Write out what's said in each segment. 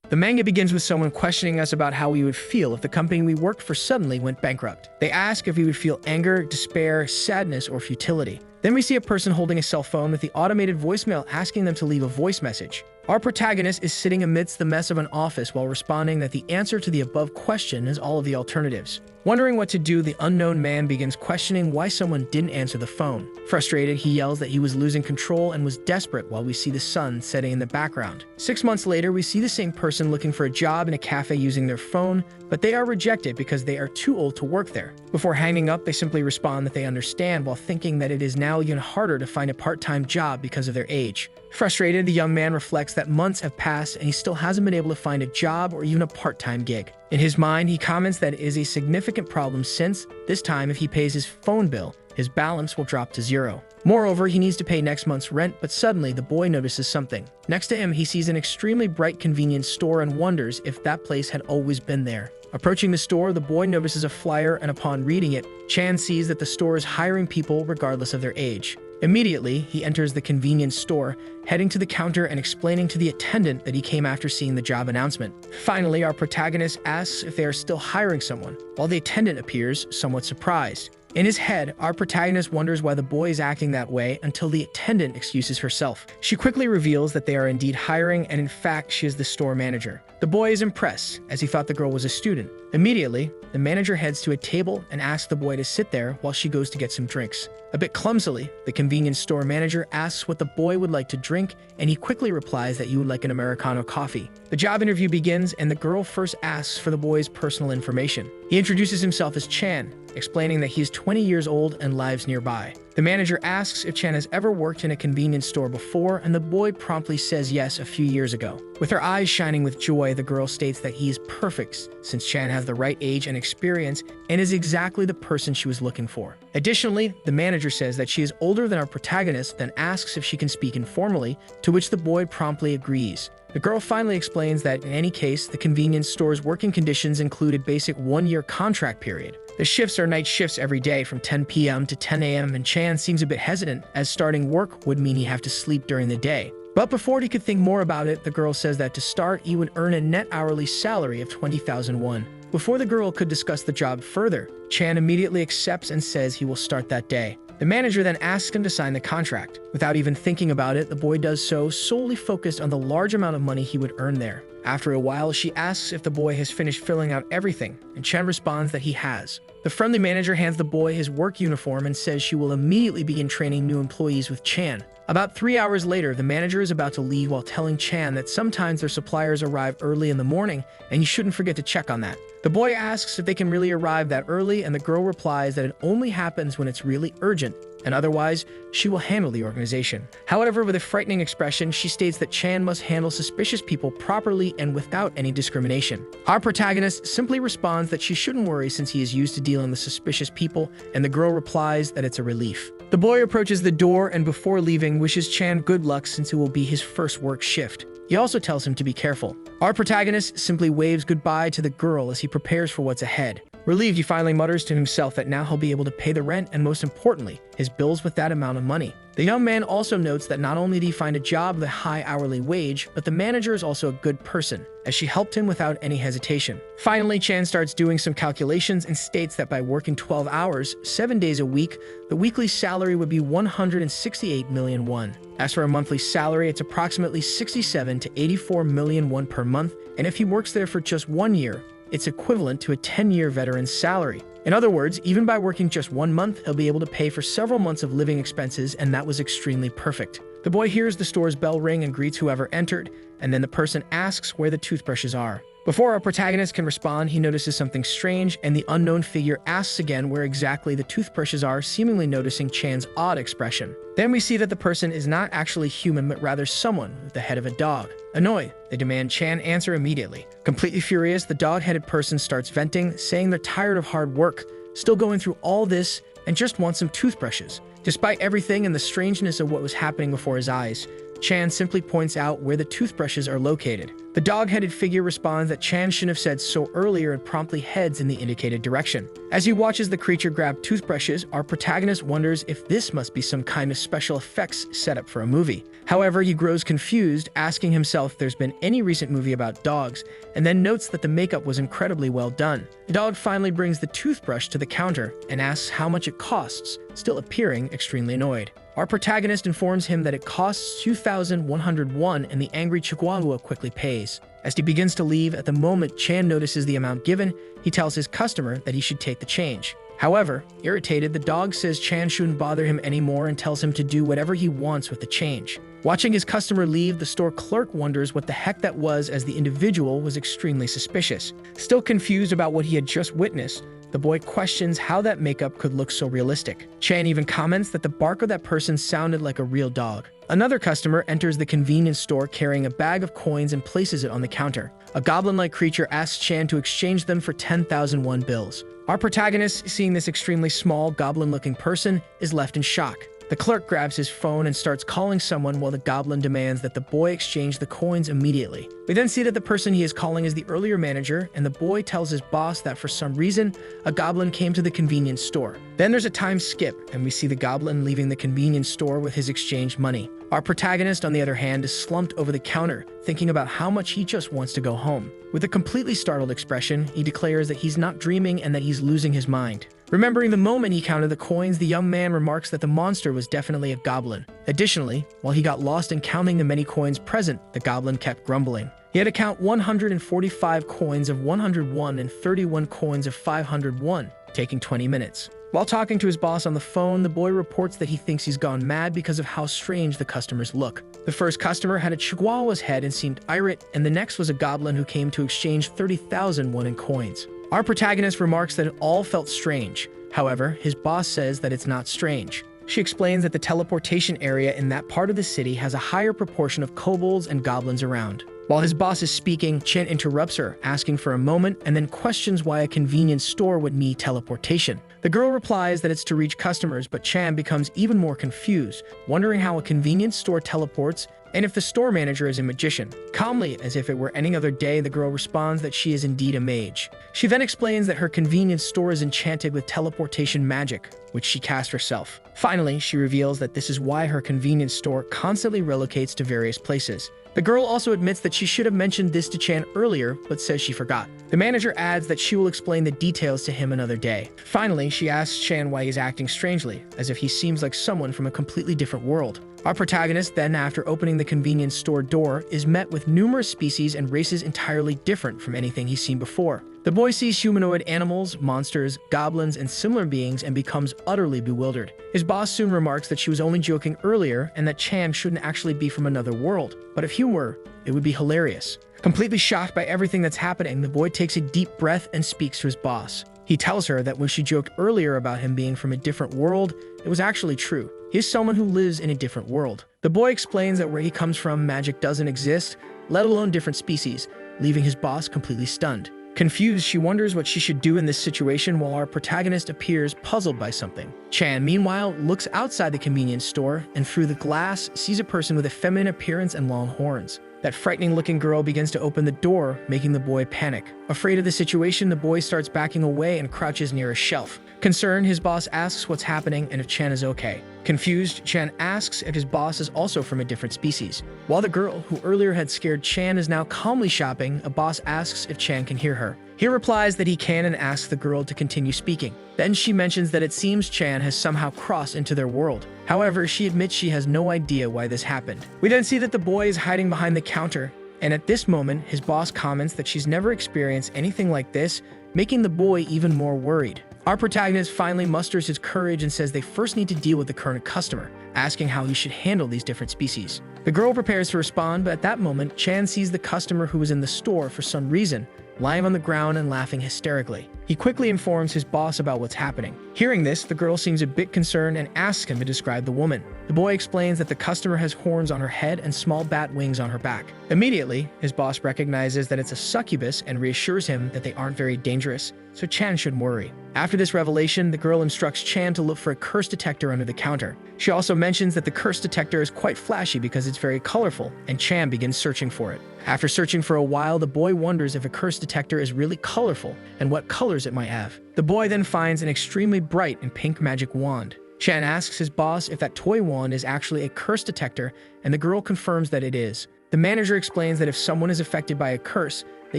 The manga begins with someone questioning us about how we would feel if the company we worked for suddenly went bankrupt. They ask if we would feel anger, despair, sadness, or futility. Then we see a person holding a cell phone with the automated voicemail asking them to leave a voice message. Our protagonist is sitting amidst the mess of an office while responding that the answer to the above question is all of the alternatives. Wondering what to do, the unknown man begins questioning why someone didn't answer the phone. Frustrated, he yells that he was losing control and was desperate while we see the sun setting in the background. 6 months later, we see the same person looking for a job in a cafe using their phone, but they are rejected because they are too old to work there. Before hanging up, they simply respond that they understand while thinking that it is now even harder to find a part-time job because of their age. Frustrated, the young man reflects that months have passed and he still hasn't been able to find a job or even a part-time gig. In his mind, he comments that it is a significant problem since, this time if he pays his phone bill, his balance will drop to 0. Moreover, he needs to pay next month's rent, but suddenly the boy notices something. Next to him, he sees an extremely bright convenience store and wonders if that place had always been there. Approaching the store, the boy notices a flyer, and upon reading it, Chan sees that the store is hiring people regardless of their age. Immediately, he enters the convenience store, heading to the counter and explaining to the attendant that he came after seeing the job announcement. Finally, our protagonist asks if they are still hiring someone, while the attendant appears somewhat surprised. In his head, our protagonist wonders why the boy is acting that way until the attendant excuses herself. She quickly reveals that they are indeed hiring, and in fact, she is the store manager. The boy is impressed, as he thought the girl was a student. Immediately, the manager heads to a table and asks the boy to sit there while she goes to get some drinks. A bit clumsily, the convenience store manager asks what the boy would like to drink, and he quickly replies that he would like an Americano coffee. The job interview begins, and the girl first asks for the boy's personal information. He introduces himself as Chan, explaining that he is 20 years old and lives nearby. The manager asks if Chan has ever worked in a convenience store before, and the boy promptly says yes a few years ago. With her eyes shining with joy, the girl states that he is perfect, since Chan has the right age and experience and is exactly the person she was looking for. Additionally, the manager says that she is older than our protagonist, then asks if she can speak informally, to which the boy promptly agrees. The girl finally explains that in any case, the convenience store's working conditions include a basic 1-year contract period. The shifts are night shifts every day from 10 p.m. to 10 a.m. and Chan seems a bit hesitant, as starting work would mean he'd have to sleep during the day. But before he could think more about it, the girl says that to start, he would earn a net hourly salary of 20,000 won. Before the girl could discuss the job further, Chan immediately accepts and says he will start that day. The manager then asks him to sign the contract. Without even thinking about it, the boy does so, solely focused on the large amount of money he would earn there. After a while, she asks if the boy has finished filling out everything, and Chan responds that he has. The friendly manager hands the boy his work uniform and says she will immediately begin training new employees with Chan. About 3 hours later, the manager is about to leave while telling Chan that sometimes their suppliers arrive early in the morning, and you shouldn't forget to check on that. The boy asks if they can really arrive that early, and the girl replies that it only happens when it's really urgent, and otherwise, she will handle the organization. However, with a frightening expression, she states that Chan must handle suspicious people properly and without any discrimination. Our protagonist simply responds that she shouldn't worry since he is used to dealing with suspicious people, and the girl replies that it's a relief. The boy approaches the door and before leaving wishes Chan good luck since it will be his first work shift. He also tells him to be careful. Our protagonist simply waves goodbye to the girl as he prepares for what's ahead. Relieved, he finally mutters to himself that now he'll be able to pay the rent and, most importantly, his bills with that amount of money. The young man also notes that not only did he find a job with a high hourly wage, but the manager is also a good person, as she helped him without any hesitation. Finally, Chan starts doing some calculations and states that by working 12 hours, 7 days a week, the weekly salary would be 168 million won. As for a monthly salary, it's approximately 67 to 84 million won per month, and if he works there for just 1 year, it's equivalent to a 10-year veteran's salary. In other words, even by working just 1 month, he'll be able to pay for several months of living expenses, and that was extremely perfect. The boy hears the store's bell ring and greets whoever entered, and then the person asks where the toothbrushes are. Before our protagonist can respond, he notices something strange, and the unknown figure asks again where exactly the toothbrushes are, seemingly noticing Chan's odd expression. Then we see that the person is not actually human, but rather someone with the head of a dog. Annoyed, they demand Chan answer immediately. Completely furious, the dog-headed person starts venting, saying they're tired of hard work, still going through all this, and just want some toothbrushes. Despite everything and the strangeness of what was happening before his eyes, Chan simply points out where the toothbrushes are located. The dog-headed figure responds that Chan shouldn't have said so earlier and promptly heads in the indicated direction. As he watches the creature grab toothbrushes, our protagonist wonders if this must be some kind of special effects setup for a movie. However, he grows confused, asking himself if there's been any recent movie about dogs, and then notes that the makeup was incredibly well done. The dog finally brings the toothbrush to the counter and asks how much it costs, still appearing extremely annoyed. Our protagonist informs him that it costs 2,101 and the angry Chihuahua quickly pays. As he begins to leave, at the moment Chan notices the amount given, he tells his customer that he should take the change. However, irritated, the dog says Chan shouldn't bother him anymore and tells him to do whatever he wants with the change. Watching his customer leave, the store clerk wonders what the heck that was, as the individual was extremely suspicious. Still confused about what he had just witnessed, the boy questions how that makeup could look so realistic. Chan even comments that the bark of that person sounded like a real dog. Another customer enters the convenience store carrying a bag of coins and places it on the counter. A goblin-like creature asks Chan to exchange them for 10,001 bills. Our protagonist, seeing this extremely small, goblin-looking person, is left in shock. The clerk grabs his phone and starts calling someone while the goblin demands that the boy exchange the coins immediately. We then see that the person he is calling is the earlier manager, and the boy tells his boss that for some reason, a goblin came to the convenience store. Then there's a time skip, and we see the goblin leaving the convenience store with his exchanged money. Our protagonist, on the other hand, is slumped over the counter, thinking about how much he just wants to go home. With a completely startled expression, he declares that he's not dreaming and that he's losing his mind. Remembering the moment he counted the coins, the young man remarks that the monster was definitely a goblin. Additionally, while he got lost in counting the many coins present, the goblin kept grumbling. He had to count 145 coins of 101 and 31 coins of 501, taking 20 minutes. While talking to his boss on the phone, the boy reports that he thinks he's gone mad because of how strange the customers look. The first customer had a chihuahua's head and seemed irate, and the next was a goblin who came to exchange 30,001 in coins. Our protagonist remarks that it all felt strange. However, his boss says that it's not strange. She explains that the teleportation area in that part of the city has a higher proportion of kobolds and goblins around. While his boss is speaking, Chan interrupts her, asking for a moment, and then questions why a convenience store would need teleportation. The girl replies that it's to reach customers, but Chan becomes even more confused, wondering how a convenience store teleports and if the store manager is a magician. Calmly, as if it were any other day, the girl responds that she is indeed a mage. She then explains that her convenience store is enchanted with teleportation magic, which she cast herself. Finally, she reveals that this is why her convenience store constantly relocates to various places. The girl also admits that she should have mentioned this to Chan earlier, but says she forgot. The manager adds that she will explain the details to him another day. Finally, she asks Chan why he's acting strangely, as if he seems like someone from a completely different world. Our protagonist then, after opening the convenience store door, is met with numerous species and races entirely different from anything he's seen before. The boy sees humanoid animals, monsters, goblins, and similar beings and becomes utterly bewildered. His boss soon remarks that she was only joking earlier and that Chan shouldn't actually be from another world, but if he were, it would be hilarious. Completely shocked by everything that's happening, the boy takes a deep breath and speaks to his boss. He tells her that when she joked earlier about him being from a different world, it was actually true. He is someone who lives in a different world. The boy explains that where he comes from, magic doesn't exist, let alone different species, leaving his boss completely stunned. Confused, she wonders what she should do in this situation while our protagonist appears puzzled by something. Chan, meanwhile, looks outside the convenience store and through the glass sees a person with a feminine appearance and long horns. That frightening-looking girl begins to open the door, making the boy panic. Afraid of the situation, the boy starts backing away and crouches near a shelf. Concerned, his boss asks what's happening and if Chan is okay. Confused, Chan asks if his boss is also from a different species. While the girl, who earlier had scared Chan, is now calmly shopping, a boss asks if Chan can hear her. He replies that he can and asks the girl to continue speaking. Then she mentions that it seems Chan has somehow crossed into their world. However, she admits she has no idea why this happened. We then see that the boy is hiding behind the counter, and at this moment, his boss comments that she's never experienced anything like this, making the boy even more worried. Our protagonist finally musters his courage and says they first need to deal with the current customer, asking how he should handle these different species. The girl prepares to respond, but at that moment, Chan sees the customer who was in the store for some reason, lying on the ground and laughing hysterically. He quickly informs his boss about what's happening. Hearing this, the girl seems a bit concerned and asks him to describe the woman. The boy explains that the customer has horns on her head and small bat wings on her back. Immediately, his boss recognizes that it's a succubus and reassures him that they aren't very dangerous, so Chan shouldn't worry. After this revelation, the girl instructs Chan to look for a curse detector under the counter. She also mentions that the curse detector is quite flashy because it's very colorful, and Chan begins searching for it. After searching for a while, the boy wonders if a curse detector is really colorful and what colors it might have. The boy then finds an extremely bright and pink magic wand. Chan asks his boss if that toy wand is actually a curse detector, and the girl confirms that it is. The manager explains that if someone is affected by a curse, they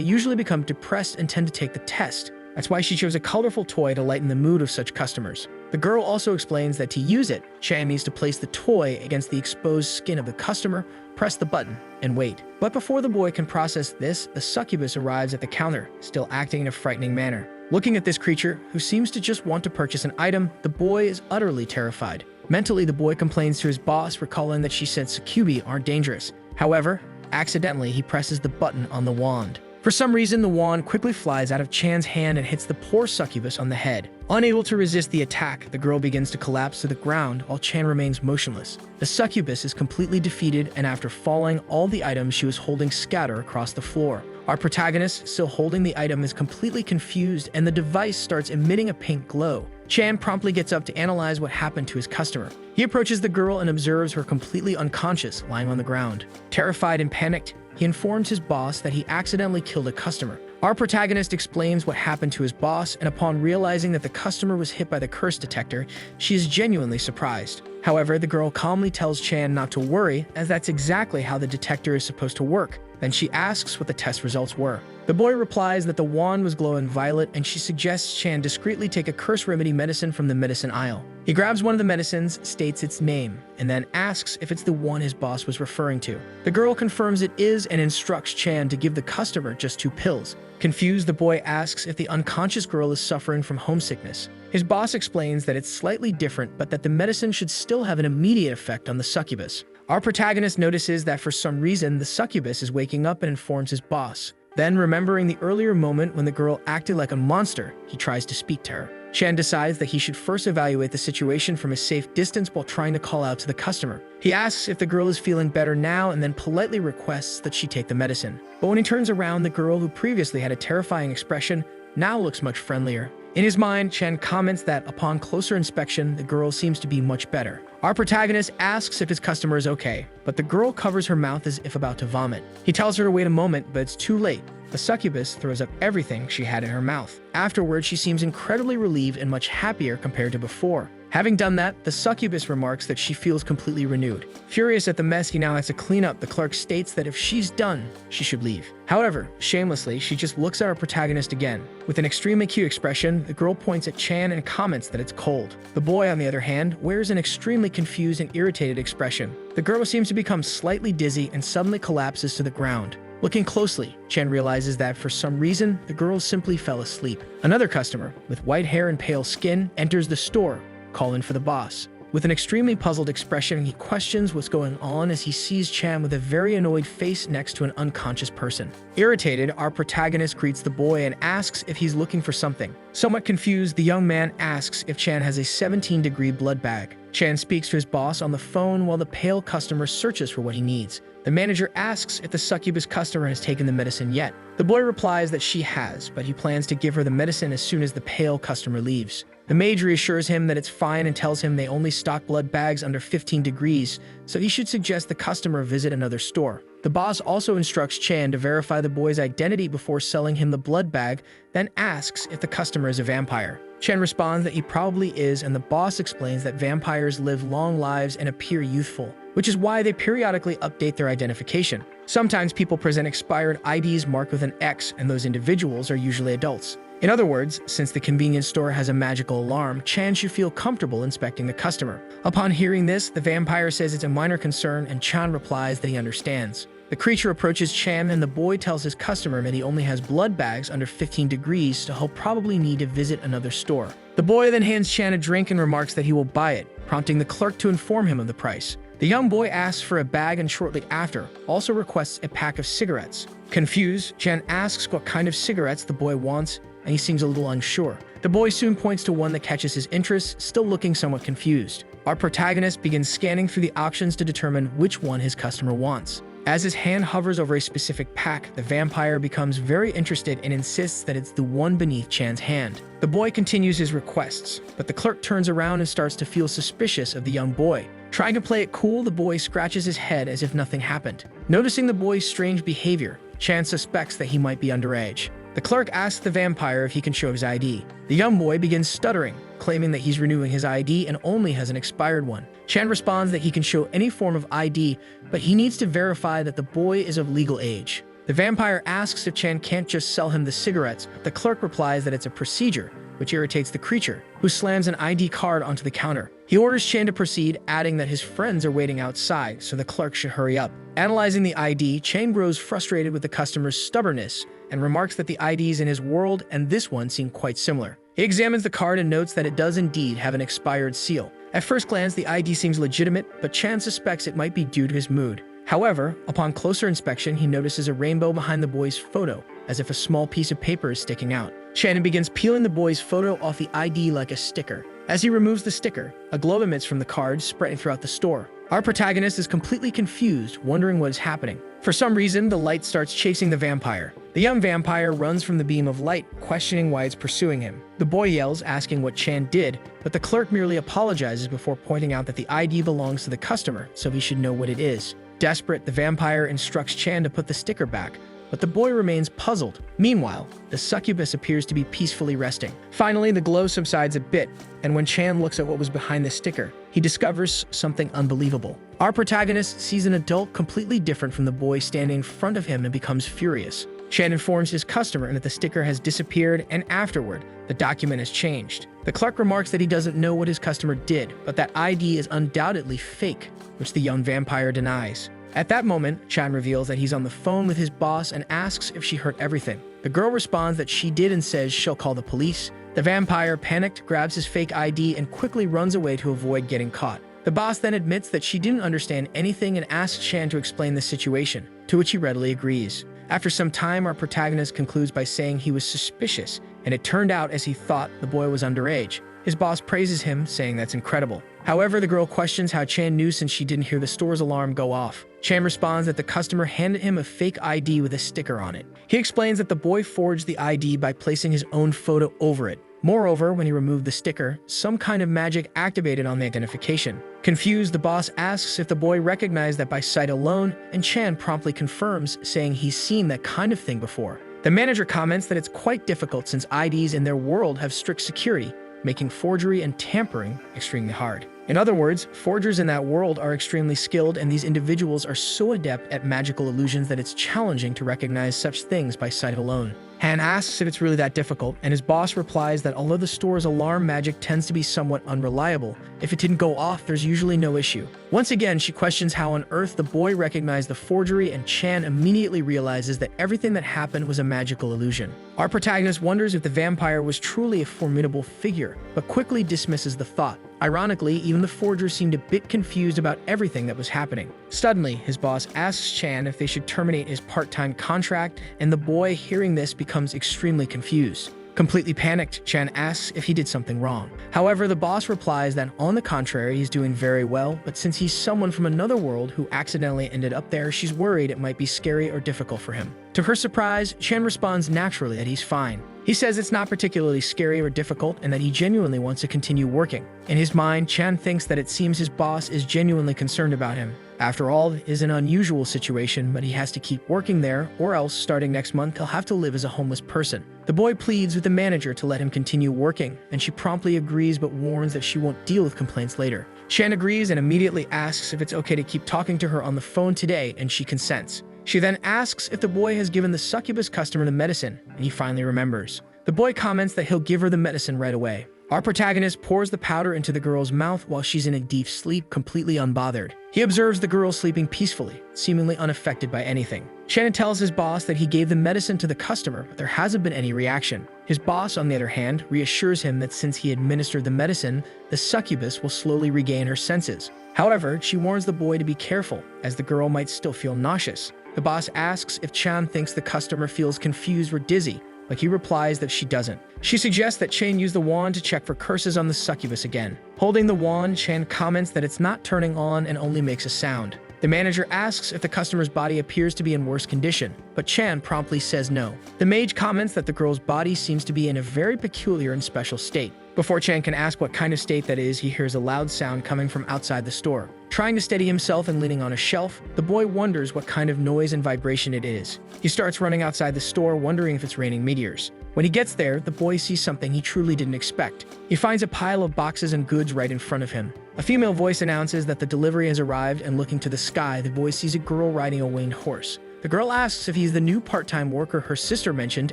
usually become depressed and tend to take the test. That's why she chose a colorful toy to lighten the mood of such customers. The girl also explains that to use it, Chan needs to place the toy against the exposed skin of the customer, press the button, and wait. But before the boy can process this, the succubus arrives at the counter, still acting in a frightening manner. Looking at this creature, who seems to just want to purchase an item, the boy is utterly terrified. Mentally, the boy complains to his boss, recalling that she said succubi aren't dangerous. However, accidentally, he presses the button on the wand. For some reason, the wand quickly flies out of Chan's hand and hits the poor succubus on the head. Unable to resist the attack, the girl begins to collapse to the ground while Chan remains motionless. The succubus is completely defeated, and after falling, all the items she was holding scatter across the floor. Our protagonist, still holding the item, is completely confused, and the device starts emitting a pink glow. Chan promptly gets up to analyze what happened to his customer. He approaches the girl and observes her completely unconscious, lying on the ground. Terrified and panicked, he informs his boss that he accidentally killed a customer. Our protagonist explains what happened to his boss, and upon realizing that the customer was hit by the curse detector, she is genuinely surprised. However, the girl calmly tells Chan not to worry, as that's exactly how the detector is supposed to work. Then she asks what the test results were. The boy replies that the wand was glowing violet, and she suggests Chan discreetly take a curse remedy medicine from the medicine aisle. He grabs one of the medicines, states its name, and then asks if it's the one his boss was referring to. The girl confirms it is and instructs Chan to give the customer just 2 pills. Confused, the boy asks if the unconscious girl is suffering from homesickness. His boss explains that it's slightly different, but that the medicine should still have an immediate effect on the succubus. Our protagonist notices that for some reason, the succubus is waking up and informs his boss. Then, remembering the earlier moment when the girl acted like a monster, he tries to speak to her. Chan decides that he should first evaluate the situation from a safe distance while trying to call out to the customer. He asks if the girl is feeling better now and then politely requests that she take the medicine. But when he turns around, the girl, who previously had a terrifying expression, now looks much friendlier. In his mind, Chan comments that upon closer inspection, the girl seems to be much better. Our protagonist asks if his customer is okay, but the girl covers her mouth as if about to vomit. He tells her to wait a moment, but it's too late. The succubus throws up everything she had in her mouth. Afterwards, she seems incredibly relieved and much happier compared to before. Having done that, the succubus remarks that she feels completely renewed. Furious at the mess he now has to clean up, the clerk states that if she's done, she should leave. However, shamelessly, she just looks at our protagonist again. With an extremely cute expression, the girl points at Chan and comments that it's cold. The boy, on the other hand, wears an extremely confused and irritated expression. The girl seems to become slightly dizzy and suddenly collapses to the ground. Looking closely, Chan realizes that for some reason, the girl simply fell asleep. Another customer, with white hair and pale skin, enters the store, calling for the boss. With an extremely puzzled expression, he questions what's going on as he sees Chan with a very annoyed face next to an unconscious person. Irritated, our protagonist greets the boy and asks if he's looking for something. Somewhat confused, the young man asks if Chan has a 17-degree blood bag. Chan speaks to his boss on the phone while the pale customer searches for what he needs. The manager asks if the succubus customer has taken the medicine yet. The boy replies that she has, but he plans to give her the medicine as soon as the pale customer leaves. The maid reassures him that it's fine and tells him they only stock blood bags under 15 degrees, so he should suggest the customer visit another store. The boss also instructs Chan to verify the boy's identity before selling him the blood bag, then asks if the customer is a vampire. Chan responds that he probably is, and the boss explains that vampires live long lives and appear youthful, which is why they periodically update their identification. Sometimes people present expired IDs marked with an X, and those individuals are usually adults. In other words, since the convenience store has a magical alarm, Chan should feel comfortable inspecting the customer. Upon hearing this, the vampire says it's a minor concern, and Chan replies that he understands. The creature approaches Chan, and the boy tells his customer that he only has blood bags under 15 degrees, so he'll probably need to visit another store. The boy then hands Chan a drink and remarks that he will buy it, prompting the clerk to inform him of the price. The young boy asks for a bag and shortly after also requests a pack of cigarettes. Confused, Chan asks what kind of cigarettes the boy wants, and he seems a little unsure. The boy soon points to one that catches his interest, still looking somewhat confused. Our protagonist begins scanning through the options to determine which one his customer wants. As his hand hovers over a specific pack, the vampire becomes very interested and insists that it's the one beneath Chan's hand. The boy continues his requests, but the clerk turns around and starts to feel suspicious of the young boy. Trying to play it cool, the boy scratches his head as if nothing happened. Noticing the boy's strange behavior, Chan suspects that he might be underage. The clerk asks the vampire if he can show his ID. The young boy begins stuttering, claiming that he's renewing his ID and only has an expired one. Chan responds that he can show any form of ID, but he needs to verify that the boy is of legal age. The vampire asks if Chan can't just sell him the cigarettes, but the clerk replies that it's a procedure, which irritates the creature, who slams an ID card onto the counter. He orders Chan to proceed, adding that his friends are waiting outside, so the clerk should hurry up. Analyzing the ID, Chan grows frustrated with the customer's stubbornness and remarks that the IDs in his world and this one seem quite similar. He examines the card and notes that it does indeed have an expired seal. At first glance, the ID seems legitimate, but Chan suspects it might be due to his mood. However, upon closer inspection, he notices a rainbow behind the boy's photo, as if a small piece of paper is sticking out. Shannon begins peeling the boy's photo off the ID like a sticker. As he removes the sticker, a glow emits from the card, spreading throughout the store. Our protagonist is completely confused, wondering what is happening. For some reason, the light starts chasing the vampire. The young vampire runs from the beam of light, questioning why it's pursuing him. The boy yells, asking what Chan did, but the clerk merely apologizes before pointing out that the ID belongs to the customer, so he should know what it is. Desperate, the vampire instructs Chan to put the sticker back, but the boy remains puzzled. Meanwhile, the succubus appears to be peacefully resting. Finally, the glow subsides a bit, and when Chan looks at what was behind the sticker, he discovers something unbelievable. Our protagonist sees an adult completely different from the boy standing in front of him and becomes furious. Chan informs his customer that the sticker has disappeared, and afterward, the document has changed. The clerk remarks that he doesn't know what his customer did, but that ID is undoubtedly fake, which the young vampire denies. At that moment, Chan reveals that he's on the phone with his boss and asks if she heard everything. The girl responds that she did and says she'll call the police. The vampire, panicked, grabs his fake ID and quickly runs away to avoid getting caught. The boss then admits that she didn't understand anything and asks Chan to explain the situation, to which he readily agrees. After some time, our protagonist concludes by saying he was suspicious, and it turned out as he thought the boy was underage. His boss praises him, saying that's incredible. However, the girl questions how Chan knew since she didn't hear the store's alarm go off. Chan responds that the customer handed him a fake ID with a sticker on it. He explains that the boy forged the ID by placing his own photo over it. Moreover, when he removed the sticker, some kind of magic activated on the identification. Confused, the boss asks if the boy recognized that by sight alone, and Chan promptly confirms, saying he's seen that kind of thing before. The manager comments that it's quite difficult since IDs in their world have strict security, making forgery and tampering extremely hard. In other words, forgers in that world are extremely skilled, and these individuals are so adept at magical illusions that it's challenging to recognize such things by sight alone. Han asks if it's really that difficult, and his boss replies that although the store's alarm magic tends to be somewhat unreliable, if it didn't go off, there's usually no issue. Once again, she questions how on earth the boy recognized the forgery, and Chan immediately realizes that everything that happened was a magical illusion. Our protagonist wonders if the vampire was truly a formidable figure, but quickly dismisses the thought. Ironically, even the forger seemed a bit confused about everything that was happening. Suddenly, his boss asks Chan if they should terminate his part-time contract, and the boy, hearing this, becomes extremely confused. Completely panicked, Chan asks if he did something wrong. However, the boss replies that on the contrary, he's doing very well, but since he's someone from another world who accidentally ended up there, she's worried it might be scary or difficult for him. To her surprise, Chan responds naturally that he's fine. He says it's not particularly scary or difficult and that he genuinely wants to continue working. In his mind, Chan thinks that it seems his boss is genuinely concerned about him. After all, it is an unusual situation, but he has to keep working there, or else, starting next month, he'll have to live as a homeless person. The boy pleads with the manager to let him continue working, and she promptly agrees but warns that she won't deal with complaints later. Chan agrees and immediately asks if it's okay to keep talking to her on the phone today, and she consents. She then asks if the boy has given the succubus customer the medicine, and he finally remembers. The boy comments that he'll give her the medicine right away. Our protagonist pours the powder into the girl's mouth while she's in a deep sleep, completely unbothered. He observes the girl sleeping peacefully, seemingly unaffected by anything. Shannon tells his boss that he gave the medicine to the customer, but there hasn't been any reaction. His boss, on the other hand, reassures him that since he administered the medicine, the succubus will slowly regain her senses. However, she warns the boy to be careful, as the girl might still feel nauseous. The boss asks if Chan thinks the customer feels confused or dizzy, but he replies that she doesn't. She suggests that Chan use the wand to check for curses on the succubus again. Holding the wand, Chan comments that it's not turning on and only makes a sound. The manager asks if the customer's body appears to be in worse condition, but Chan promptly says no. The mage comments that the girl's body seems to be in a very peculiar and special state. Before Chan can ask what kind of state that is, he hears a loud sound coming from outside the store. Trying to steady himself and leaning on a shelf, the boy wonders what kind of noise and vibration it is. He starts running outside the store, wondering if it's raining meteors. When he gets there, the boy sees something he truly didn't expect. He finds a pile of boxes and goods right in front of him. A female voice announces that the delivery has arrived, and looking to the sky, the boy sees a girl riding a winged horse. The girl asks if he's the new part-time worker her sister mentioned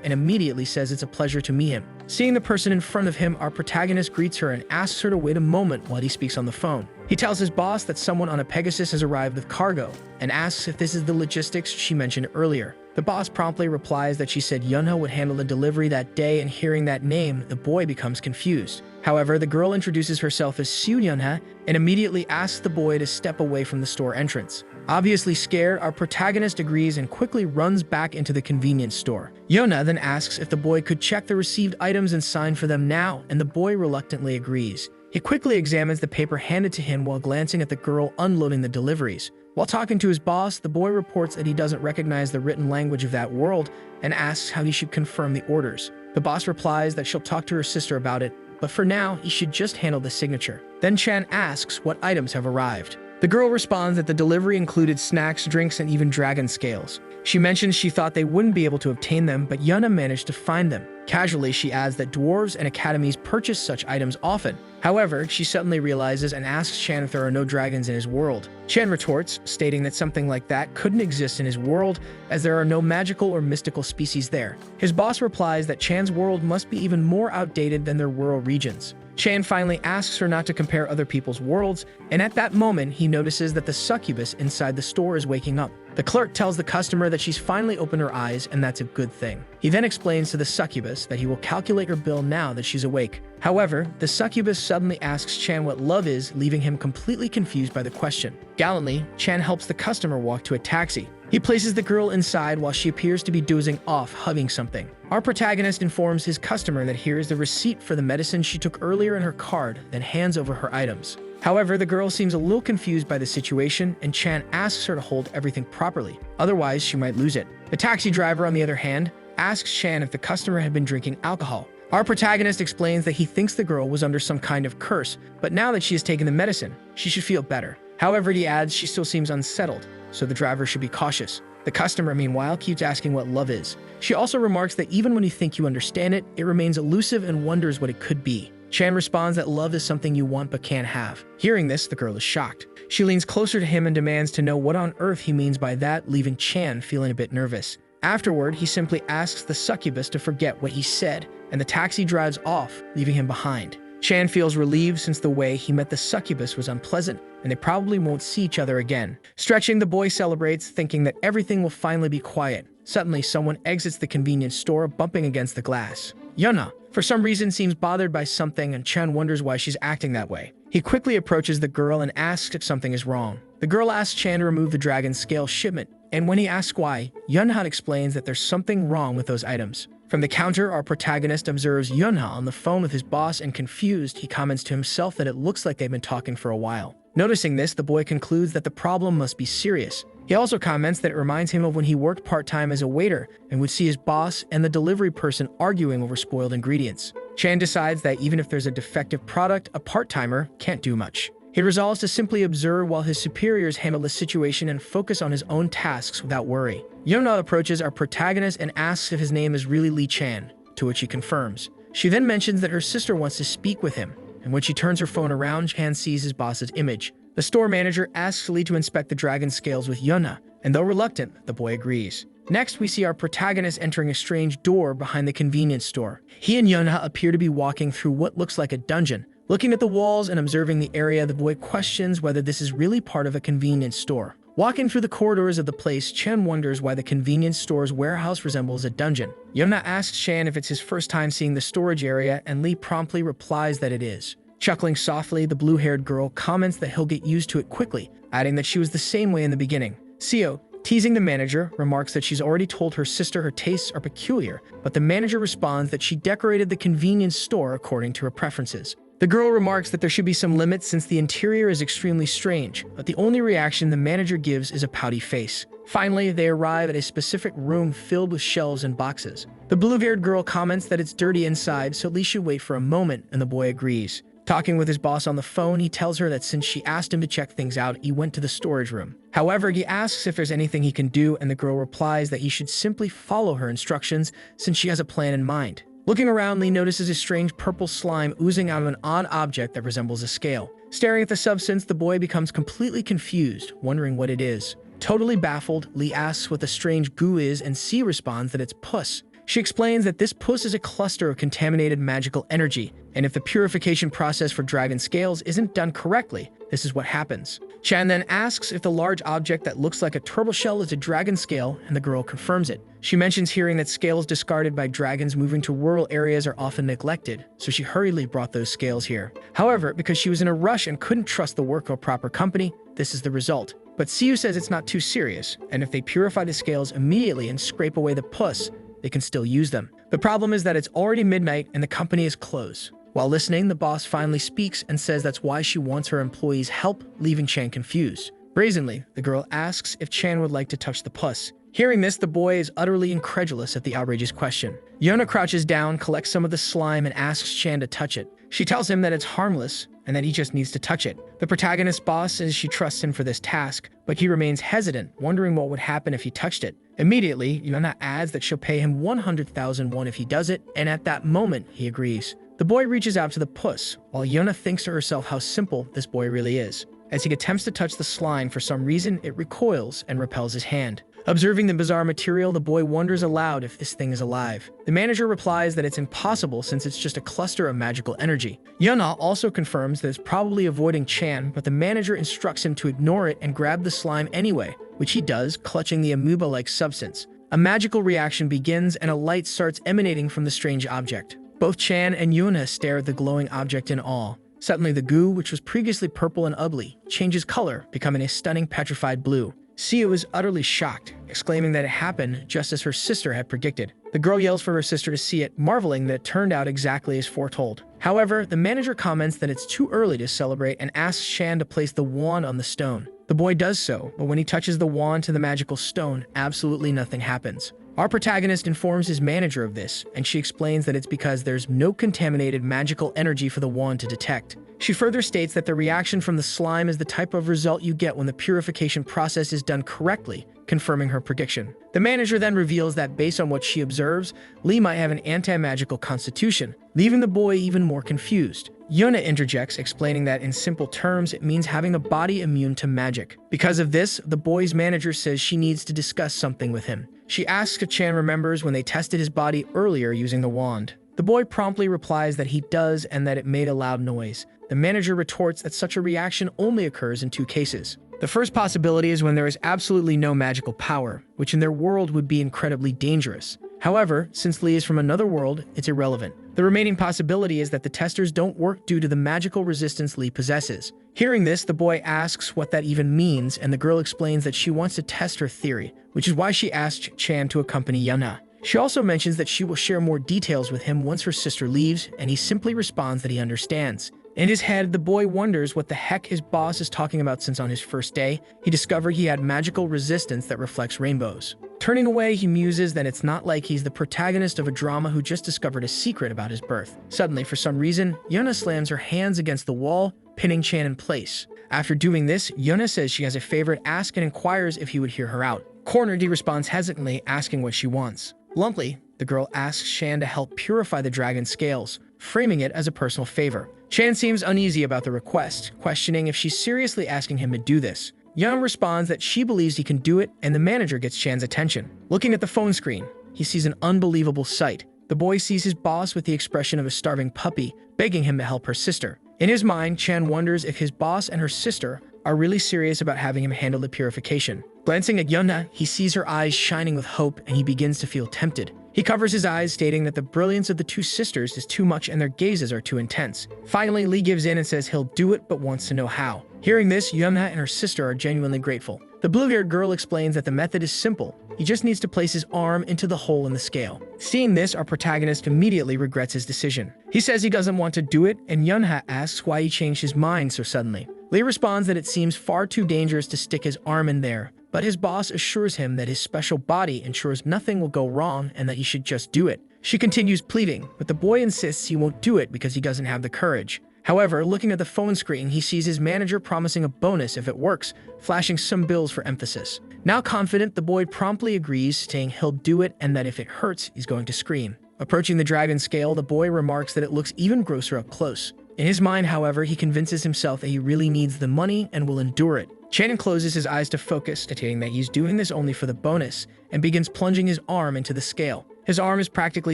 and immediately says it's a pleasure to meet him. Seeing the person in front of him, our protagonist greets her and asks her to wait a moment while he speaks on the phone. He tells his boss that someone on a Pegasus has arrived with cargo and asks if this is the logistics she mentioned earlier. The boss promptly replies that she said Yunha would handle the delivery that day, and hearing that name, the boy becomes confused. However, the girl introduces herself as Su Yunha and immediately asks the boy to step away from the store entrance. Obviously scared, our protagonist agrees and quickly runs back into the convenience store. Yona then asks if the boy could check the received items and sign for them now, and the boy reluctantly agrees. He quickly examines the paper handed to him while glancing at the girl unloading the deliveries. While talking to his boss, the boy reports that he doesn't recognize the written language of that world and asks how he should confirm the orders. The boss replies that she'll talk to her sister about it, but for now, he should just handle the signature. Then Chan asks what items have arrived. The girl responds that the delivery included snacks, drinks, and even dragon scales. She mentions she thought they wouldn't be able to obtain them, but Yuna managed to find them. Casually, she adds that dwarves and academies purchase such items often. However, she suddenly realizes and asks Chan if there are no dragons in his world. Chan retorts, stating that something like that couldn't exist in his world, as there are no magical or mystical species there. His boss replies that Chan's world must be even more outdated than their rural regions. Chan finally asks her not to compare other people's worlds, and at that moment, he notices that the succubus inside the store is waking up. The clerk tells the customer that she's finally opened her eyes, and that's a good thing. He then explains to the succubus that he will calculate her bill now that she's awake. However, the succubus suddenly asks Chan what love is, leaving him completely confused by the question. Gallantly, Chan helps the customer walk to a taxi. He places the girl inside while she appears to be dozing off, hugging something. Our protagonist informs his customer that here is the receipt for the medicine she took earlier in her card, then hands over her items. However, the girl seems a little confused by the situation, and Chan asks her to hold everything properly, otherwise she might lose it. The taxi driver, on the other hand, asks Chan if the customer had been drinking alcohol. Our protagonist explains that he thinks the girl was under some kind of curse, but now that she has taken the medicine, she should feel better. However, he adds she still seems unsettled, so the driver should be cautious. The customer, meanwhile, keeps asking what love is. She also remarks that even when you think you understand it, it remains elusive and wonders what it could be. Chan responds that love is something you want but can't have. Hearing this, the girl is shocked. She leans closer to him and demands to know what on earth he means by that, leaving Chan feeling a bit nervous. Afterward, he simply asks the succubus to forget what he said, and the taxi drives off, leaving him behind. Chan feels relieved since the way he met the succubus was unpleasant, and they probably won't see each other again. Stretching, the boy celebrates, thinking that everything will finally be quiet. Suddenly, someone exits the convenience store, bumping against the glass. Yuna, for some reason, seems bothered by something, and Chan wonders why she's acting that way. He quickly approaches the girl and asks if something is wrong. The girl asks Chan to remove the dragon scale shipment, and when he asks why, Yunha explains that there's something wrong with those items. From the counter, our protagonist observes Yunha on the phone with his boss, and confused, he comments to himself that it looks like they've been talking for a while. Noticing this, the boy concludes that the problem must be serious. He also comments that it reminds him of when he worked part-time as a waiter and would see his boss and the delivery person arguing over spoiled ingredients. Chan decides that even if there's a defective product, a part-timer can't do much. He resolves to simply observe while his superiors handle the situation and focus on his own tasks without worry. Yuna approaches our protagonist and asks if his name is really Lee Chan, to which he confirms. She then mentions that her sister wants to speak with him, and when she turns her phone around, Chan sees his boss's image. The store manager asks Lee to inspect the dragon scales with Yuna, and though reluctant, the boy agrees. Next, we see our protagonist entering a strange door behind the convenience store. He and Yuna appear to be walking through what looks like a dungeon. Looking at the walls and observing the area, the boy questions whether this is really part of a convenience store. Walking through the corridors of the place, Chan wonders why the convenience store's warehouse resembles a dungeon. Yuna asks Chan if it's his first time seeing the storage area, and Lee promptly replies that it is. Chuckling softly, the blue-haired girl comments that he'll get used to it quickly, adding that she was the same way in the beginning. Seo, Teasing the manager, remarks that she's already told her sister her tastes are peculiar, but the manager responds that she decorated the convenience store according to her preferences. The girl remarks that there should be some limits since the interior is extremely strange, but the only reaction the manager gives is a pouty face. Finally, they arrive at a specific room filled with shelves and boxes. The blue-haired girl comments that it's dirty inside, so Lee should wait for a moment, and the boy agrees. Talking with his boss on the phone, he tells her that since she asked him to check things out, he went to the storage room. However, he asks if there's anything he can do, and the girl replies that he should simply follow her instructions since she has a plan in mind. Looking around, Lee notices a strange purple slime oozing out of an odd object that resembles a scale. Staring at the substance, the boy becomes completely confused, wondering what it is. Totally baffled, Lee asks what the strange goo is, and C responds that it's pus. She explains that this pus is a cluster of contaminated magical energy, and if the purification process for dragon scales isn't done correctly, this is what happens. Chan then asks if the large object that looks like a turtle shell is a dragon scale, and the girl confirms it. She mentions hearing that scales discarded by dragons moving to rural areas are often neglected, so she hurriedly brought those scales here. However, because she was in a rush and couldn't trust the work of a proper company, this is the result. But Siu says it's not too serious, and if they purify the scales immediately and scrape away the pus, they can still use them. The problem is that it's already midnight and the company is closed. While listening, the boss finally speaks and says that's why she wants her employees' help, leaving Chan confused. Brazenly, the girl asks if Chan would like to touch the pus. Hearing this, the boy is utterly incredulous at the outrageous question. Yona crouches down, collects some of the slime, and asks Chan to touch it. She tells him that it's harmless and that he just needs to touch it. The protagonist's boss says she trusts him for this task, but he remains hesitant, wondering what would happen if he touched it. Immediately, Yona adds that she'll pay him 100,000 won if he does it, and at that moment, he agrees. The boy reaches out to the pus, while Yona thinks to herself how simple this boy really is. As he attempts to touch the slime, for some reason, it recoils and repels his hand. Observing the bizarre material, the boy wonders aloud if this thing is alive. The manager replies that it's impossible since it's just a cluster of magical energy. Yuna also confirms that it's probably avoiding Chan, but the manager instructs him to ignore it and grab the slime anyway, which he does, clutching the amoeba-like substance. A magical reaction begins and a light starts emanating from the strange object. Both Chan and Yuna stare at the glowing object in awe. Suddenly, the goo, which was previously purple and ugly, changes color, becoming a stunning petrified blue. Siu is utterly shocked, exclaiming that it happened just as her sister had predicted. The girl yells for her sister to see it, marveling that it turned out exactly as foretold. However, the manager comments that it's too early to celebrate and asks Chan to place the wand on the stone. The boy does so, but when he touches the wand to the magical stone, absolutely nothing happens. Our protagonist informs his manager of this, and she explains that it's because there's no contaminated magical energy for the wand to detect. She further states that the reaction from the slime is the type of result you get when the purification process is done correctly, confirming her prediction. The manager then reveals that based on what she observes, Lee might have an anti-magical constitution, leaving the boy even more confused. Yuna interjects, explaining that in simple terms, it means having a body immune to magic. Because of this, the boy's manager says she needs to discuss something with him. She asks if Chan remembers when they tested his body earlier using the wand. The boy promptly replies that he does and that it made a loud noise. The manager retorts that such a reaction only occurs in two cases. The first possibility is when there is absolutely no magical power, which in their world would be incredibly dangerous. However, since Lee is from another world, it's irrelevant. The remaining possibility is that the testers don't work due to the magical resistance Lee possesses. Hearing this, the boy asks what that even means, and the girl explains that she wants to test her theory, which is why she asked Chan to accompany Yuna. She also mentions that she will share more details with him once her sister leaves, and he simply responds that he understands. In his head, the boy wonders what the heck his boss is talking about since on his first day, he discovered he had magical resistance that reflects rainbows. Turning away, he muses that it's not like he's the protagonist of a drama who just discovered a secret about his birth. Suddenly, for some reason, Yuna slams her hands against the wall, pinning Chan in place. After doing this, Yuna says she has a favorite ask and inquires if he would hear her out. Cornered, he responds hesitantly, asking what she wants. Bluntly, the girl asks Chan to help purify the dragon scales, framing it as a personal favor. Chan seems uneasy about the request, questioning if she's seriously asking him to do this. Young responds that she believes he can do it, and the manager gets Chan's attention. Looking at the phone screen, he sees an unbelievable sight. The boy sees his boss with the expression of a starving puppy, begging him to help her sister. In his mind, Chan wonders if his boss and her sister are really serious about having him handle the purification. Glancing at Yuna, he sees her eyes shining with hope, and he begins to feel tempted. He covers his eyes, stating that the brilliance of the two sisters is too much and their gazes are too intense. Finally, Lee gives in and says he'll do it but wants to know how. Hearing this, Yuna and her sister are genuinely grateful. The The blue-haired girl explains that the method is simple. He just needs to place his arm into the hole in the scale. Seeing this, our protagonist immediately regrets his decision. He says he doesn't want to do it, and Yunha asks why he changed his mind so suddenly. Lee responds that it seems far too dangerous to stick his arm in there, but his boss assures him that his special body ensures nothing will go wrong and that he should just do it. She continues pleading, but the boy insists he won't do it because he doesn't have the courage. However, looking at the phone screen, he sees his manager promising a bonus if it works, flashing some bills for emphasis. Now confident, the boy promptly agrees, saying he'll do it and that if it hurts, he's going to scream. Approaching the dragon scale, the boy remarks that it looks even grosser up close. In his mind, however, he convinces himself that he really needs the money and will endure it. Shannon closes his eyes to focus, stating that he's doing this only for the bonus, and begins plunging his arm into the scale. His arm is practically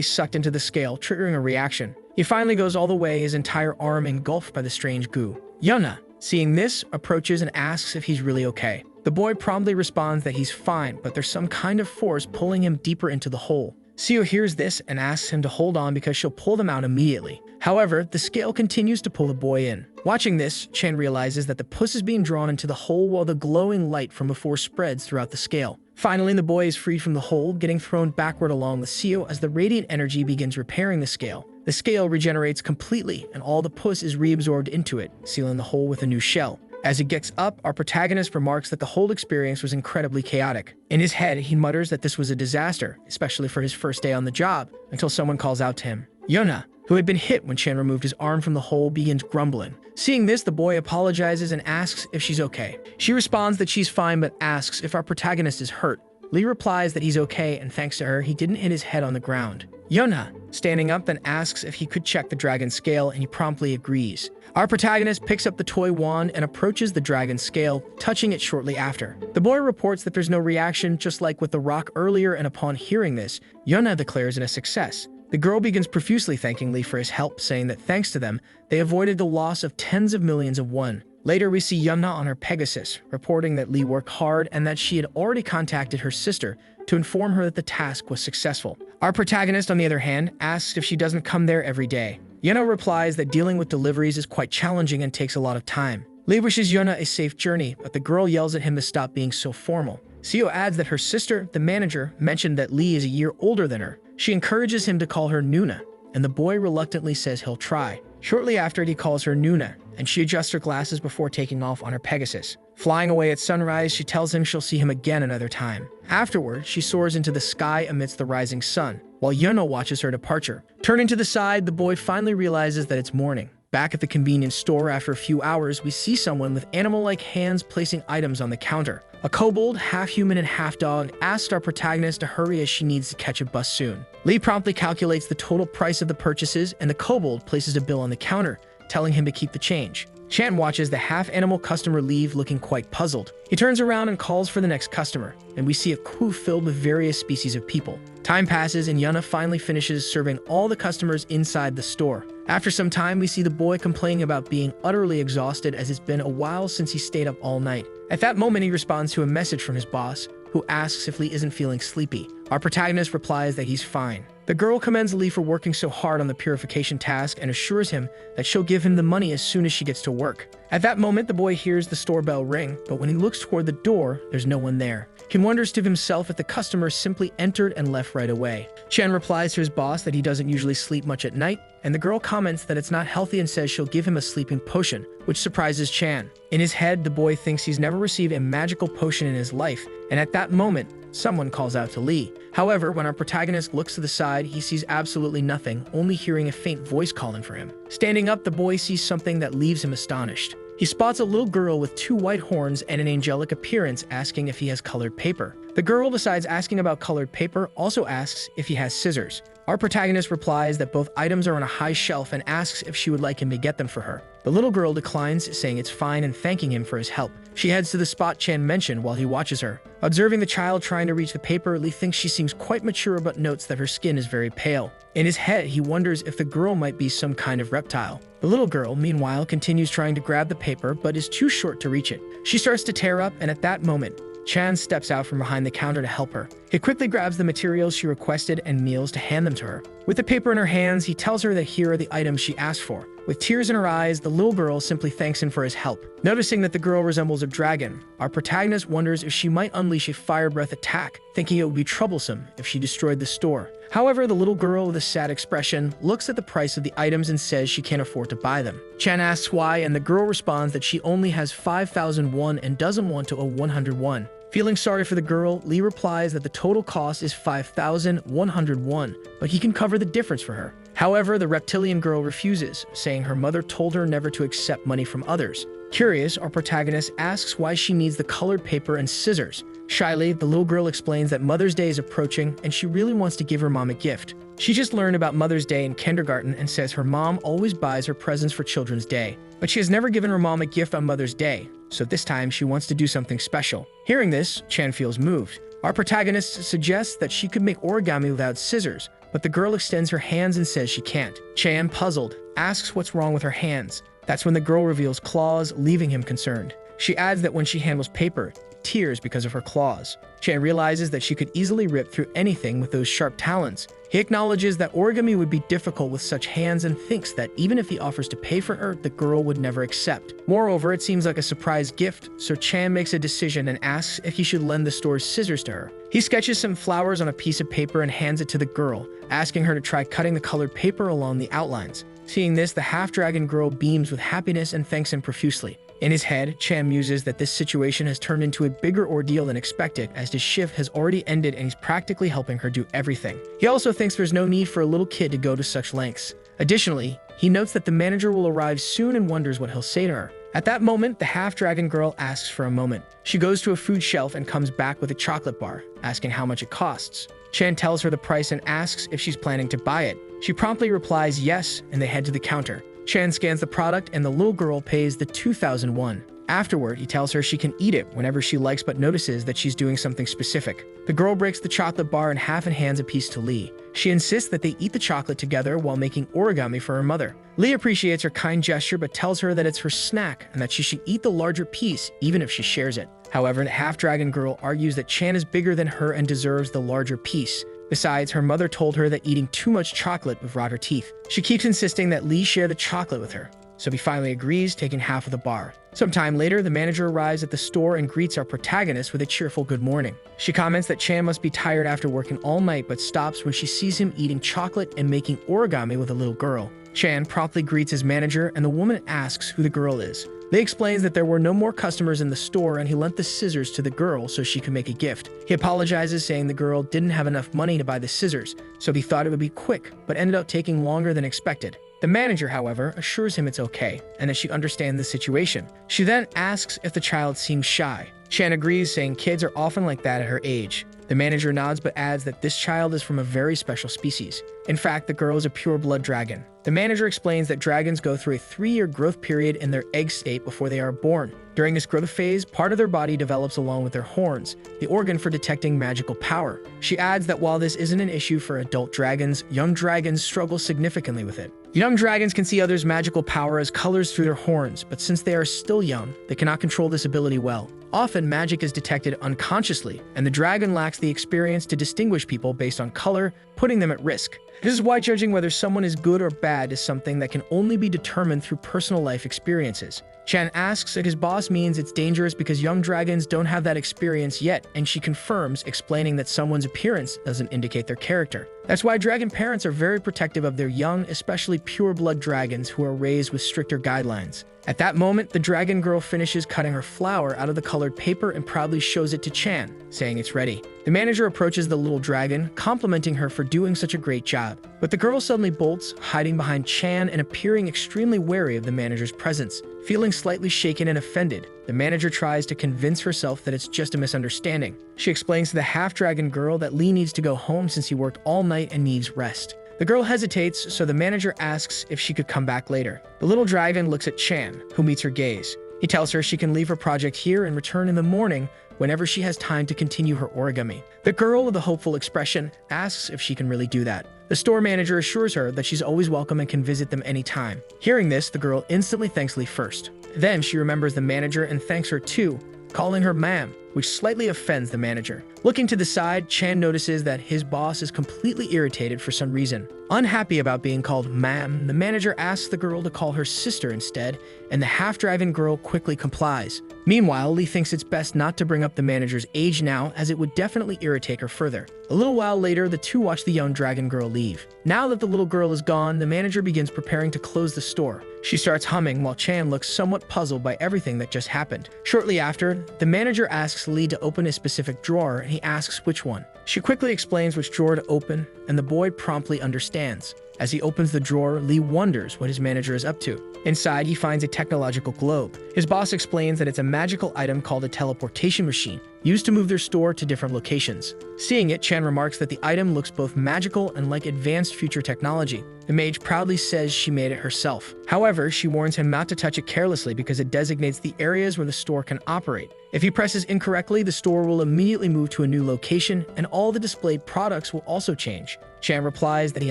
sucked into the scale, triggering a reaction. He finally goes all the way, his entire arm engulfed by the strange goo. Yuna, seeing this, approaches and asks if he's really okay. The boy promptly responds that he's fine, but there's some kind of force pulling him deeper into the hole. Seo hears this and asks him to hold on because she'll pull them out immediately. However, the scale continues to pull the boy in. Watching this, Chan realizes that the puss is being drawn into the hole while the glowing light from before spreads throughout the scale. Finally, the boy is freed from the hole, getting thrown backward along with Seo as the radiant energy begins repairing the scale. The scale regenerates completely, and all the puss is reabsorbed into it, sealing the hole with a new shell. As it gets up, our protagonist remarks that the whole experience was incredibly chaotic. In his head, he mutters that this was a disaster, especially for his first day on the job, until someone calls out to him. Yuna, who had been hit when Chan removed his arm from the hole, begins grumbling. Seeing this, the boy apologizes and asks if she's okay. She responds that she's fine but asks if our protagonist is hurt. Lee replies that he's okay, and thanks to her, he didn't hit his head on the ground. Yuna, standing up, then asks if he could check the dragon scale, and he promptly agrees. Our protagonist picks up the toy wand and approaches the dragon scale, touching it shortly after. The boy reports that there's no reaction, just like with the rock earlier, and upon hearing this, Yuna declares it a success. The girl begins profusely thanking Lee for his help, saying that thanks to them, they avoided the loss of tens of millions of won. Later, we see Yuna on her Pegasus, reporting that Lee worked hard and that she had already contacted her sister to inform her that the task was successful. Our protagonist, on the other hand, asks if she doesn't come there every day. Yuna replies that dealing with deliveries is quite challenging and takes a lot of time. Lee wishes Yuna a safe journey, but the girl yells at him to stop being so formal. Seo adds that her sister, the manager, mentioned that Lee is a year older than her. She encourages him to call her Nuna, and the boy reluctantly says he'll try. Shortly after, he calls her Nuna, and she adjusts her glasses before taking off on her Pegasus. Flying away at sunrise, she tells him she'll see him again another time. Afterward, she soars into the sky amidst the rising sun, while Yuna watches her departure. Turning to the side, the boy finally realizes that it's morning. Back at the convenience store, after a few hours, we see someone with animal-like hands placing items on the counter. A kobold, half human and half dog, asks our protagonist to hurry as she needs to catch a bus soon. Lee promptly calculates the total price of the purchases, and the kobold places a bill on the counter, telling him to keep the change. Chan watches the half-animal customer leave, looking quite puzzled. He turns around and calls for the next customer, and we see a queue filled with various species of people. Time passes, and Yuna finally finishes serving all the customers inside the store. After some time, we see the boy complaining about being utterly exhausted as it's been a while since he stayed up all night. At that moment, he responds to a message from his boss, who asks if Lee isn't feeling sleepy. Our protagonist replies that he's fine. The girl commends Lee for working so hard on the purification task and assures him that she'll give him the money as soon as she gets to work. At that moment, the boy hears the store bell ring, but when he looks toward the door, there's no one there. He wonders to himself if the customer simply entered and left right away. Chen replies to his boss that he doesn't usually sleep much at night, and the girl comments that it's not healthy and says she'll give him a sleeping potion, which surprises Chan. In his head, the boy thinks he's never received a magical potion in his life, and at that moment, someone calls out to Lee. However, when our protagonist looks to the side, he sees absolutely nothing, only hearing a faint voice calling for him. Standing up, the boy sees something that leaves him astonished. He spots a little girl with 2 white horns and an angelic appearance, asking if he has colored paper. The girl, besides asking about colored paper, also asks if he has scissors. Our protagonist replies that both items are on a high shelf and asks if she would like him to get them for her. The little girl declines, saying it's fine and thanking him for his help. She heads to the spot Chan mentioned while he watches her. Observing the child trying to reach the paper, Lee thinks she seems quite mature but notes that her skin is very pale. In his head, he wonders if the girl might be some kind of reptile. The little girl, meanwhile, continues trying to grab the paper but is too short to reach it. She starts to tear up, and at that moment, Chan steps out from behind the counter to help her. He quickly grabs the materials she requested and meals to hand them to her. With the paper in her hands, he tells her that here are the items she asked for. With tears in her eyes, the little girl simply thanks him for his help. Noticing that the girl resembles a dragon, our protagonist wonders if she might unleash a fire breath attack, thinking it would be troublesome if she destroyed the store. However, the little girl with a sad expression looks at the price of the items and says she can't afford to buy them. Chan asks why, and the girl responds that she only has 5,000 won and doesn't want to owe 100 won. Feeling sorry for the girl, Lee replies that the total cost is 5,100 won, but he can cover the difference for her. However, the reptilian girl refuses, saying her mother told her never to accept money from others. Curious, our protagonist asks why she needs the colored paper and scissors. Shyly, the little girl explains that Mother's Day is approaching and she really wants to give her mom a gift. She just learned about Mother's Day in kindergarten and says her mom always buys her presents for Children's Day. But she has never given her mom a gift on Mother's Day, so this time she wants to do something special. Hearing this, Chan feels moved. Our protagonist suggests that she could make origami without scissors, but the girl extends her hands and says she can't. Chan, puzzled, asks what's wrong with her hands. That's when the girl reveals claws, leaving him concerned. She adds that when she handles paper, tears because of her claws. Chan realizes that she could easily rip through anything with those sharp talons. He acknowledges that origami would be difficult with such hands and thinks that even if he offers to pay for her, the girl would never accept. Moreover, it seems like a surprise gift, so Chan makes a decision and asks if he should lend the store's scissors to her. He sketches some flowers on a piece of paper and hands it to the girl, asking her to try cutting the colored paper along the outlines. Seeing this, the half-dragon girl beams with happiness and thanks him profusely. In his head, Chan muses that this situation has turned into a bigger ordeal than expected, as his shift has already ended and he's practically helping her do everything. He also thinks there's no need for a little kid to go to such lengths. Additionally, he notes that the manager will arrive soon and wonders what he'll say to her. At that moment, the half-dragon girl asks for a moment. She goes to a food shelf and comes back with a chocolate bar, asking how much it costs. Chan tells her the price and asks if she's planning to buy it. She promptly replies yes, and they head to the counter. Chan scans the product and the little girl pays the 2,000 won. Afterward, he tells her she can eat it whenever she likes but notices that she's doing something specific. The girl breaks the chocolate bar in half and hands a piece to Lee. She insists that they eat the chocolate together while making origami for her mother. Lee appreciates her kind gesture but tells her that it's her snack and that she should eat the larger piece even if she shares it. However, the half-dragon girl argues that Chan is bigger than her and deserves the larger piece. Besides, her mother told her that eating too much chocolate would rot her teeth. She keeps insisting that Lee share the chocolate with her, so he finally agrees, taking half of the bar. Sometime later, the manager arrives at the store and greets our protagonist with a cheerful good morning. She comments that Chan must be tired after working all night but stops when she sees him eating chocolate and making origami with a little girl. Chan promptly greets his manager and the woman asks who the girl is. Lee explains that there were no more customers in the store and he lent the scissors to the girl so she could make a gift. He apologizes, saying the girl didn't have enough money to buy the scissors, so he thought it would be quick, but ended up taking longer than expected. The manager, however, assures him it's okay and that she understands the situation. She then asks if the child seems shy. Chan agrees, saying kids are often like that at her age. The manager nods but adds that this child is from a very special species. In fact, the girl is a pure-blood dragon. The manager explains that dragons go through a 3-year growth period in their egg state before they are born. During this growth phase, part of their body develops along with their horns, the organ for detecting magical power. She adds that while this isn't an issue for adult dragons, young dragons struggle significantly with it. Young dragons can see others' magical power as colors through their horns, but since they are still young, they cannot control this ability well. Often, magic is detected unconsciously, and the dragon lacks the experience to distinguish people based on color, putting them at risk. This is why judging whether someone is good or bad is something that can only be determined through personal life experiences. Chan asks if his boss means it's dangerous because young dragons don't have that experience yet, and she confirms, explaining that someone's appearance doesn't indicate their character. That's why dragon parents are very protective of their young, especially pure-blood dragons who are raised with stricter guidelines. At that moment, the dragon girl finishes cutting her flower out of the colored paper and proudly shows it to Chan, saying it's ready. The manager approaches the little dragon, complimenting her for doing such a great job. But the girl suddenly bolts, hiding behind Chan and appearing extremely wary of the manager's presence. Feeling slightly shaken and offended, the manager tries to convince herself that it's just a misunderstanding. She explains to the half-dragon girl that Lee needs to go home since he worked all night and needs rest. The girl hesitates, so the manager asks if she could come back later. The little dragon looks at Chan, who meets her gaze. He tells her she can leave her project here and return in the morning whenever she has time to continue her origami. The girl, with a hopeful expression, asks if she can really do that. The store manager assures her that she's always welcome and can visit them anytime. Hearing this, the girl instantly thanks Lee first. Then she remembers the manager and thanks her too, calling her ma'am. which slightly offends the manager. Looking to the side, Chan notices that his boss is completely irritated for some reason. Unhappy about being called ma'am, the manager asks the girl to call her sister instead, and the half-dragon girl quickly complies. Meanwhile, Lee thinks it's best not to bring up the manager's age now, as it would definitely irritate her further. A little while later, the two watch the young dragon girl leave. Now that the little girl is gone, the manager begins preparing to close the store. She starts humming while Chan looks somewhat puzzled by everything that just happened. Shortly after, the manager asks Lee to open a specific drawer, and he asks which one. She quickly explains which drawer to open, and the boy promptly understands. As he opens the drawer, Lee wonders what his manager is up to. Inside, he finds a technological globe. His boss explains that it's a magical item called a teleportation machine, used to move their store to different locations. Seeing it, Chan remarks that the item looks both magical and like advanced future technology. The mage proudly says she made it herself. However, she warns him not to touch it carelessly because it designates the areas where the store can operate. If he presses incorrectly, the store will immediately move to a new location, and all the displayed products will also change. Chan replies that he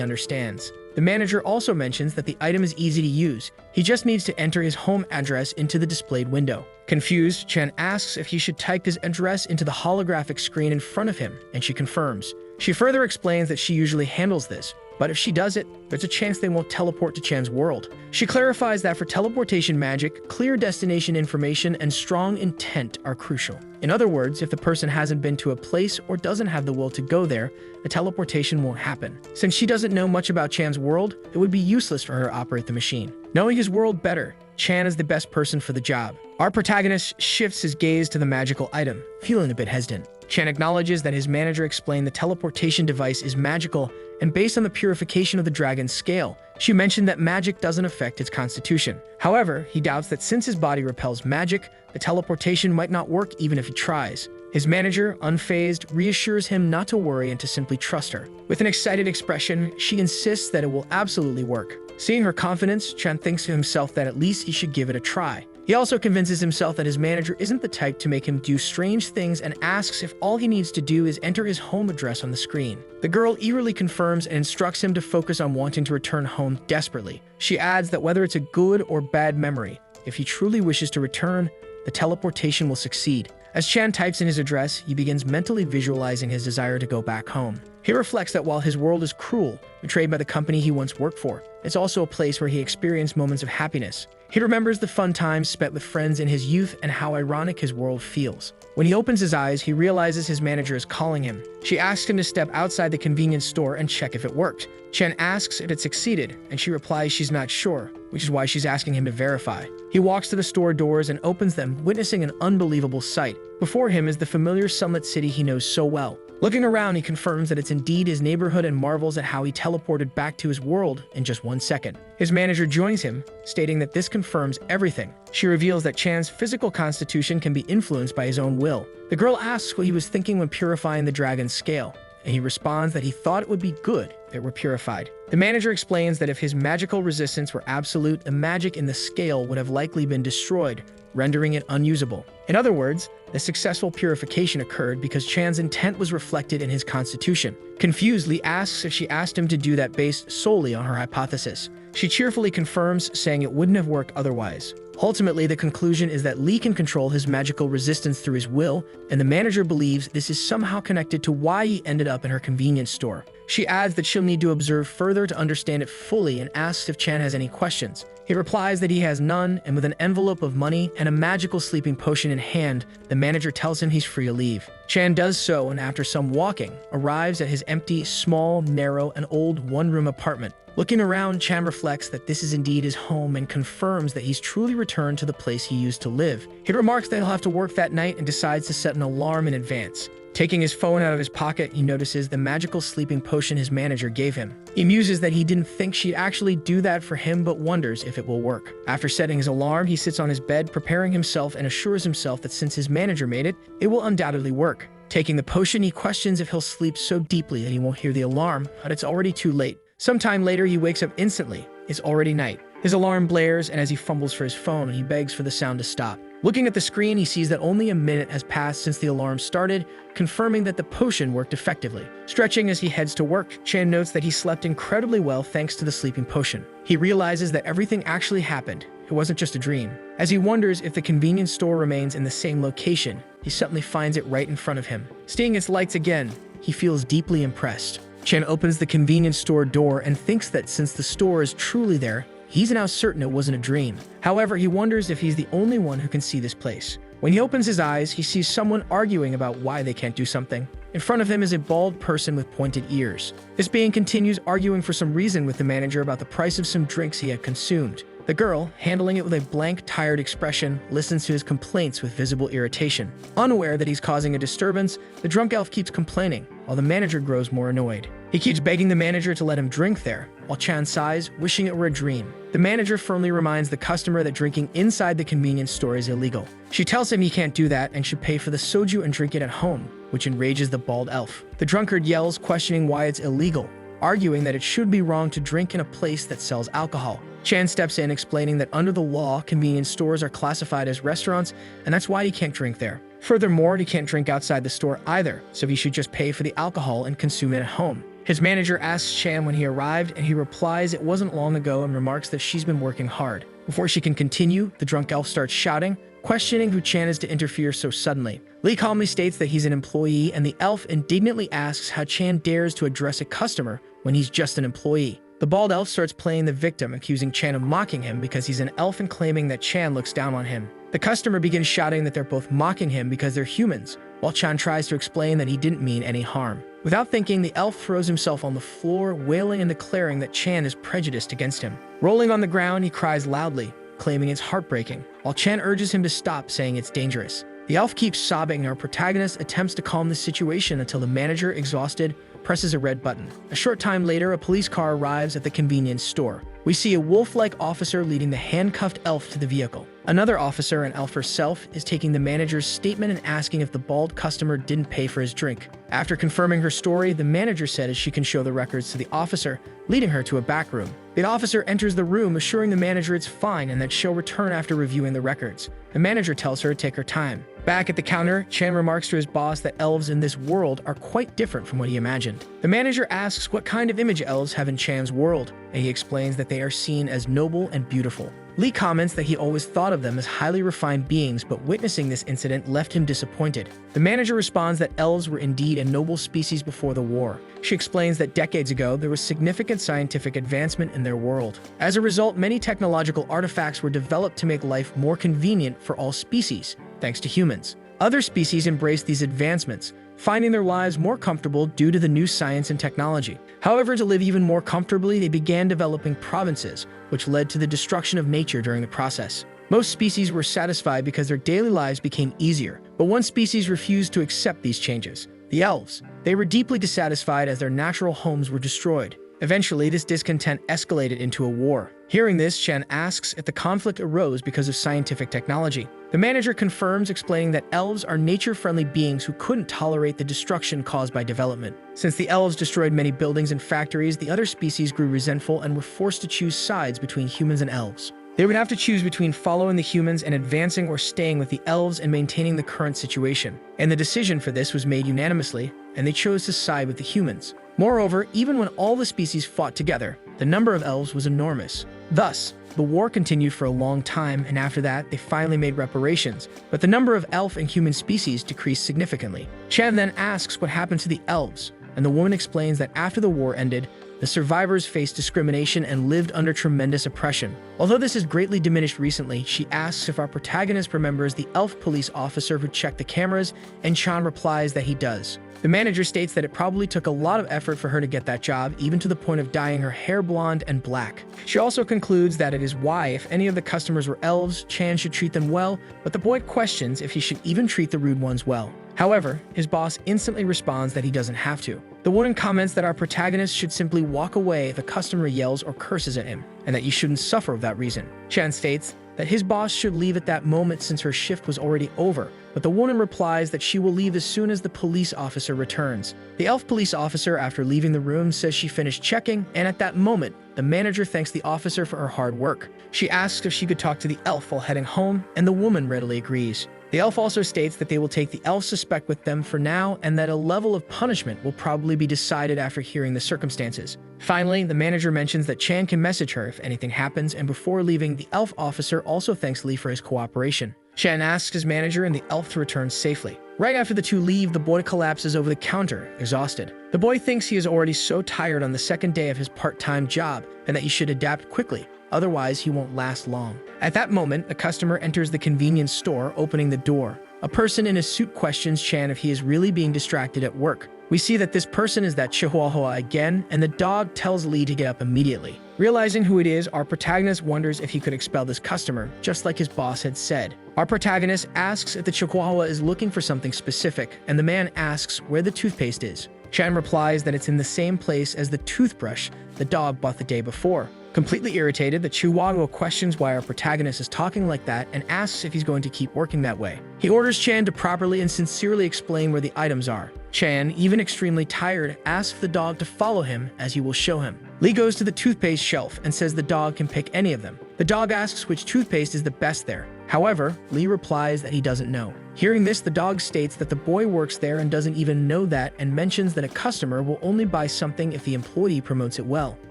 understands. The manager also mentions that the item is easy to use. He just needs to enter his home address into the displayed window. Confused, Chan asks if he should type his address into the holographic screen in front of him, and she confirms. She further explains that she usually handles this, but if she does it, there's a chance they won't teleport to Chan's world. She clarifies that for teleportation magic, clear destination information and strong intent are crucial. In other words, if the person hasn't been to a place or doesn't have the will to go there, the teleportation won't happen. Since she doesn't know much about Chan's world, it would be useless for her to operate the machine. Knowing his world better, Chan is the best person for the job. Our protagonist shifts his gaze to the magical item, feeling a bit hesitant. Chan acknowledges that his manager explained the teleportation device is magical and based on the purification of the dragon's scale. She mentioned that magic doesn't affect its constitution. However, he doubts that since his body repels magic, the teleportation might not work even if he tries. His manager, unfazed, reassures him not to worry and to simply trust her. With an excited expression, she insists that it will absolutely work. Seeing her confidence, Chan thinks to himself that at least he should give it a try. He also convinces himself that his manager isn't the type to make him do strange things and asks if all he needs to do is enter his home address on the screen. The girl eagerly confirms and instructs him to focus on wanting to return home desperately. She adds that whether it's a good or bad memory, if he truly wishes to return, the teleportation will succeed. As Chan types in his address, he begins mentally visualizing his desire to go back home. He reflects that while his world is cruel, betrayed by the company he once worked for, it's also a place where he experienced moments of happiness. He remembers the fun times spent with friends in his youth and how ironic his world feels. When he opens his eyes, he realizes his manager is calling him. She asks him to step outside the convenience store and check if it worked. Chen asks if it succeeded, and she replies she's not sure, which is why she's asking him to verify. He walks to the store doors and opens them, witnessing an unbelievable sight. Before him is the familiar sunlit city he knows so well. Looking around, he confirms that it's indeed his neighborhood and marvels at how he teleported back to his world in just 1 second. His manager joins him, stating that this confirms everything. She reveals that Chan's physical constitution can be influenced by his own will. The girl asks what he was thinking when purifying the dragon's scale, and he responds that he thought it would be good if it were purified. The manager explains that if his magical resistance were absolute, the magic in the scale would have likely been destroyed, rendering it unusable. In other words, the successful purification occurred because Chan's intent was reflected in his constitution. Confused, Lee asks if she asked him to do that based solely on her hypothesis. She cheerfully confirms, saying it wouldn't have worked otherwise. Ultimately, the conclusion is that Lee can control his magical resistance through his will, and the manager believes this is somehow connected to why he ended up in her convenience store. She adds that she'll need to observe further to understand it fully and asks if Chan has any questions. He replies that he has none, and with an envelope of money and a magical sleeping potion in hand, the manager tells him he's free to leave. Chan does so, and after some walking, arrives at his empty, small, narrow, and old one-room apartment. Looking around, Chan reflects that this is indeed his home and confirms that he's truly returned to the place he used to live. He remarks that he'll have to work that night and decides to set an alarm in advance. Taking his phone out of his pocket, he notices the magical sleeping potion his manager gave him. He muses that he didn't think she'd actually do that for him, but wonders if it will work. After setting his alarm, he sits on his bed, preparing himself and assures himself that since his manager made it, it will undoubtedly work. Taking the potion, he questions if he'll sleep so deeply that he won't hear the alarm, but it's already too late. Sometime later, he wakes up instantly. It's already night. His alarm blares, and as he fumbles for his phone, he begs for the sound to stop. Looking at the screen, he sees that only a minute has passed since the alarm started, confirming that the potion worked effectively. Stretching as he heads to work, Chan notes that he slept incredibly well thanks to the sleeping potion. He realizes that everything actually happened. It wasn't just a dream. As he wonders if the convenience store remains in the same location, he suddenly finds it right in front of him. Seeing its lights again, he feels deeply impressed. Chan opens the convenience store door and thinks that since the store is truly there, he's now certain it wasn't a dream. However, he wonders if he's the only one who can see this place. When he opens his eyes, he sees someone arguing about why they can't do something. In front of him is a bald person with pointed ears. This being continues arguing for some reason with the manager about the price of some drinks he had consumed. The girl, handling it with a blank, tired expression, listens to his complaints with visible irritation. Unaware that he's causing a disturbance, the drunk elf keeps complaining, while the manager grows more annoyed. He keeps begging the manager to let him drink there, while Chan sighs, wishing it were a dream. The manager firmly reminds the customer that drinking inside the convenience store is illegal. She tells him he can't do that and should pay for the soju and drink it at home, which enrages the bald elf. The drunkard yells, questioning why it's illegal, arguing that it should be wrong to drink in a place that sells alcohol. Chan steps in, explaining that under the law, convenience stores are classified as restaurants, and that's why he can't drink there. Furthermore, he can't drink outside the store either, so he should just pay for the alcohol and consume it at home. His manager asks Chan when he arrived, and he replies it wasn't long ago and remarks that she's been working hard. Before she can continue, the drunk elf starts shouting, questioning who Chan is to interfere so suddenly. Lee calmly states that he's an employee, and the elf indignantly asks how Chan dares to address a customer when he's just an employee. The bald elf starts playing the victim, accusing Chan of mocking him because he's an elf and claiming that Chan looks down on him. The customer begins shouting that they're both mocking him because they're humans, while Chan tries to explain that he didn't mean any harm. Without thinking, the elf throws himself on the floor, wailing and declaring that Chan is prejudiced against him. Rolling on the ground, he cries loudly, claiming it's heartbreaking, while Chan urges him to stop, saying it's dangerous. The elf keeps sobbing, and our protagonist attempts to calm the situation until the manager, exhausted, presses a red button. A short time later, a police car arrives at the convenience store. We see a wolf-like officer leading the handcuffed elf to the vehicle. Another officer, an elf herself, is taking the manager's statement and asking if the bald customer didn't pay for his drink. After confirming her story, the manager says she can show the records to the officer, leading her to a back room. The officer enters the room, assuring the manager it's fine and that she'll return after reviewing the records. The manager tells her to take her time. Back at the counter, Chan remarks to his boss that elves in this world are quite different from what he imagined. The manager asks what kind of image elves have in Chan's world, and he explains that they are seen as noble and beautiful. Lee comments that he always thought of them as highly refined beings, but witnessing this incident left him disappointed. The manager responds that elves were indeed a noble species before the war. She explains that decades ago, there was significant scientific advancement in their world. As a result, many technological artifacts were developed to make life more convenient for all species, thanks to humans. Other species embraced these advancements, finding their lives more comfortable due to the new science and technology. However, to live even more comfortably, they began developing provinces, which led to the destruction of nature during the process. Most species were satisfied because their daily lives became easier, but one species refused to accept these changes: the elves. They were deeply dissatisfied as their natural homes were destroyed. Eventually, this discontent escalated into a war. Hearing this, Chan asks if the conflict arose because of scientific technology. The manager confirms, explaining that elves are nature-friendly beings who couldn't tolerate the destruction caused by development. Since the elves destroyed many buildings and factories, the other species grew resentful and were forced to choose sides between humans and elves. They would have to choose between following the humans and advancing, or staying with the elves and maintaining the current situation. And the decision for this was made unanimously, and they chose to side with the humans. Moreover, even when all the species fought together, the number of elves was enormous. Thus, the war continued for a long time, and after that, they finally made reparations, but the number of elf and human species decreased significantly. Chan then asks what happened to the elves, and the woman explains that after the war ended, the survivors faced discrimination and lived under tremendous oppression. Although this has greatly diminished recently, she asks if our protagonist remembers the elf police officer who checked the cameras, and Chan replies that he does. The manager states that it probably took a lot of effort for her to get that job, even to the point of dyeing her hair blonde and black. She also concludes that it is why, if any of the customers were elves, Chan should treat them well, but the boy questions if he should even treat the rude ones well. However, his boss instantly responds that he doesn't have to. The woman comments that our protagonist should simply walk away if a customer yells or curses at him, and that you shouldn't suffer for that reason. Chan states that his boss should leave at that moment since her shift was already over, but the woman replies that she will leave as soon as the police officer returns. The elf police officer, after leaving the room, says she finished checking, and at that moment, the manager thanks the officer for her hard work. She asks if she could talk to the elf while heading home, and the woman readily agrees. The elf also states that they will take the elf suspect with them for now and that a level of punishment will probably be decided after hearing the circumstances. Finally, the manager mentions that Chan can message her if anything happens, and before leaving, the elf officer also thanks Lee for his cooperation. Chan asks his manager and the elf to return safely. Right after the two leave, the boy collapses over the counter, exhausted. The boy thinks he is already so tired on the second day of his part-time job and that he should adapt quickly, otherwise he won't last long. At that moment, a customer enters the convenience store, opening the door. A person in a suit questions Chan if he is really being distracted at work. We see that this person is that Chihuahua again, and the dog tells Lee to get up immediately. Realizing who it is, our protagonist wonders if he could expel this customer, just like his boss had said. Our protagonist asks if the Chihuahua is looking for something specific, and the man asks where the toothpaste is. Chan replies that it's in the same place as the toothbrush the dog bought the day before. Completely irritated, the Chihuahua questions why our protagonist is talking like that and asks if he's going to keep working that way. He orders Chan to properly and sincerely explain where the items are. Chan, even extremely tired, asks the dog to follow him as he will show him. Lee goes to the toothpaste shelf and says the dog can pick any of them. The dog asks which toothpaste is the best there. However, Lee replies that he doesn't know. Hearing this, the dog states that the boy works there and doesn't even know that, and mentions that a customer will only buy something if the employee promotes it well.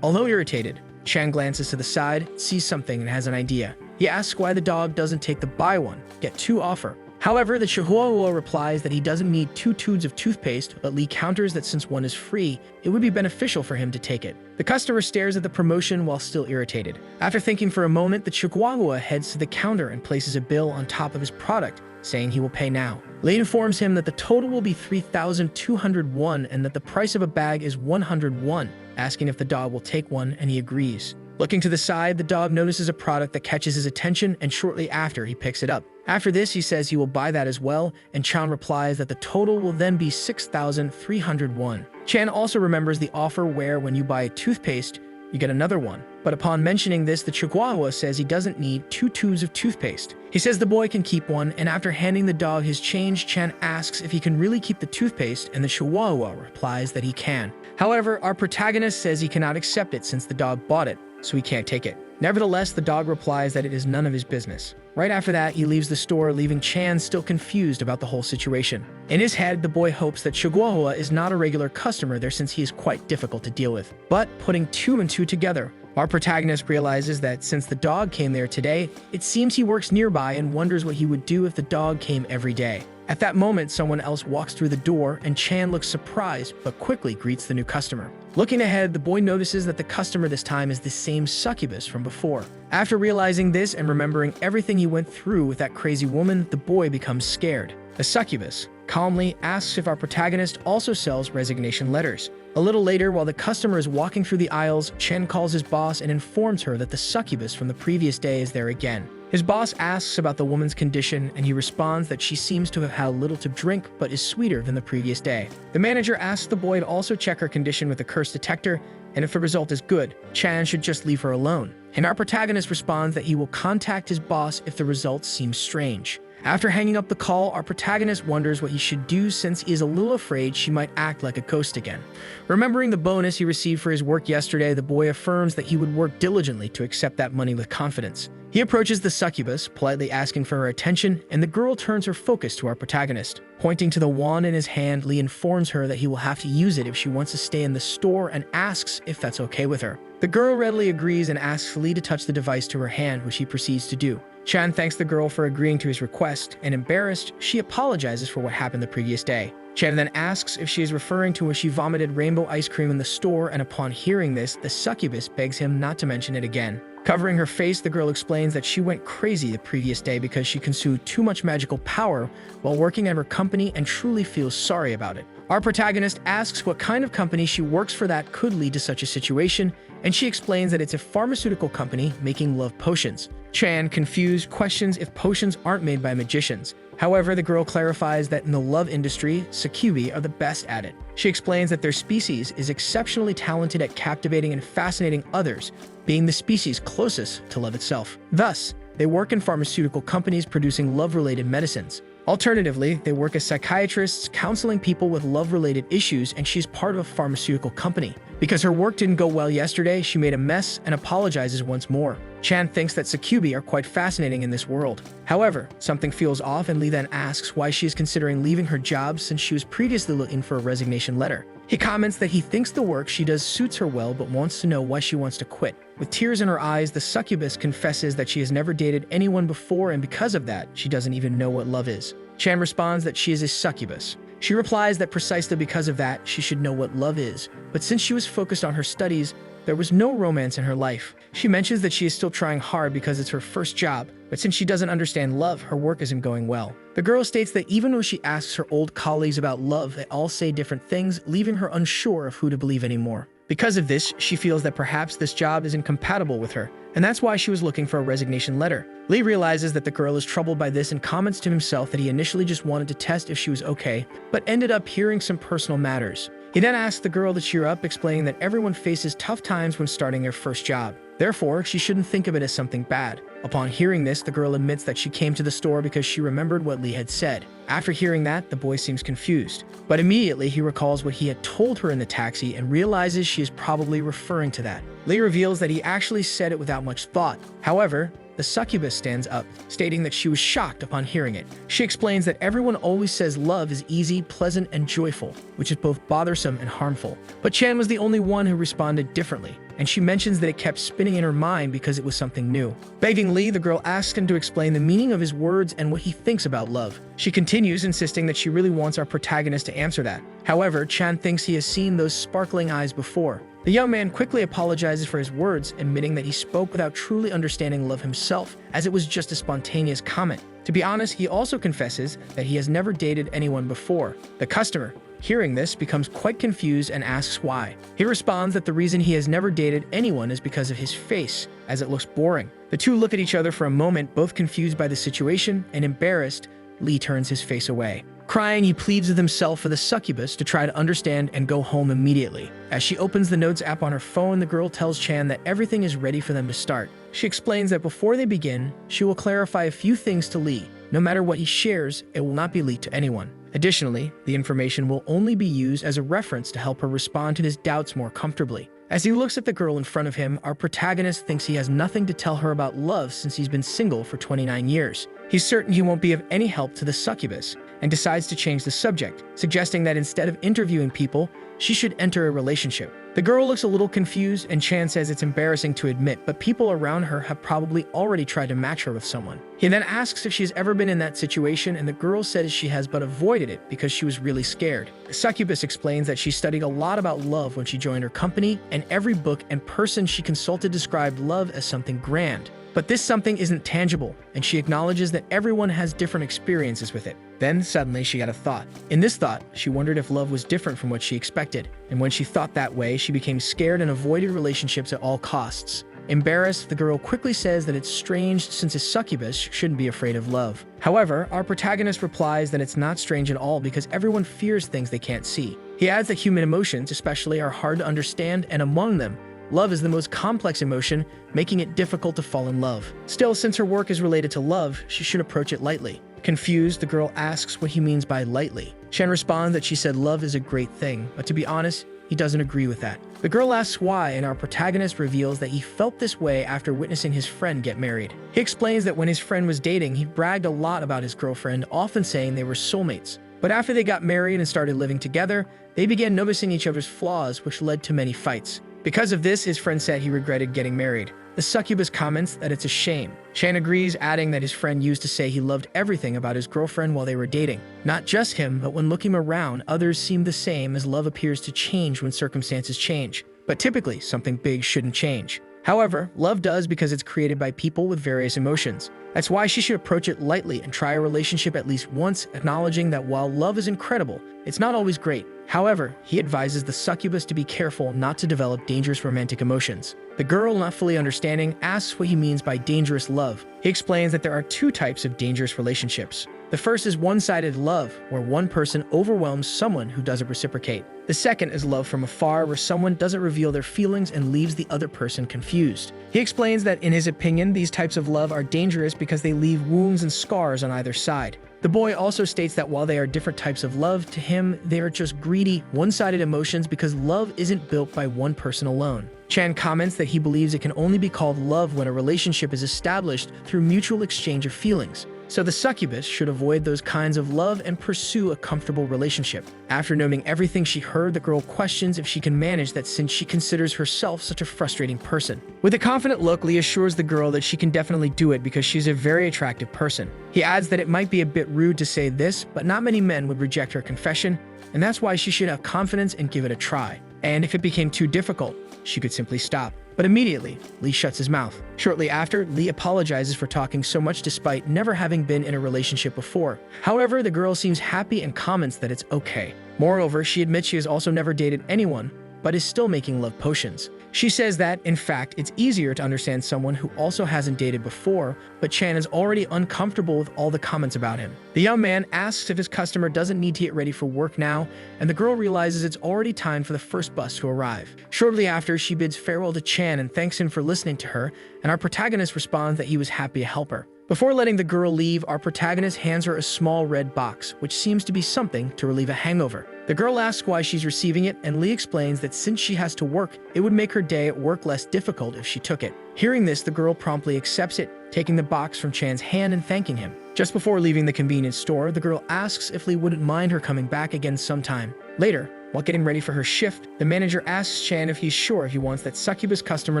Although irritated, Chan glances to the side, sees something, and has an idea. He asks why the dog doesn't take the buy one, get two offer. However, the Chihuahua replies that he doesn't need 2 tubes of toothpaste, but Lee counters that since one is free, it would be beneficial for him to take it. The customer stares at the promotion while still irritated. After thinking for a moment, the Chihuahua heads to the counter and places a bill on top of his product, saying he will pay now. Lee informs him that the total will be 3,201 and that the price of a bag is 101, asking if the dog will take one, and he agrees. Looking to the side, the dog notices a product that catches his attention, and shortly after, he picks it up. After this, he says he will buy that as well, and Chan replies that the total will then be 6,301. Chan also remembers the offer where when you buy a toothpaste, you get another one. But upon mentioning this, the Chihuahua says he doesn't need 2 tubes of toothpaste. He says the boy can keep one, and after handing the dog his change, Chan asks if he can really keep the toothpaste, and the Chihuahua replies that he can. However, our protagonist says he cannot accept it since the dog bought it, so he can't take it. Nevertheless, the dog replies that it is none of his business. Right after that, he leaves the store, leaving Chan still confused about the whole situation. In his head, the boy hopes that Chihuahua is not a regular customer there since he is quite difficult to deal with. But putting 2 and 2 together, our protagonist realizes that since the dog came there today, it seems he works nearby and wonders what he would do if the dog came every day. At that moment, someone else walks through the door, and Chan looks surprised but quickly greets the new customer. Looking ahead, the boy notices that the customer this time is the same Succubus from before. After realizing this and remembering everything he went through with that crazy woman, the boy becomes scared. The Succubus calmly asks if our protagonist also sells resignation letters. A little later, while the customer is walking through the aisles, Chen calls his boss and informs her that the Succubus from the previous day is there again. His boss asks about the woman's condition, and he responds that she seems to have had little to drink but is sweeter than the previous day. The manager asks the boy to also check her condition with the curse detector, and if the result is good, Chan should just leave her alone. And our protagonist responds that he will contact his boss if the results seem strange. After hanging up the call, our protagonist wonders what he should do since he is a little afraid she might act like a ghost again. Remembering the bonus he received for his work yesterday, the boy affirms that he would work diligently to accept that money with confidence. He approaches the Succubus, politely asking for her attention, and the girl turns her focus to our protagonist. Pointing to the wand in his hand, Lee informs her that he will have to use it if she wants to stay in the store and asks if that's okay with her. The girl readily agrees and asks Lee to touch the device to her hand, which he proceeds to do. Chan thanks the girl for agreeing to his request, and embarrassed, she apologizes for what happened the previous day. Chan then asks if she is referring to when she vomited rainbow ice cream in the store, and upon hearing this, the Succubus begs him not to mention it again. Covering her face, the girl explains that she went crazy the previous day because she consumed too much magical power while working at her company and truly feels sorry about it. Our protagonist asks what kind of company she works for that could lead to such a situation, and she explains that it's a pharmaceutical company making love potions. Chan, confused, questions if potions aren't made by magicians. However, the girl clarifies that in the love industry, Succubi are the best at it. She explains that their species is exceptionally talented at captivating and fascinating others, being the species closest to love itself. Thus, they work in pharmaceutical companies producing love-related medicines. Alternatively, they work as psychiatrists, counseling people with love-related issues, and she's part of a pharmaceutical company. Because her work didn't go well yesterday, she made a mess and apologizes once more. Chan thinks that Succubi are quite fascinating in this world. However, something feels off, and Lee then asks why she is considering leaving her job since she was previously looking for a resignation letter. He comments that he thinks the work she does suits her well, but wants to know why she wants to quit. With tears in her eyes, the succubus confesses that she has never dated anyone before, and because of that, she doesn't even know what love is. Chan responds that she is a succubus. She replies that precisely because of that, she should know what love is. But since she was focused on her studies, there was no romance in her life. She mentions that she is still trying hard because it's her first job, but since she doesn't understand love, her work isn't going well. The girl states that even though she asks her old colleagues about love, they all say different things, leaving her unsure of who to believe anymore. Because of this, she feels that perhaps this job isn't compatible with her, and that's why she was looking for a resignation letter. Lee realizes that the girl is troubled by this and comments to himself that he initially just wanted to test if she was okay, but ended up hearing some personal matters. He then asks the girl to cheer up, explaining that everyone faces tough times when starting their first job. Therefore, she shouldn't think of it as something bad. Upon hearing this, the girl admits that she came to the store because she remembered what Lee had said. After hearing that, the boy seems confused. But immediately he recalls what he had told her in the taxi and realizes she is probably referring to that. Lee reveals that he actually said it without much thought. However, the succubus stands up, stating that she was shocked upon hearing it. She explains that everyone always says love is easy, pleasant, and joyful, which is both bothersome and harmful. But Chan was the only one who responded differently, and she mentions that it kept spinning in her mind because it was something new. Begging Lee, the girl asks him to explain the meaning of his words and what he thinks about love. She continues, insisting that she really wants our protagonist to answer that. However, Chan thinks he has seen those sparkling eyes before. The young man quickly apologizes for his words, admitting that he spoke without truly understanding love himself, as it was just a spontaneous comment. To be honest, he also confesses that he has never dated anyone before. The customer, hearing this, becomes quite confused and asks why. He responds that the reason he has never dated anyone is because of his face, as it looks boring. The two look at each other for a moment, both confused by the situation, and embarrassed, Lee turns his face away. Crying, he pleads with himself for the succubus to try to understand and go home immediately. As she opens the Notes app on her phone, the girl tells Chan that everything is ready for them to start. She explains that before they begin, she will clarify a few things to Lee. No matter what he shares, it will not be leaked to anyone. Additionally, the information will only be used as a reference to help her respond to his doubts more comfortably. As he looks at the girl in front of him, our protagonist thinks he has nothing to tell her about love since he's been single for 29 years. He's certain he won't be of any help to the succubus, and decides to change the subject, suggesting that instead of interviewing people, she should enter a relationship. The girl looks a little confused, and Chan says it's embarrassing to admit, but people around her have probably already tried to match her with someone. He then asks if she's ever been in that situation, and the girl says she has but avoided it because she was really scared. The succubus explains that she studied a lot about love when she joined her company, and every book and person she consulted described love as something grand. But this something isn't tangible, and she acknowledges that everyone has different experiences with it. Then, suddenly, she got a thought. In this thought, she wondered if love was different from what she expected, and when she thought that way, she became scared and avoided relationships at all costs. Embarrassed, the girl quickly says that it's strange since a succubus shouldn't be afraid of love. However, our protagonist replies that it's not strange at all because everyone fears things they can't see. He adds that human emotions, especially, are hard to understand, and among them, love is the most complex emotion, making it difficult to fall in love. Still, since her work is related to love, she should approach it lightly. Confused, the girl asks what he means by lightly. Shen responds that she said love is a great thing, but to be honest, he doesn't agree with that. The girl asks why, and our protagonist reveals that he felt this way after witnessing his friend get married. He explains that when his friend was dating, he bragged a lot about his girlfriend, often saying they were soulmates. But after they got married and started living together, they began noticing each other's flaws, which led to many fights. Because of this, his friend said he regretted getting married. The succubus comments that it's a shame. Shan agrees, adding that his friend used to say he loved everything about his girlfriend while they were dating. Not just him, but when looking around, others seem the same, as love appears to change when circumstances change. But typically, something big shouldn't change. However, love does because it's created by people with various emotions. That's why she should approach it lightly and try a relationship at least once, acknowledging that while love is incredible, it's not always great. However, he advises the succubus to be careful not to develop dangerous romantic emotions. The girl, not fully understanding, asks what he means by dangerous love. He explains that there are two types of dangerous relationships. The first is one-sided love, where one person overwhelms someone who doesn't reciprocate. The second is love from afar, where someone doesn't reveal their feelings and leaves the other person confused. He explains that, in his opinion, these types of love are dangerous because they leave wounds and scars on either side. The boy also states that while they are different types of love, to him, they are just greedy, one-sided emotions because love isn't built by one person alone. Chan comments that he believes it can only be called love when a relationship is established through mutual exchange of feelings. So the succubus should avoid those kinds of love and pursue a comfortable relationship. After noting everything she heard, the girl questions if she can manage that since she considers herself such a frustrating person. With a confident look, Lee assures the girl that she can definitely do it because she's a very attractive person. He adds that it might be a bit rude to say this, but not many men would reject her confession, and that's why she should have confidence and give it a try. And if it became too difficult, she could simply stop. But immediately, Lee shuts his mouth. Shortly after, Lee apologizes for talking so much despite never having been in a relationship before. However, the girl seems happy and comments that it's okay. Moreover, she admits she has also never dated anyone, but is still making love potions. She says that, in fact, it's easier to understand someone who also hasn't dated before, but Chan is already uncomfortable with all the comments about him. The young man asks if his customer doesn't need to get ready for work now, and the girl realizes it's already time for the first bus to arrive. Shortly after, she bids farewell to Chan and thanks him for listening to her, and our protagonist responds that he was happy to help her. Before letting the girl leave, our protagonist hands her a small red box, which seems to be something to relieve a hangover. The girl asks why she's receiving it, and Lee explains that since she has to work, it would make her day at work less difficult if she took it. Hearing this, the girl promptly accepts it, taking the box from Chan's hand and thanking him. Just before leaving the convenience store, the girl asks if Lee wouldn't mind her coming back again sometime. Later, while getting ready for her shift, the manager asks Chan if he's sure if he wants that succubus customer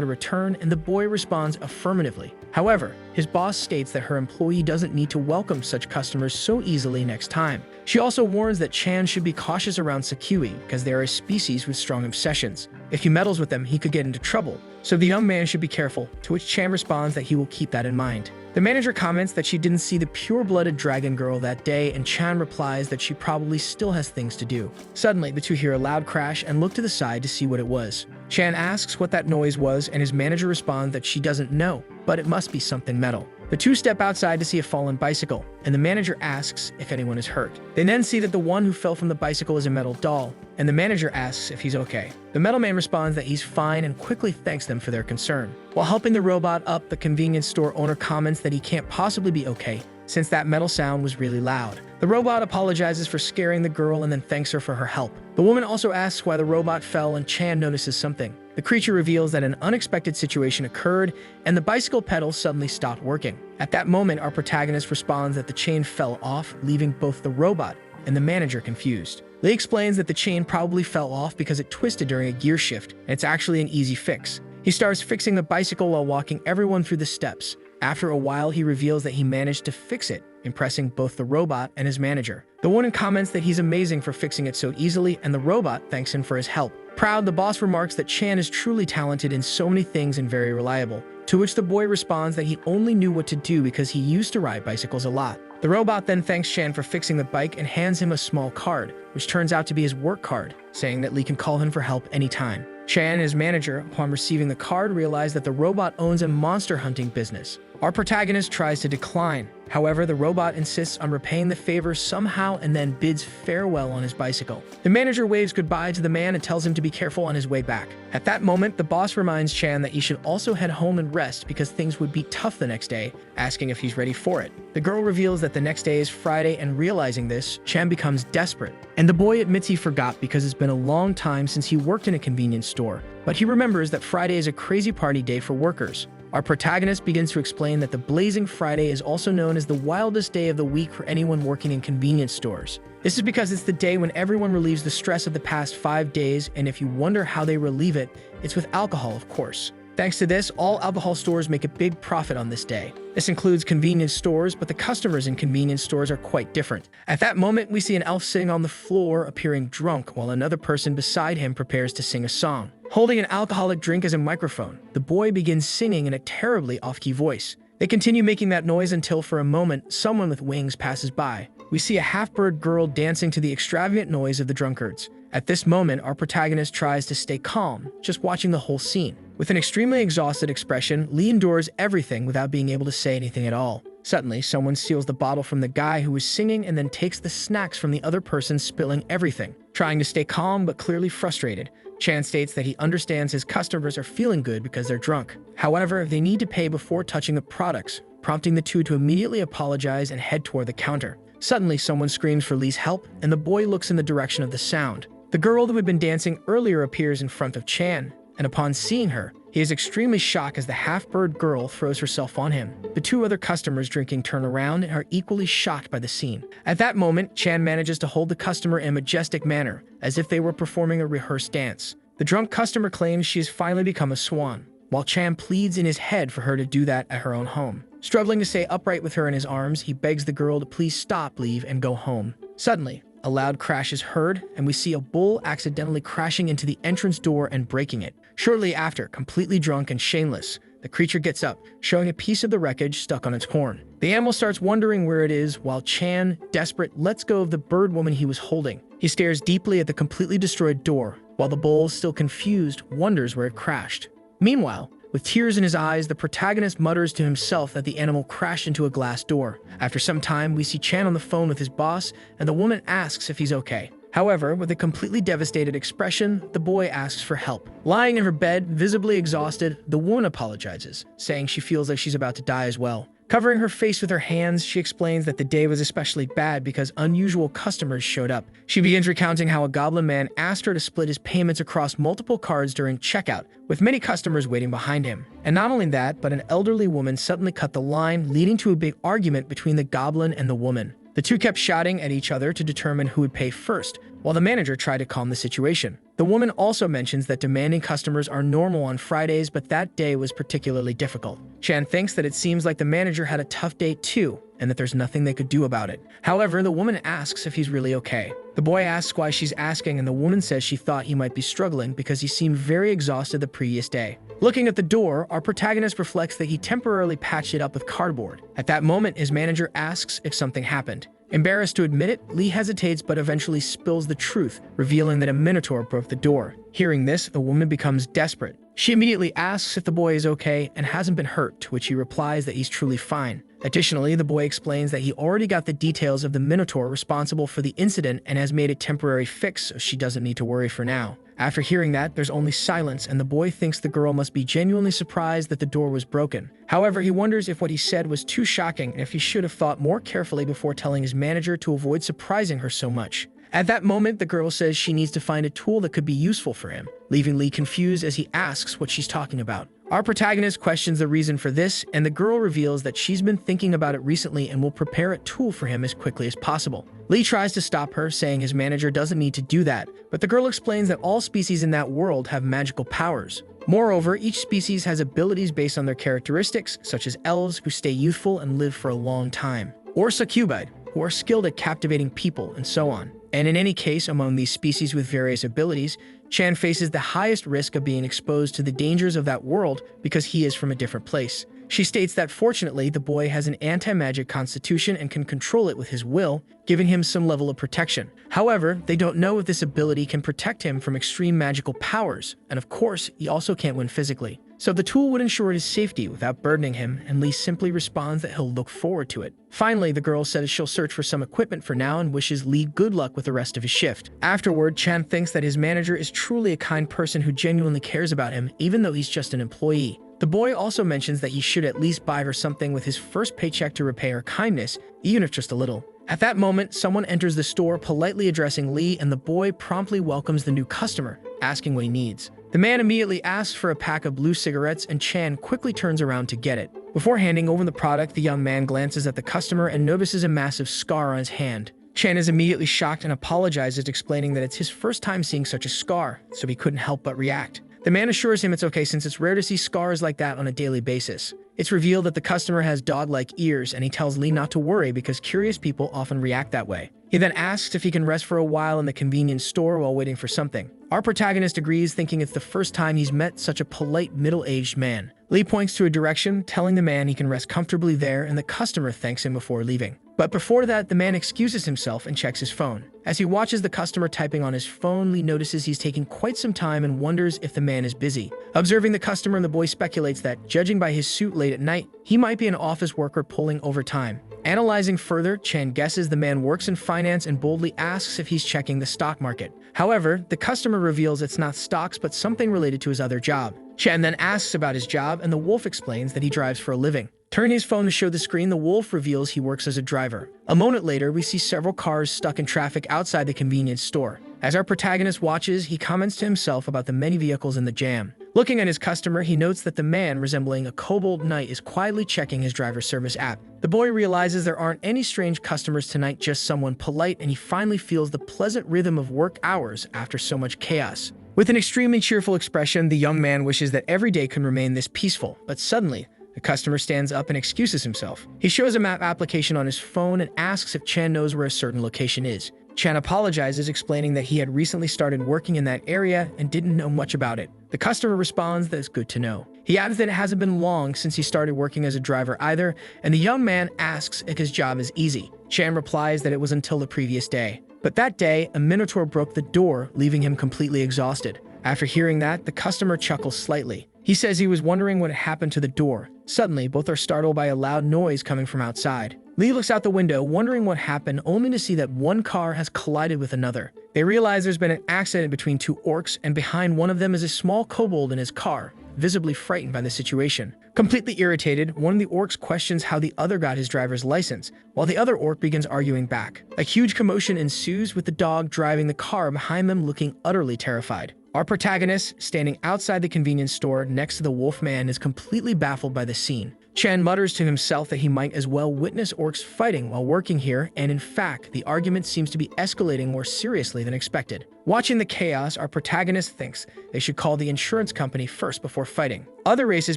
to return, and the boy responds affirmatively. However, his boss states that her employee doesn't need to welcome such customers so easily next time. She also warns that Chan should be cautious around Succubus because they are a species with strong obsessions. If he meddles with them, he could get into trouble, so the young man should be careful, to which Chan responds that he will keep that in mind. The manager comments that she didn't see the pure-blooded dragon girl that day, and Chan replies that she probably still has things to do. Suddenly, the two hear a loud crash and look to the side to see what it was. Chan asks what that noise was, and his manager responds that she doesn't know, but it must be something metal. The two step outside to see a fallen bicycle, and the manager asks if anyone is hurt. They then see that the one who fell from the bicycle is a metal doll, and the manager asks if he's okay. The metal man responds that he's fine and quickly thanks them for their concern. While helping the robot up, the convenience store owner comments that he can't possibly be okay, since that metal sound was really loud. The robot apologizes for scaring the girl and then thanks her for her help. The woman also asks why the robot fell, and Chan notices something. The creature reveals that an unexpected situation occurred, and the bicycle pedal suddenly stopped working. At that moment, our protagonist responds that the chain fell off, leaving both the robot and the manager confused. Lee explains that the chain probably fell off because it twisted during a gear shift, and it's actually an easy fix. He starts fixing the bicycle while walking everyone through the steps. After a while, he reveals that he managed to fix it, impressing both the robot and his manager. The woman comments that he's amazing for fixing it so easily, and the robot thanks him for his help. Proud, the boss remarks that Chan is truly talented in so many things and very reliable, to which the boy responds that he only knew what to do because he used to ride bicycles a lot. The robot then thanks Chan for fixing the bike and hands him a small card, which turns out to be his work card, saying that Lee can call him for help anytime. Chan and his manager, upon receiving the card, realize that the robot owns a monster hunting business. Our protagonist tries to decline. However, the robot insists on repaying the favor somehow and then bids farewell on his bicycle. The manager waves goodbye to the man and tells him to be careful on his way back. At that moment, the boss reminds Chan that he should also head home and rest because things would be tough the next day, asking if he's ready for it. The girl reveals that the next day is Friday, and realizing this, Chan becomes desperate. And the boy admits he forgot because it's been a long time since he worked in a convenience store. But he remembers that Friday is a crazy party day for workers. Our protagonist begins to explain that the Blazing Friday is also known as the wildest day of the week for anyone working in convenience stores. This is because it's the day when everyone relieves the stress of the past 5 days, and if you wonder how they relieve it, it's with alcohol, of course. Thanks to this, all alcohol stores make a big profit on this day. This includes convenience stores, but the customers in convenience stores are quite different. At that moment, we see an elf sitting on the floor, appearing drunk, while another person beside him prepares to sing a song. Holding an alcoholic drink as a microphone, the boy begins singing in a terribly off-key voice. They continue making that noise until, for a moment, someone with wings passes by. We see a half-bird girl dancing to the extravagant noise of the drunkards. At this moment, our protagonist tries to stay calm, just watching the whole scene. With an extremely exhausted expression, Lee endures everything without being able to say anything at all. Suddenly, someone steals the bottle from the guy who was singing and then takes the snacks from the other person, spilling everything. Trying to stay calm but clearly frustrated, Chan states that he understands his customers are feeling good because they're drunk. However, they need to pay before touching the products, prompting the two to immediately apologize and head toward the counter. Suddenly, someone screams for Lee's help, and the boy looks in the direction of the sound. The girl who had been dancing earlier appears in front of Chan, and upon seeing her, he is extremely shocked as the half-bird girl throws herself on him. The two other customers drinking turn around and are equally shocked by the scene. At that moment, Chan manages to hold the customer in a majestic manner, as if they were performing a rehearsed dance. The drunk customer claims she has finally become a swan, while Chan pleads in his head for her to do that at her own home. Struggling to stay upright with her in his arms, he begs the girl to please stop, leave, and go home. Suddenly, a loud crash is heard, and we see a bull accidentally crashing into the entrance door and breaking it. Shortly after, completely drunk and shameless, the creature gets up, showing a piece of the wreckage stuck on its horn. The animal starts wondering where it is, while Chan, desperate, lets go of the bird woman he was holding. He stares deeply at the completely destroyed door, while the bull, still confused, wonders where it crashed. Meanwhile, with tears in his eyes, the protagonist mutters to himself that the animal crashed into a glass door. After some time, we see Chan on the phone with his boss, and the woman asks if he's okay. However, with a completely devastated expression, the boy asks for help. Lying in her bed, visibly exhausted, the woman apologizes, saying she feels like she's about to die as well. Covering her face with her hands, she explains that the day was especially bad because unusual customers showed up. She begins recounting how a goblin man asked her to split his payments across multiple cards during checkout, with many customers waiting behind him. And not only that, but an elderly woman suddenly cut the line, leading to a big argument between the goblin and the woman. The two kept shouting at each other to determine who would pay first, while the manager tried to calm the situation. The woman also mentions that demanding customers are normal on Fridays, but that day was particularly difficult. Chan thinks that it seems like the manager had a tough day too, and that there's nothing they could do about it. However, the woman asks if he's really okay. The boy asks why she's asking, and the woman says she thought he might be struggling because he seemed very exhausted the previous day. Looking at the door, our protagonist reflects that he temporarily patched it up with cardboard. At that moment, his manager asks if something happened. Embarrassed to admit it, Lee hesitates but eventually spills the truth, revealing that a minotaur broke the door. Hearing this, the woman becomes desperate. She immediately asks if the boy is okay and hasn't been hurt, to which he replies that he's truly fine. Additionally, the boy explains that he already got the details of the minotaur responsible for the incident and has made a temporary fix, so she doesn't need to worry for now. After hearing that, there's only silence, and the boy thinks the girl must be genuinely surprised that the door was broken. However, he wonders if what he said was too shocking and if he should have thought more carefully before telling his manager to avoid surprising her so much. At that moment, the girl says she needs to find a tool that could be useful for him, leaving Lee confused as he asks what she's talking about. Our protagonist questions the reason for this, and the girl reveals that she's been thinking about it recently and will prepare a tool for him as quickly as possible. Lee tries to stop her, saying his manager doesn't need to do that, but the girl explains that all species in that world have magical powers. Moreover, each species has abilities based on their characteristics, such as elves, who stay youthful and live for a long time, or Succubus, who are skilled at captivating people, and so on. And in any case, among these species with various abilities, Chan faces the highest risk of being exposed to the dangers of that world because he is from a different place. She states that fortunately, the boy has an anti-magic constitution and can control it with his will, giving him some level of protection. However, they don't know if this ability can protect him from extreme magical powers, and of course, he also can't win physically. So the tool would ensure his safety without burdening him, and Lee simply responds that he'll look forward to it. Finally, the girl says she'll search for some equipment for now and wishes Lee good luck with the rest of his shift. Afterward, Chan thinks that his manager is truly a kind person who genuinely cares about him, even though he's just an employee. The boy also mentions that he should at least buy her something with his first paycheck to repay her kindness, even if just a little. At that moment, someone enters the store politely addressing Lee, and the boy promptly welcomes the new customer, asking what he needs. The man immediately asks for a pack of blue cigarettes, and Chan quickly turns around to get it. Before handing over the product, the young man glances at the customer and notices a massive scar on his hand. Chan is immediately shocked and apologizes, explaining that it's his first time seeing such a scar, so he couldn't help but react. The man assures him it's okay since it's rare to see scars like that on a daily basis. It's revealed that the customer has dog-like ears, and he tells Lee not to worry because curious people often react that way. He then asks if he can rest for a while in the convenience store while waiting for something. Our protagonist agrees, thinking it's the first time he's met such a polite, middle-aged man. Lee points to a direction, telling the man he can rest comfortably there, and the customer thanks him before leaving. But before that, the man excuses himself and checks his phone. As he watches the customer typing on his phone, Lee notices he's taking quite some time and wonders if the man is busy. Observing the customer, the boy speculates that, judging by his suit late at night, he might be an office worker pulling overtime. Analyzing further, Chan guesses the man works in finance and boldly asks if he's checking the stock market. However, the customer reveals it's not stocks but something related to his other job. Chan then asks about his job, and the wolf explains that he drives for a living. Turning his phone to show the screen, the wolf reveals he works as a driver. A moment later, we see several cars stuck in traffic outside the convenience store. As our protagonist watches, he comments to himself about the many vehicles in the jam. Looking at his customer, he notes that the man, resembling a kobold knight, is quietly checking his driver service app. The boy realizes there aren't any strange customers tonight, just someone polite, and he finally feels the pleasant rhythm of work hours after so much chaos. With an extremely cheerful expression, the young man wishes that every day can remain this peaceful, but suddenly, the customer stands up and excuses himself. He shows a map application on his phone and asks if Chan knows where a certain location is. Chan apologizes, explaining that he had recently started working in that area and didn't know much about it. The customer responds that it's good to know. He adds that it hasn't been long since he started working as a driver either, and the young man asks if his job is easy. Chan replies that it was until the previous day. But that day, a minotaur broke the door, leaving him completely exhausted. After hearing that, the customer chuckles slightly. He says he was wondering what had happened to the door. Suddenly, both are startled by a loud noise coming from outside. Lee looks out the window, wondering what happened, only to see that one car has collided with another. They realize there's been an accident between two orcs, and behind one of them is a small kobold in his car, visibly frightened by the situation. Completely irritated, one of the orcs questions how the other got his driver's license, while the other orc begins arguing back. A huge commotion ensues, with the dog driving the car behind them looking utterly terrified. Our protagonist, standing outside the convenience store next to the wolf man, is completely baffled by the scene. Chan mutters to himself that he might as well witness orcs fighting while working here, and in fact, the argument seems to be escalating more seriously than expected. Watching the chaos, our protagonist thinks they should call the insurance company first before fighting. Other races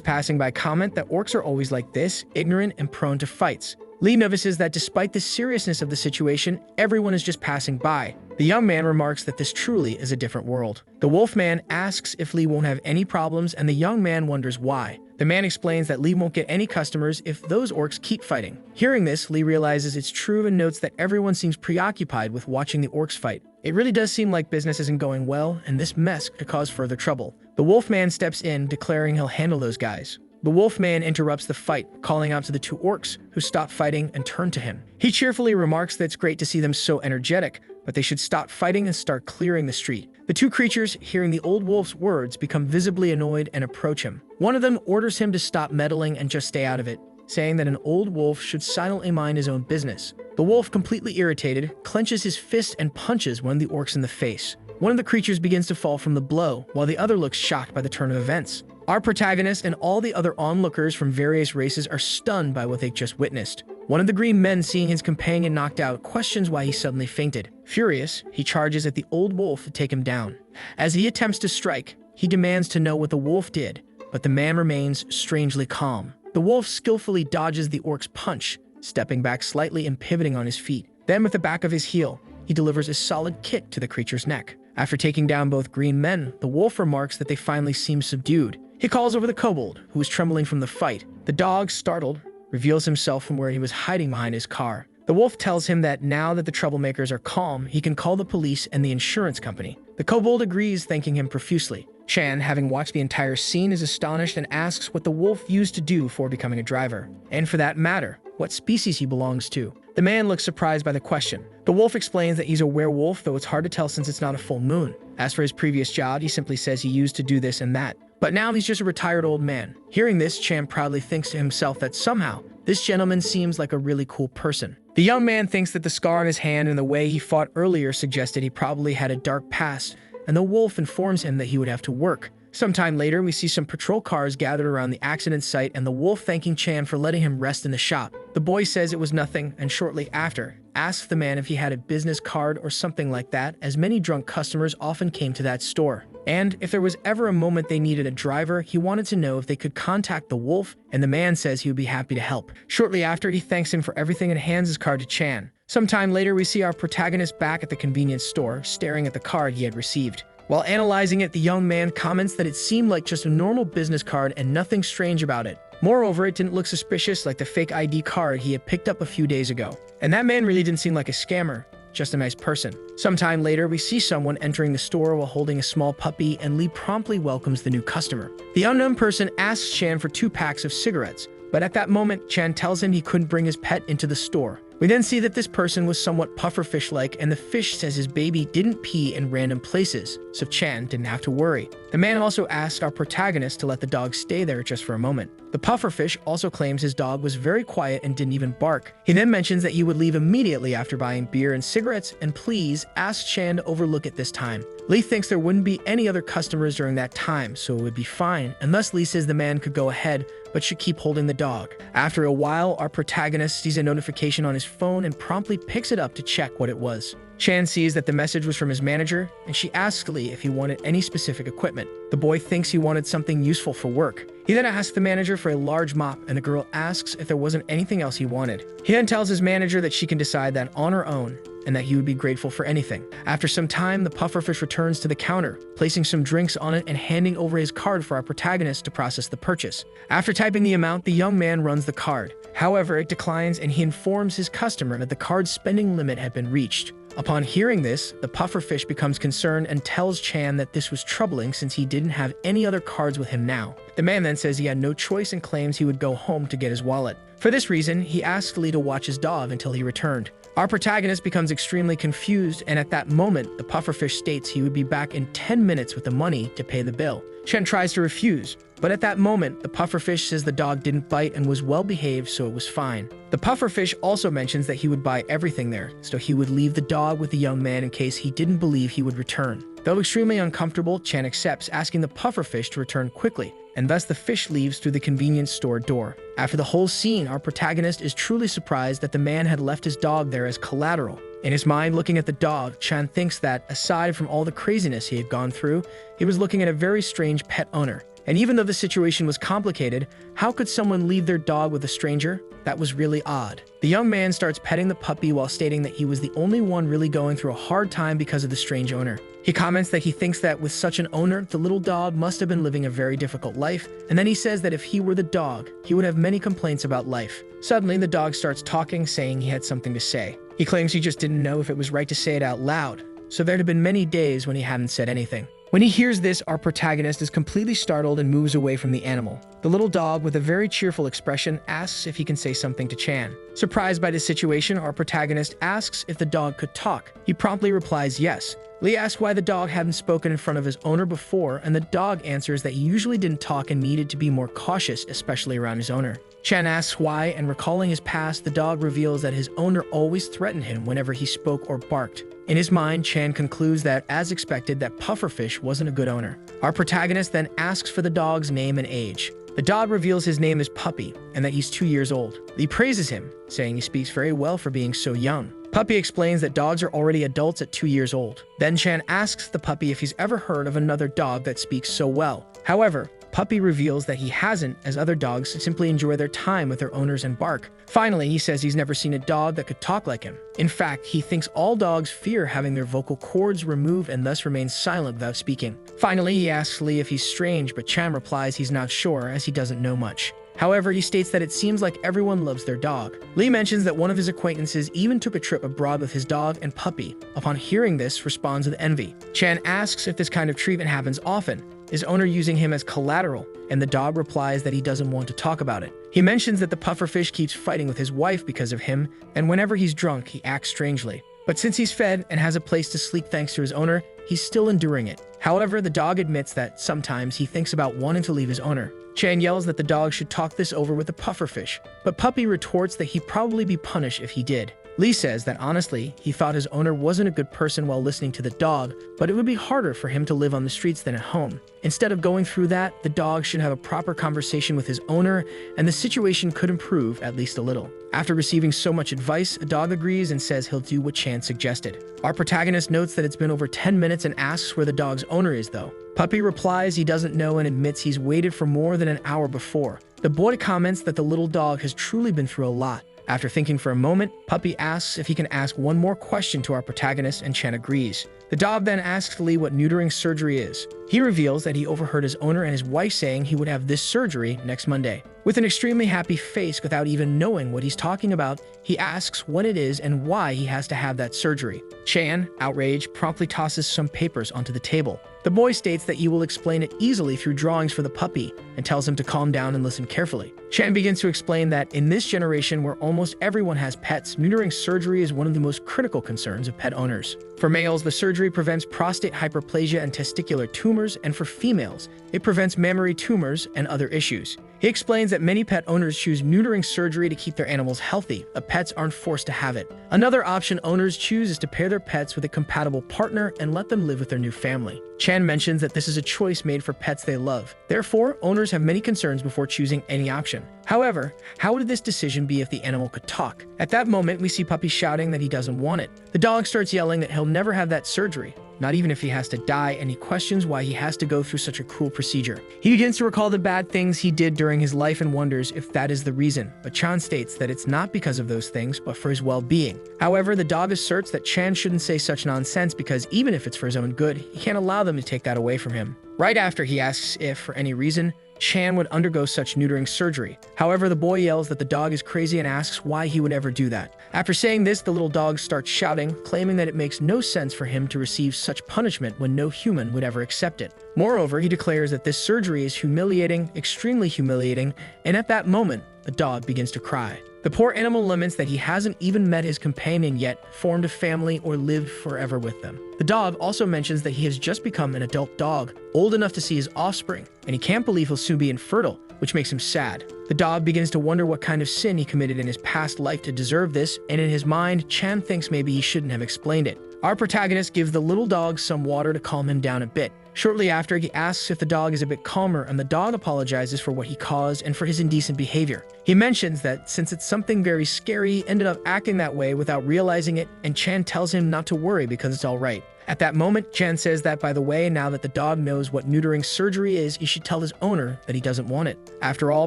passing by comment that orcs are always like this, ignorant and prone to fights. Lee notices that despite the seriousness of the situation, everyone is just passing by. The young man remarks that this truly is a different world. The wolf man asks if Lee won't have any problems, and the young man wonders why. The man explains that Lee won't get any customers if those orcs keep fighting. Hearing this, Lee realizes it's true and notes that everyone seems preoccupied with watching the orcs fight. It really does seem like business isn't going well, and this mess could cause further trouble. The wolf man steps in, declaring he'll handle those guys. The wolf man interrupts the fight, calling out to the two orcs, who stop fighting and turn to him. He cheerfully remarks that it's great to see them so energetic, but they should stop fighting and start clearing the street. The two creatures, hearing the old wolf's words, become visibly annoyed and approach him. One of them orders him to stop meddling and just stay out of it, saying that an old wolf should silently mind his own business. The wolf, completely irritated, clenches his fist and punches one of the orcs in the face. One of the creatures begins to fall from the blow, while the other looks shocked by the turn of events. Our protagonist and all the other onlookers from various races are stunned by what they just witnessed. One of the green men, seeing his companion knocked out, questions why he suddenly fainted. Furious, he charges at the old wolf to take him down. As he attempts to strike, he demands to know what the wolf did, but the man remains strangely calm. The wolf skillfully dodges the orc's punch, stepping back slightly and pivoting on his feet. Then, with the back of his heel, he delivers a solid kick to the creature's neck. After taking down both green men, the wolf remarks that they finally seem subdued. He calls over the kobold, who is trembling from the fight. The dog, startled, reveals himself from where he was hiding behind his car. The wolf tells him that now that the troublemakers are calm, he can call the police and the insurance company. The kobold agrees, thanking him profusely. Chan, having watched the entire scene, is astonished and asks what the wolf used to do before becoming a driver, and for that matter, what species he belongs to. The man looks surprised by the question. The wolf explains that he's a werewolf, though it's hard to tell since it's not a full moon. As for his previous job, he simply says he used to do this and that. But now he's just a retired old man. Hearing this, Chan proudly thinks to himself that somehow, this gentleman seems like a really cool person. The young man thinks that the scar on his hand and the way he fought earlier suggested he probably had a dark past, and the wolf informs him that he would have to work. Sometime later, we see some patrol cars gathered around the accident site, and the wolf thanking Chan for letting him rest in the shop. The boy says it was nothing, and shortly after, asks the man if he had a business card or something like that, as many drunk customers often came to that store. And if there was ever a moment they needed a driver, he wanted to know if they could contact the wolf, and the man says he would be happy to help. Shortly after, he thanks him for everything and hands his card to Chan. Sometime later, we see our protagonist back at the convenience store, staring at the card he had received. While analyzing it, the young man comments that it seemed like just a normal business card and nothing strange about it. Moreover, it didn't look suspicious like the fake ID card he had picked up a few days ago. And that man really didn't seem like a scammer, just a nice person. Sometime later, we see someone entering the store while holding a small puppy, and Lee promptly welcomes the new customer. The unknown person asks Chan for 2 packs of cigarettes, but at that moment, Chan tells him he couldn't bring his pet into the store. We then see that this person was somewhat pufferfish-like, and the fish says his baby didn't pee in random places, so Chan didn't have to worry. The man also asked our protagonist to let the dog stay there just for a moment. The pufferfish also claims his dog was very quiet and didn't even bark. He then mentions that he would leave immediately after buying beer and cigarettes, and please ask Chan to overlook it this time. Lee thinks there wouldn't be any other customers during that time, so it would be fine, and thus Lee says the man could go ahead, but should keep holding the dog. After a while, our protagonist sees a notification on his phone and promptly picks it up to check what it was. Chan sees that the message was from his manager, and she asks Lee if he wanted any specific equipment. The boy thinks he wanted something useful for work. He then asks the manager for a large mop, and the girl asks if there wasn't anything else he wanted. He then tells his manager that she can decide that on her own, and that he would be grateful for anything. After some time, the pufferfish returns to the counter, placing some drinks on it and handing over his card for our protagonist to process the purchase. After typing the amount, the young man runs the card. However, it declines, and he informs his customer that the card's spending limit had been reached. Upon hearing this, the pufferfish becomes concerned and tells Chan that this was troubling since he didn't have any other cards with him now. The man then says he had no choice and claims he would go home to get his wallet. For this reason, he asks Lee to watch his dog until he returned. Our protagonist becomes extremely confused, and at that moment, the pufferfish states he would be back in 10 minutes with the money to pay the bill. Chen tries to refuse, but at that moment, the pufferfish says the dog didn't bite and was well behaved, so it was fine. The pufferfish also mentions that he would buy everything there, so he would leave the dog with the young man in case he didn't believe he would return. Though extremely uncomfortable, Chan accepts, asking the pufferfish to return quickly, and thus the fish leaves through the convenience store door. After the whole scene, our protagonist is truly surprised that the man had left his dog there as collateral. In his mind, looking at the dog, Chan thinks that, aside from all the craziness he had gone through, he was looking at a very strange pet owner. And even though the situation was complicated, how could someone leave their dog with a stranger? That was really odd. The young man starts petting the puppy while stating that he was the only one really going through a hard time because of the strange owner. He comments that he thinks that with such an owner, the little dog must have been living a very difficult life, and then he says that if he were the dog, he would have many complaints about life. Suddenly, the dog starts talking, saying he had something to say. He claims he just didn't know if it was right to say it out loud, so there had been many days when he hadn't said anything. When he hears this, our protagonist is completely startled and moves away from the animal. The little dog, with a very cheerful expression, asks if he can say something to Chan. Surprised by this situation, our protagonist asks if the dog could talk. He promptly replies yes. Lee asks why the dog hadn't spoken in front of his owner before, and the dog answers that he usually didn't talk and needed to be more cautious, especially around his owner. Chan asks why, and recalling his past, the dog reveals that his owner always threatened him whenever he spoke or barked. In his mind, Chan concludes that, as expected, that pufferfish wasn't a good owner. Our protagonist then asks for the dog's name and age. The dog reveals his name is Puppy, and that he's 2 years old. Lee praises him, saying he speaks very well for being so young. Puppy explains that dogs are already adults at 2 years old. Then Chan asks the puppy if he's ever heard of another dog that speaks so well. However, Puppy reveals that he hasn't, as other dogs simply enjoy their time with their owners and bark. Finally, he says he's never seen a dog that could talk like him. In fact, he thinks all dogs fear having their vocal cords removed and thus remain silent without speaking. Finally, he asks Lee if he's strange, but Chan replies he's not sure, as he doesn't know much. However, he states that it seems like everyone loves their dog. Lee mentions that one of his acquaintances even took a trip abroad with his dog and puppy. Upon hearing this, responds with envy. Chan asks if this kind of treatment happens often, his owner using him as collateral, and the dog replies that he doesn't want to talk about it. He mentions that the pufferfish keeps fighting with his wife because of him, and whenever he's drunk, he acts strangely. But since he's fed and has a place to sleep thanks to his owner, he's still enduring it. However, the dog admits that sometimes he thinks about wanting to leave his owner. Chan yells that the dog should talk this over with the pufferfish, but Puppy retorts that he'd probably be punished if he did. Lee says that honestly, he thought his owner wasn't a good person while listening to the dog, but it would be harder for him to live on the streets than at home. Instead of going through that, the dog should have a proper conversation with his owner, and the situation could improve at least a little. After receiving so much advice, the dog agrees and says he'll do what Chan suggested. Our protagonist notes that it's been over 10 minutes and asks where the dog's owner is though. Puppy replies he doesn't know and admits he's waited for more than an hour before. The boy comments that the little dog has truly been through a lot. After thinking for a moment, Puppy asks if he can ask one more question to our protagonist, and Chan agrees. The dog then asks Lee what neutering surgery is. He reveals that he overheard his owner and his wife saying he would have this surgery next Monday. With an extremely happy face without even knowing what he's talking about, he asks what it is and why he has to have that surgery. Chan, outraged, promptly tosses some papers onto the table. The boy states that he will explain it easily through drawings for the puppy and tells him to calm down and listen carefully. Chan begins to explain that in this generation where almost everyone has pets, neutering surgery is one of the most critical concerns of pet owners. For males, the surgery prevents prostate hyperplasia and testicular tumors, and for females, it prevents mammary tumors and other issues. He explains that many pet owners choose neutering surgery to keep their animals healthy, but pets aren't forced to have it. Another option owners choose is to pair their pets with a compatible partner and let them live with their new family. Chan mentions that this is a choice made for pets they love. Therefore, owners have many concerns before choosing any option. However, how would this decision be if the animal could talk? At that moment, we see Puppy shouting that he doesn't want it. The dog starts yelling that he'll never have that surgery, not even if he has to die, and he questions why he has to go through such a cruel procedure. He begins to recall the bad things he did during his life and wonders if that is the reason, but Chan states that it's not because of those things, but for his well-being. However, the dog asserts that Chan shouldn't say such nonsense because even if it's for his own good, he can't allow them to take that away from him. Right after, he asks if, for any reason, Chan would undergo such neutering surgery. However, the boy yells that the dog is crazy and asks why he would ever do that. After saying this, the little dog starts shouting, claiming that it makes no sense for him to receive such punishment when no human would ever accept it. Moreover, he declares that this surgery is humiliating, extremely humiliating, and at that moment, the dog begins to cry. The poor animal laments that he hasn't even met his companion yet, formed a family, or lived forever with them. The dog also mentions that he has just become an adult dog, old enough to see his offspring, and he can't believe he'll soon be infertile, which makes him sad. The dog begins to wonder what kind of sin he committed in his past life to deserve this, and in his mind, Chan thinks maybe he shouldn't have explained it. Our protagonist gives the little dog some water to calm him down a bit. Shortly after, he asks if the dog is a bit calmer, and the dog apologizes for what he caused and for his indecent behavior. He mentions that since it's something very scary, he ended up acting that way without realizing it, and Chan tells him not to worry because it's all right. At that moment, Chan says that, by the way, now that the dog knows what neutering surgery is, he should tell his owner that he doesn't want it. After all,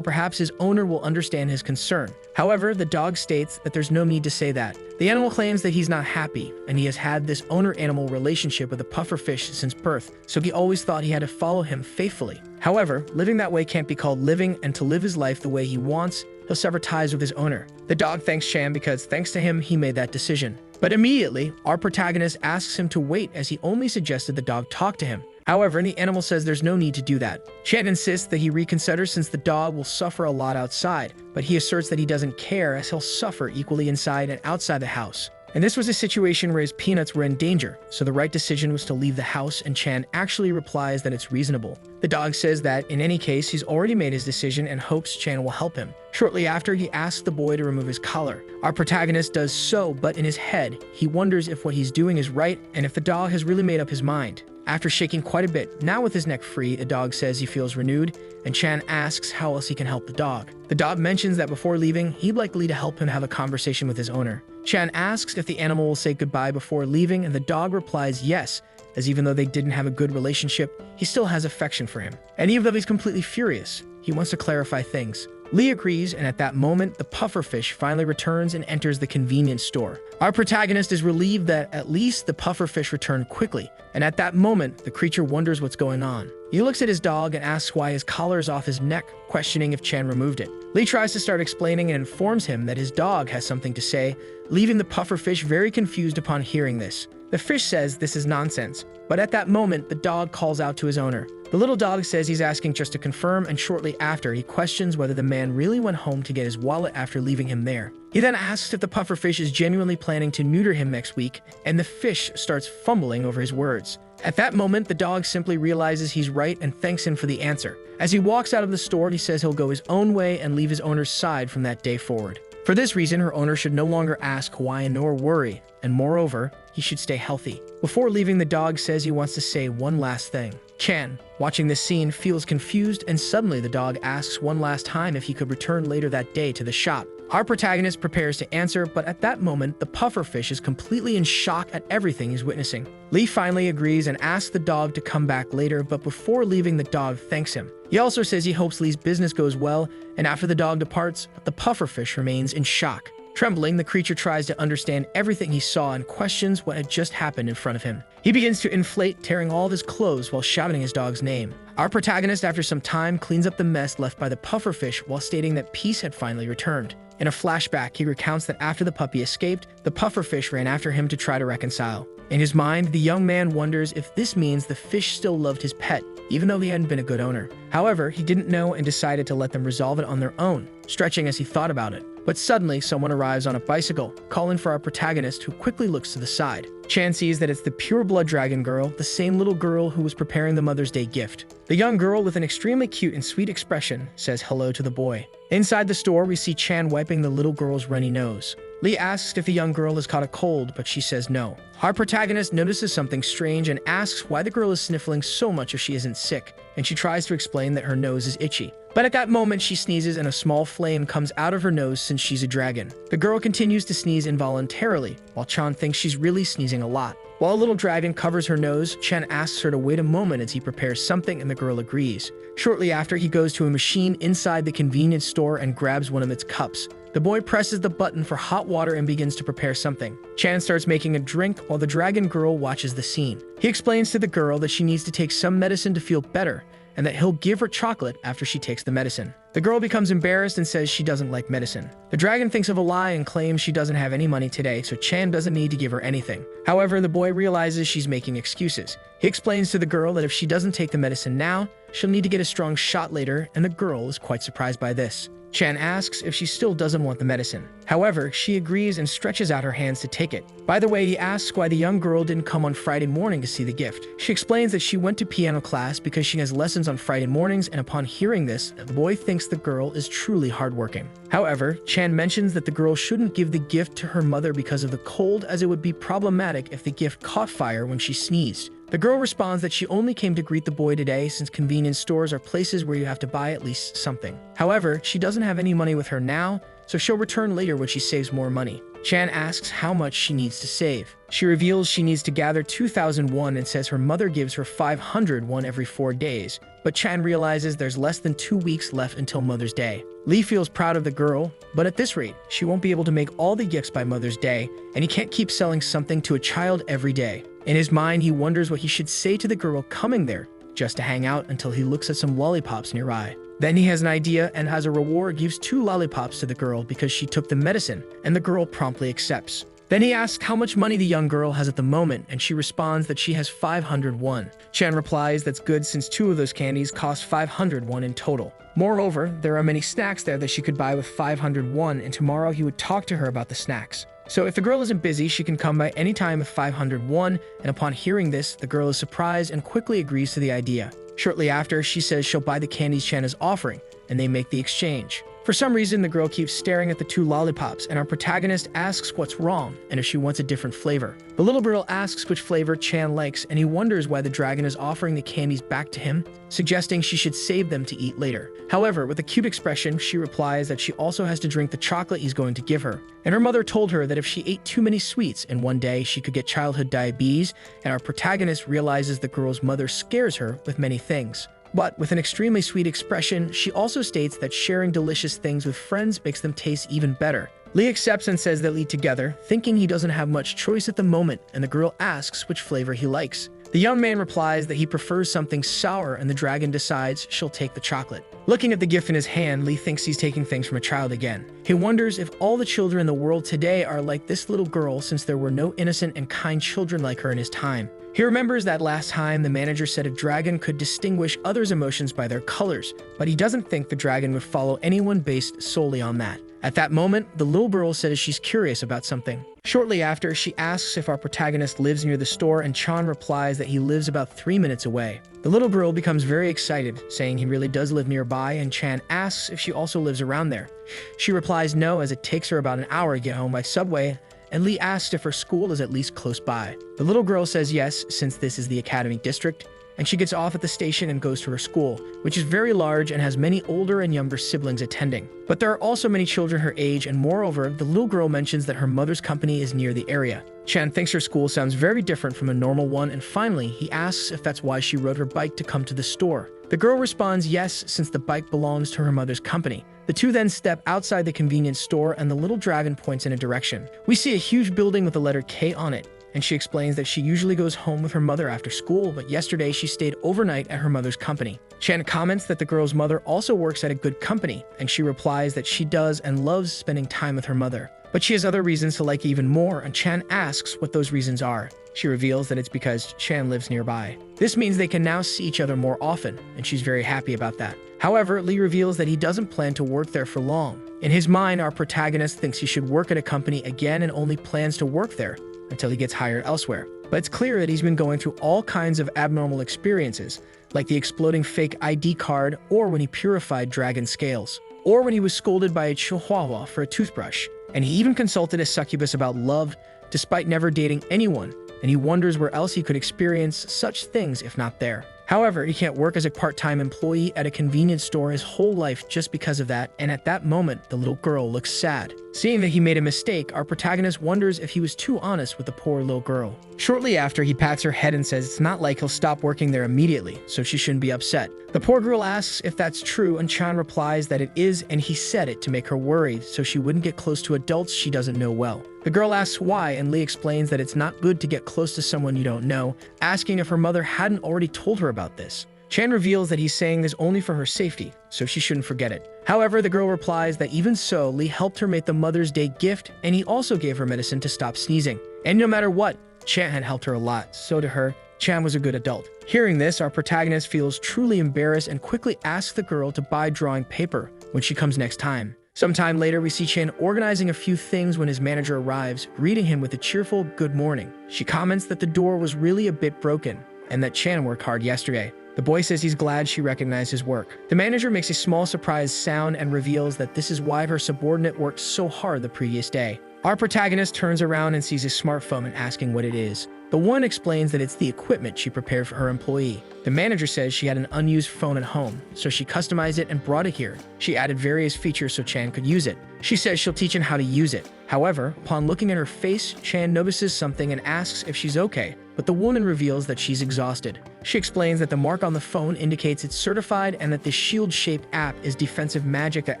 perhaps his owner will understand his concern. However, the dog states that there's no need to say that. The animal claims that he's not happy, and he has had this owner-animal relationship with the pufferfish since birth, so he always thought he had to follow him faithfully. However, living that way can't be called living, and to live his life the way he wants, he'll sever ties with his owner. The dog thanks Chan because, thanks to him, he made that decision. But immediately, our protagonist asks him to wait as he only suggested the dog talk to him. However, the animal says there's no need to do that. Chan insists that he reconsiders since the dog will suffer a lot outside, but he asserts that he doesn't care as he'll suffer equally inside and outside the house. And this was a situation where his peanuts were in danger, so the right decision was to leave the house, and Chan actually replies that it's reasonable. The dog says that, in any case, he's already made his decision and hopes Chan will help him. Shortly after, he asks the boy to remove his collar. Our protagonist does so, but in his head, he wonders if what he's doing is right and if the dog has really made up his mind. After shaking quite a bit, now with his neck free, the dog says he feels renewed, and Chan asks how else he can help the dog. The dog mentions that before leaving, he'd likely to help him have a conversation with his owner. Chan asks if the animal will say goodbye before leaving, and the dog replies yes, as even though they didn't have a good relationship, he still has affection for him. And even though he's completely furious, he wants to clarify things. Lee agrees, and at that moment, the pufferfish finally returns and enters the convenience store. Our protagonist is relieved that at least the pufferfish returned quickly, and at that moment, the creature wonders what's going on. He looks at his dog and asks why his collar is off his neck, questioning if Chan removed it. Lee tries to start explaining and informs him that his dog has something to say, leaving the pufferfish very confused upon hearing this. The fish says this is nonsense, but at that moment, the dog calls out to his owner. The little dog says he's asking just to confirm, and shortly after, he questions whether the man really went home to get his wallet after leaving him there. He then asks if the pufferfish is genuinely planning to neuter him next week, and the fish starts fumbling over his words. At that moment, the dog simply realizes he's right and thanks him for the answer. As he walks out of the store, he says he'll go his own way and leave his owner's side from that day forward. For this reason, her owner should no longer ask why nor worry, and moreover, he should stay healthy. Before leaving, the dog says he wants to say one last thing. Chan, watching this scene, feels confused, and suddenly the dog asks one last time if he could return later that day to the shop. Our protagonist prepares to answer, but at that moment, the pufferfish is completely in shock at everything he's witnessing. Lee finally agrees and asks the dog to come back later, but before leaving, the dog thanks him. He also says he hopes Lee's business goes well, and after the dog departs, the pufferfish remains in shock. Trembling, the creature tries to understand everything he saw and questions what had just happened in front of him. He begins to inflate, tearing all of his clothes while shouting his dog's name. Our protagonist, after some time, cleans up the mess left by the pufferfish while stating that peace had finally returned. In a flashback, he recounts that after the puppy escaped, the pufferfish ran after him to try to reconcile. In his mind, the young man wonders if this means the fish still loved his pet, even though he hadn't been a good owner. However, he didn't know and decided to let them resolve it on their own, stretching as he thought about it. But suddenly, someone arrives on a bicycle, calling for our protagonist, who quickly looks to the side. Chan sees that it's the pure-blood dragon girl, the same little girl who was preparing the Mother's Day gift. The young girl, with an extremely cute and sweet expression, says hello to the boy. Inside the store, we see Chan wiping the little girl's runny nose. Lee asks if the young girl has caught a cold, but she says no. Our protagonist notices something strange and asks why the girl is sniffling so much if she isn't sick, and she tries to explain that her nose is itchy. But at that moment, she sneezes and a small flame comes out of her nose since she's a dragon. The girl continues to sneeze involuntarily, while Chan thinks she's really sneezing a lot. While a little dragon covers her nose, Chan asks her to wait a moment as he prepares something, and the girl agrees. Shortly after, he goes to a machine inside the convenience store and grabs one of its cups. The boy presses the button for hot water and begins to prepare something. Chan starts making a drink while the dragon girl watches the scene. He explains to the girl that she needs to take some medicine to feel better, and that he'll give her chocolate after she takes the medicine. The girl becomes embarrassed and says she doesn't like medicine. The dragon thinks of a lie and claims she doesn't have any money today, so Chan doesn't need to give her anything. However, the boy realizes she's making excuses. He explains to the girl that if she doesn't take the medicine now, she'll need to get a strong shot later, and the girl is quite surprised by this. Chan asks if she still doesn't want the medicine. However, she agrees and stretches out her hands to take it. By the way, he asks why the young girl didn't come on Friday morning to see the gift. She explains that she went to piano class because she has lessons on Friday mornings, and upon hearing this, the boy thinks the girl is truly hardworking. However, Chan mentions that the girl shouldn't give the gift to her mother because of the cold, as it would be problematic if the gift caught fire when she sneezed. The girl responds that she only came to greet the boy today since convenience stores are places where you have to buy at least something. However, she doesn't have any money with her now, so she'll return later when she saves more money. Chan asks how much she needs to save. She reveals she needs to gather 2,000 won and says her mother gives her 500 won every 4 days. But Chan realizes there's less than 2 weeks left until Mother's Day. Lee feels proud of the girl, but at this rate, she won't be able to make all the gifts by Mother's Day, and he can't keep selling something to a child every day. In his mind, he wonders what he should say to the girl coming there, just to hang out until he looks at some lollipops nearby. Then he has an idea and, as a reward, gives 2 lollipops to the girl because she took the medicine, and the girl promptly accepts. Then he asks how much money the young girl has at the moment, and she responds that she has 500 won. Chan replies that's good since 2 of those candies cost 500 won in total. Moreover, there are many snacks there that she could buy with 500 won, and tomorrow he would talk to her about the snacks. So if the girl isn't busy, she can come by any time with 500 won, and upon hearing this, the girl is surprised and quickly agrees to the idea. Shortly after, she says she'll buy the candies Chan is offering, and they make the exchange. For some reason, the girl keeps staring at the 2 lollipops, and our protagonist asks what's wrong and if she wants a different flavor. The little girl asks which flavor Chan likes, and he wonders why the dragon is offering the candies back to him, suggesting she should save them to eat later. However, with a cute expression, she replies that she also has to drink the chocolate he's going to give her. And her mother told her that if she ate too many sweets in one day, she could get childhood diabetes, and our protagonist realizes the girl's mother scares her with many things. But with an extremely sweet expression, she also states that sharing delicious things with friends makes them taste even better. Lee accepts and says they'll eat together, thinking he doesn't have much choice at the moment, and the girl asks which flavor he likes. The young man replies that he prefers something sour, and the dragon decides she'll take the chocolate. Looking at the gift in his hand, Lee thinks he's taking things from a child again. He wonders if all the children in the world today are like this little girl, since there were no innocent and kind children like her in his time. He remembers that last time the manager said a dragon could distinguish others' emotions by their colors, but he doesn't think the dragon would follow anyone based solely on that. At that moment, the little girl says she's curious about something. Shortly after, she asks if our protagonist lives near the store, and Chan replies that he lives about 3 minutes away. The little girl becomes very excited, saying he really does live nearby, and Chan asks if she also lives around there. She replies no, as it takes her about an hour to get home by subway, and Lee asks if her school is at least close by. The little girl says yes, since this is the Academy District, and she gets off at the station and goes to her school, which is very large and has many older and younger siblings attending. But there are also many children her age, and moreover, the little girl mentions that her mother's company is near the area. Chan thinks her school sounds very different from a normal one, and finally, he asks if that's why she rode her bike to come to the store. The girl responds yes, since the bike belongs to her mother's company. The two then step outside the convenience store, and the little dragon points in a direction. We see a huge building with the letter K on it, and she explains that she usually goes home with her mother after school, but yesterday she stayed overnight at her mother's company. Chan comments that the girl's mother also works at a good company, and she replies that she does and loves spending time with her mother. But she has other reasons to like even more, and Chan asks what those reasons are. She reveals that it's because Chan lives nearby. This means they can now see each other more often, and she's very happy about that. However, Lee reveals that he doesn't plan to work there for long. In his mind, our protagonist thinks he should work at a company again and only plans to work there until he gets hired elsewhere. But it's clear that he's been going through all kinds of abnormal experiences, like the exploding fake ID card, or when he purified dragon scales, or when he was scolded by a chihuahua for a toothbrush. And he even consulted a succubus about love, despite never dating anyone, and he wonders where else he could experience such things if not there. However, he can't work as a part-time employee at a convenience store his whole life just because of that, and at that moment, the little girl looks sad. Seeing that he made a mistake, our protagonist wonders if he was too honest with the poor little girl. Shortly after, he pats her head and says it's not like he'll stop working there immediately, so she shouldn't be upset. The poor girl asks if that's true, and Chan replies that it is, and he said it to make her worried so she wouldn't get close to adults she doesn't know well. The girl asks why, and Lee explains that it's not good to get close to someone you don't know, asking if her mother hadn't already told her about this. Chan reveals that he's saying this only for her safety, so she shouldn't forget it. However, the girl replies that even so, Lee helped her make the Mother's Day gift, and he also gave her medicine to stop sneezing. And no matter what, Chan had helped her a lot, so to her, Chan was a good adult. Hearing this, our protagonist feels truly embarrassed and quickly asks the girl to buy drawing paper when she comes next time. Sometime later, we see Chan organizing a few things when his manager arrives, greeting him with a cheerful good morning. She comments that the door was really a bit broken, and that Chan worked hard yesterday. The boy says he's glad she recognized his work. The manager makes a small surprise sound and reveals that this is why her subordinate worked so hard the previous day. Our protagonist turns around and sees his smartphone and asking what it is. The woman explains that it's the equipment she prepared for her employee. The manager says she had an unused phone at home, so she customized it and brought it here. She added various features so Chan could use it. She says she'll teach him how to use it. However, upon looking at her face, Chan notices something and asks if she's okay, but the woman reveals that she's exhausted. She explains that the mark on the phone indicates it's certified and that the shield-shaped app is defensive magic that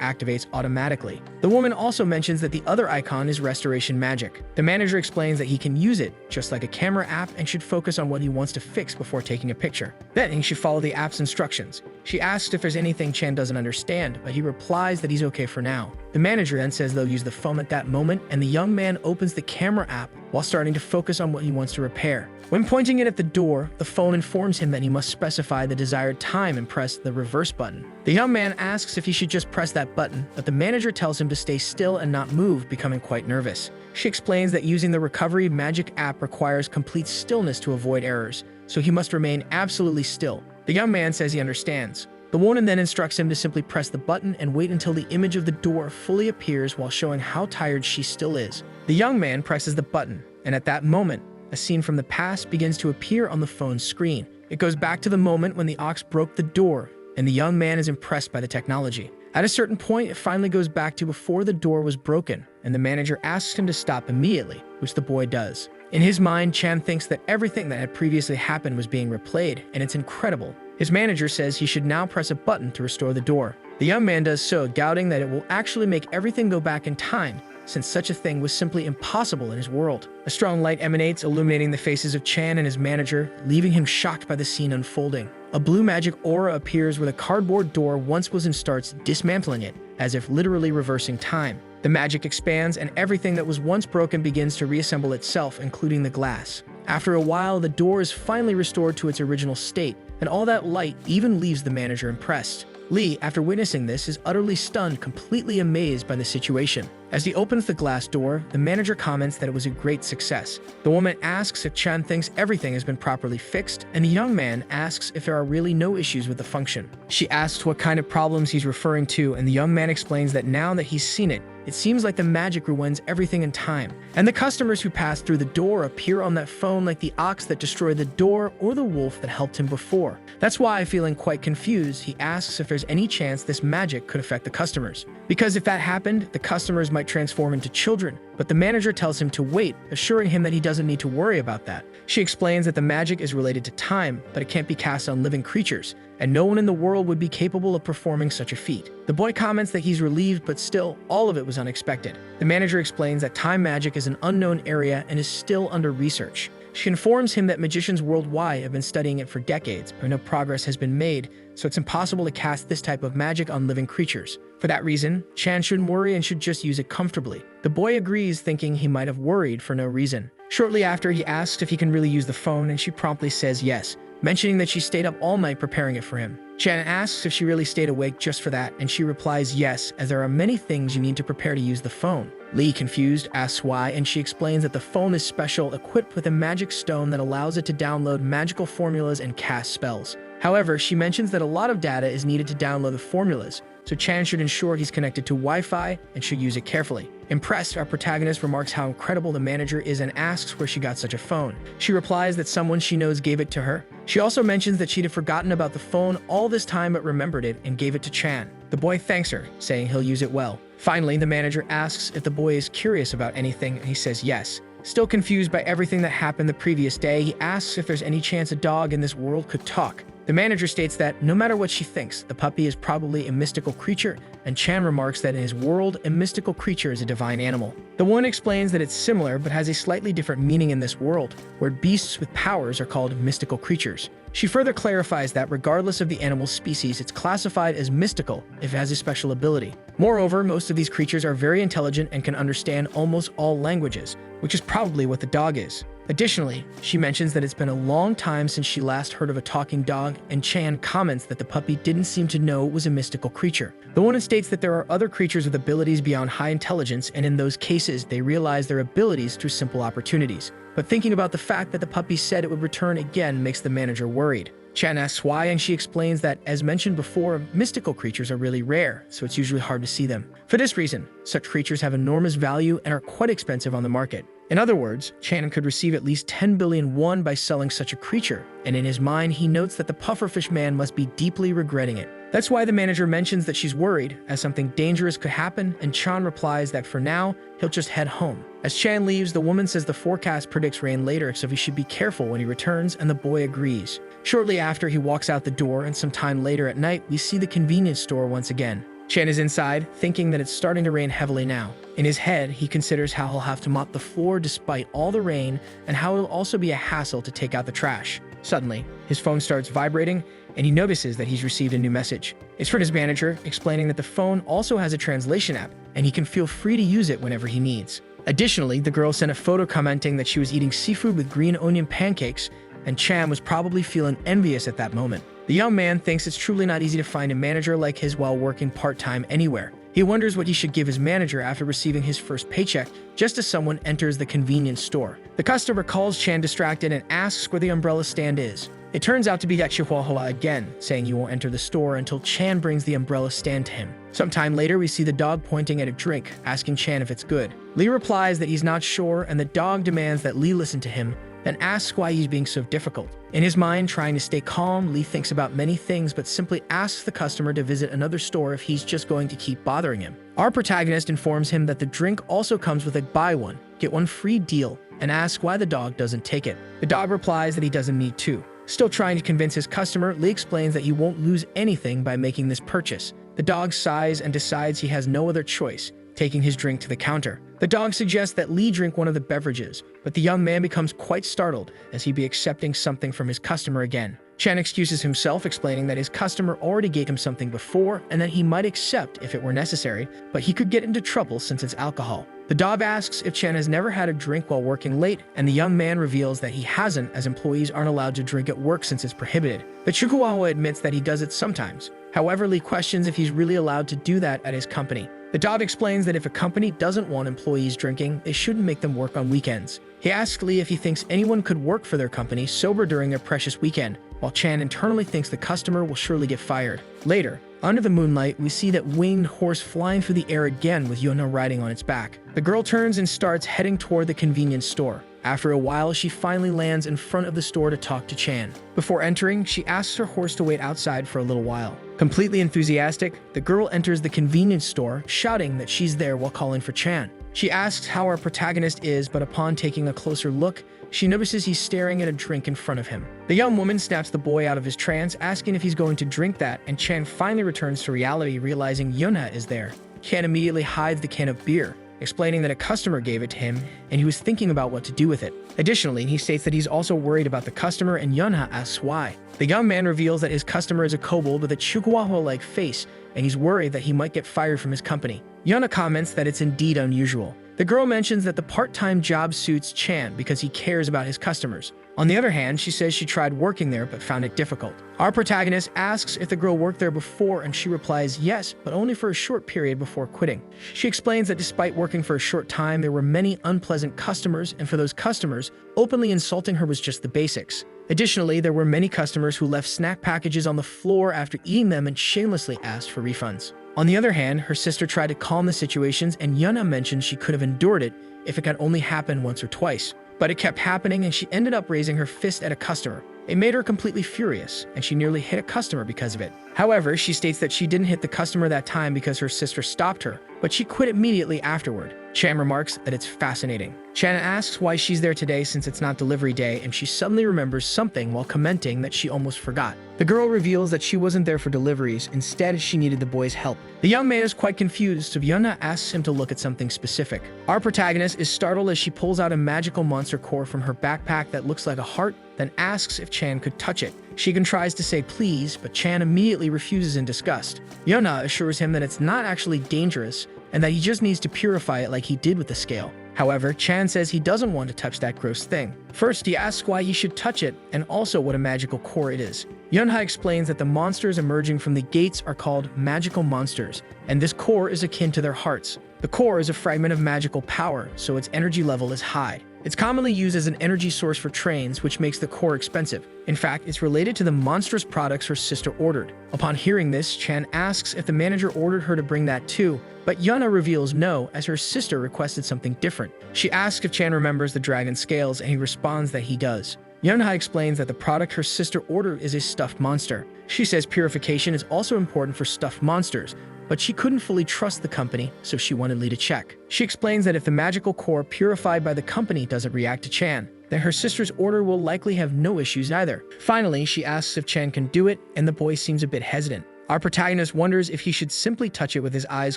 activates automatically. The woman also mentions that the other icon is restoration magic. The manager explains that he can use it, just like a camera app, and should focus on what he wants to fix before taking a picture. Then he should follow the app's instructions. She asks if there's anything Chan doesn't understand, but he replies that he's okay for now. The manager then says they'll use the phone at that moment, and the young man opens the camera app while starting to focus on what he wants to repair. When pointing it at the door, the phone informs him that he must specify the desired time and press the reverse button. The young man asks if he should just press that button, but the manager tells him to stay still and not move, becoming quite nervous. She explains that using the recovery magic app requires complete stillness to avoid errors, so he must remain absolutely still. The young man says he understands. The woman then instructs him to simply press the button and wait until the image of the door fully appears while showing how tired she still is. The young man presses the button, and at that moment, a scene from the past begins to appear on the phone's screen. It goes back to the moment when the ox broke the door, and the young man is impressed by the technology. At a certain point, it finally goes back to before the door was broken, and the manager asks him to stop immediately, which the boy does. In his mind, Chan thinks that everything that had previously happened was being replayed, and it's incredible. His manager says he should now press a button to restore the door. The young man does so, doubting that it will actually make everything go back in time, since such a thing was simply impossible in his world. A strong light emanates, illuminating the faces of Chan and his manager, leaving him shocked by the scene unfolding. A blue magic aura appears where the cardboard door once was and starts dismantling it, as if literally reversing time. The magic expands, and everything that was once broken begins to reassemble itself, including the glass. After a while, the door is finally restored to its original state, and all that light even leaves the manager impressed. Lee, after witnessing this, is utterly stunned, completely amazed by the situation. As he opens the glass door, the manager comments that it was a great success. The woman asks if Chan thinks everything has been properly fixed, and the young man asks if there are really no issues with the function. She asks what kind of problems he's referring to, and the young man explains that now that he's seen it, it seems like the magic rewinds everything in time, and the customers who pass through the door appear on that phone like the ox that destroyed the door or the wolf that helped him before. That's why, feeling quite confused, he asks if there's any chance this magic could affect the customers. Because if that happened, the customers might transform into children, but the manager tells him to wait, assuring him that he doesn't need to worry about that. She explains that the magic is related to time, but it can't be cast on living creatures, and no one in the world would be capable of performing such a feat. The boy comments that he's relieved, but still, all of it was unexpected. The manager explains that time magic is an unknown area and is still under research. She informs him that magicians worldwide have been studying it for decades, but no progress has been made, so it's impossible to cast this type of magic on living creatures. For that reason, Chan shouldn't worry and should just use it comfortably. The boy agrees, thinking he might have worried for no reason. Shortly after, he asks if he can really use the phone, and she promptly says yes, mentioning that she stayed up all night preparing it for him. Chan asks if she really stayed awake just for that, and she replies yes, as there are many things you need to prepare to use the phone. Lee, confused, asks why, and she explains that the phone is special, equipped with a magic stone that allows it to download magical formulas and cast spells. However, she mentions that a lot of data is needed to download the formulas, so Chan should ensure he's connected to Wi-Fi and should use it carefully. Impressed, our protagonist remarks how incredible the manager is and asks where she got such a phone. She replies that someone she knows gave it to her. She also mentions that she'd forgotten about the phone all this time but remembered it and gave it to Chan. The boy thanks her, saying he'll use it well. Finally, the manager asks if the boy is curious about anything, and he says yes. Still confused by everything that happened the previous day, he asks if there's any chance a dog in this world could talk. The manager states that, no matter what she thinks, the puppy is probably a mystical creature, and Chan remarks that in his world, a mystical creature is a divine animal. The woman explains that it's similar, but has a slightly different meaning in this world, where beasts with powers are called mystical creatures. She further clarifies that regardless of the animal species, it's classified as mystical if it has a special ability. Moreover, most of these creatures are very intelligent and can understand almost all languages, which is probably what the dog is. Additionally, she mentions that it's been a long time since she last heard of a talking dog, and Chan comments that the puppy didn't seem to know it was a mystical creature. The woman states that there are other creatures with abilities beyond high intelligence, and in those cases, they realize their abilities through simple opportunities. But thinking about the fact that the puppy said it would return again makes the manager worried. Chan asks why, and she explains that, as mentioned before, mystical creatures are really rare, so it's usually hard to see them. For this reason, such creatures have enormous value and are quite expensive on the market. In other words, Chan could receive at least 10 billion won by selling such a creature, and in his mind, he notes that the pufferfish man must be deeply regretting it. That's why the manager mentions that she's worried, as something dangerous could happen, and Chan replies that for now, he'll just head home. As Chan leaves, the woman says the forecast predicts rain later, so he should be careful when he returns, and the boy agrees. Shortly after, he walks out the door, and some time later at night, we see the convenience store once again. Chan is inside, thinking that it's starting to rain heavily now. In his head, he considers how he'll have to mop the floor despite all the rain, and how it'll also be a hassle to take out the trash. Suddenly, his phone starts vibrating, and he notices that he's received a new message. It's from his manager, explaining that the phone also has a translation app, and he can feel free to use it whenever he needs. Additionally, the girl sent a photo commenting that she was eating seafood with green onion pancakes, and Chan was probably feeling envious at that moment. The young man thinks it's truly not easy to find a manager like his while working part-time anywhere. He wonders what he should give his manager after receiving his first paycheck, just as someone enters the convenience store. The customer calls Chan distracted and asks where the umbrella stand is. It turns out to be Yahello again, saying he won't enter the store until Chan brings the umbrella stand to him. Sometime later, we see the dog pointing at a drink, asking Chan if it's good. Lee replies that he's not sure, and the dog demands that Lee listen to him, then asks why he's being so difficult. In his mind, trying to stay calm, Lee thinks about many things but simply asks the customer to visit another store if he's just going to keep bothering him. Our protagonist informs him that the drink also comes with a buy one, get one free deal, and asks why the dog doesn't take it. The dog replies that he doesn't need to. Still trying to convince his customer, Lee explains that he won't lose anything by making this purchase. The dog sighs and decides he has no other choice, taking his drink to the counter. The dog suggests that Lee drink one of the beverages, but the young man becomes quite startled as he'd be accepting something from his customer again. Chan excuses himself, explaining that his customer already gave him something before and that he might accept if it were necessary, but he could get into trouble since it's alcohol. The dog asks if Chan has never had a drink while working late, and the young man reveals that he hasn't, as employees aren't allowed to drink at work since it's prohibited. The Chihuahua admits that he does it sometimes. However, Lee questions if he's really allowed to do that at his company. The dog explains that if a company doesn't want employees drinking, they shouldn't make them work on weekends. He asks Lee if he thinks anyone could work for their company sober during their precious weekend, while Chan internally thinks the customer will surely get fired. Later, under the moonlight, we see that winged horse flying through the air again with Yuna riding on its back. The girl turns and starts heading toward the convenience store. After a while, she finally lands in front of the store to talk to Chan. Before entering, she asks her horse to wait outside for a little while. Completely enthusiastic, the girl enters the convenience store, shouting that she's there while calling for Chan. She asks how our protagonist is, but upon taking a closer look, she notices he's staring at a drink in front of him. The young woman snaps the boy out of his trance, asking if he's going to drink that, and Chan finally returns to reality, realizing Yunha is there. Chan immediately hides the can of beer, explaining that a customer gave it to him and he was thinking about what to do with it. Additionally, he states that he's also worried about the customer, and Yunha asks why. The young man reveals that his customer is a kobold with a chihuahua-like face, and he's worried that he might get fired from his company. Yunha comments that it's indeed unusual. The girl mentions that the part-time job suits Chan because he cares about his customers. On the other hand, she says she tried working there but found it difficult. Our protagonist asks if the girl worked there before, and she replies yes, but only for a short period before quitting. She explains that despite working for a short time, there were many unpleasant customers, and for those customers, openly insulting her was just the basics. Additionally, there were many customers who left snack packages on the floor after eating them and shamelessly asked for refunds. On the other hand, her sister tried to calm the situations, and Yunha mentioned she could have endured it if it could only happen once or twice. But it kept happening, and she ended up raising her fist at a customer. It made her completely furious, and she nearly hit a customer because of it. However, she states that she didn't hit the customer that time because her sister stopped her, but she quit immediately afterward. Chan remarks that it's fascinating. Chan asks why she's there today since it's not delivery day, and she suddenly remembers something while commenting that she almost forgot. The girl reveals that she wasn't there for deliveries, instead she needed the boy's help. The young man is quite confused, so Yunha asks him to look at something specific. Our protagonist is startled as she pulls out a magical monster core from her backpack that looks like a heart, then asks if Chan could touch it. She tries to say please, but Chan immediately refuses in disgust. Yunha assures him that it's not actually dangerous, and that he just needs to purify it like he did with the scale. However, Chan says he doesn't want to touch that gross thing. First, he asks why he should touch it, and also what a magical core it is. Yunha explains that the monsters emerging from the gates are called magical monsters, and this core is akin to their hearts. The core is a fragment of magical power, so its energy level is high. It's commonly used as an energy source for trains, which makes the core expensive. In fact, it's related to the monstrous products her sister ordered. Upon hearing this, Chan asks if the manager ordered her to bring that too, but Yunha reveals no, as her sister requested something different. She asks if Chan remembers the dragon scales, and he responds that he does. Yunha explains that the product her sister ordered is a stuffed monster. She says purification is also important for stuffed monsters, but she couldn't fully trust the company, so she wanted Lee to check. She explains that if the magical core purified by the company doesn't react to Chan, then her sister's order will likely have no issues either. Finally, she asks if Chan can do it, and the boy seems a bit hesitant. Our protagonist wonders if he should simply touch it with his eyes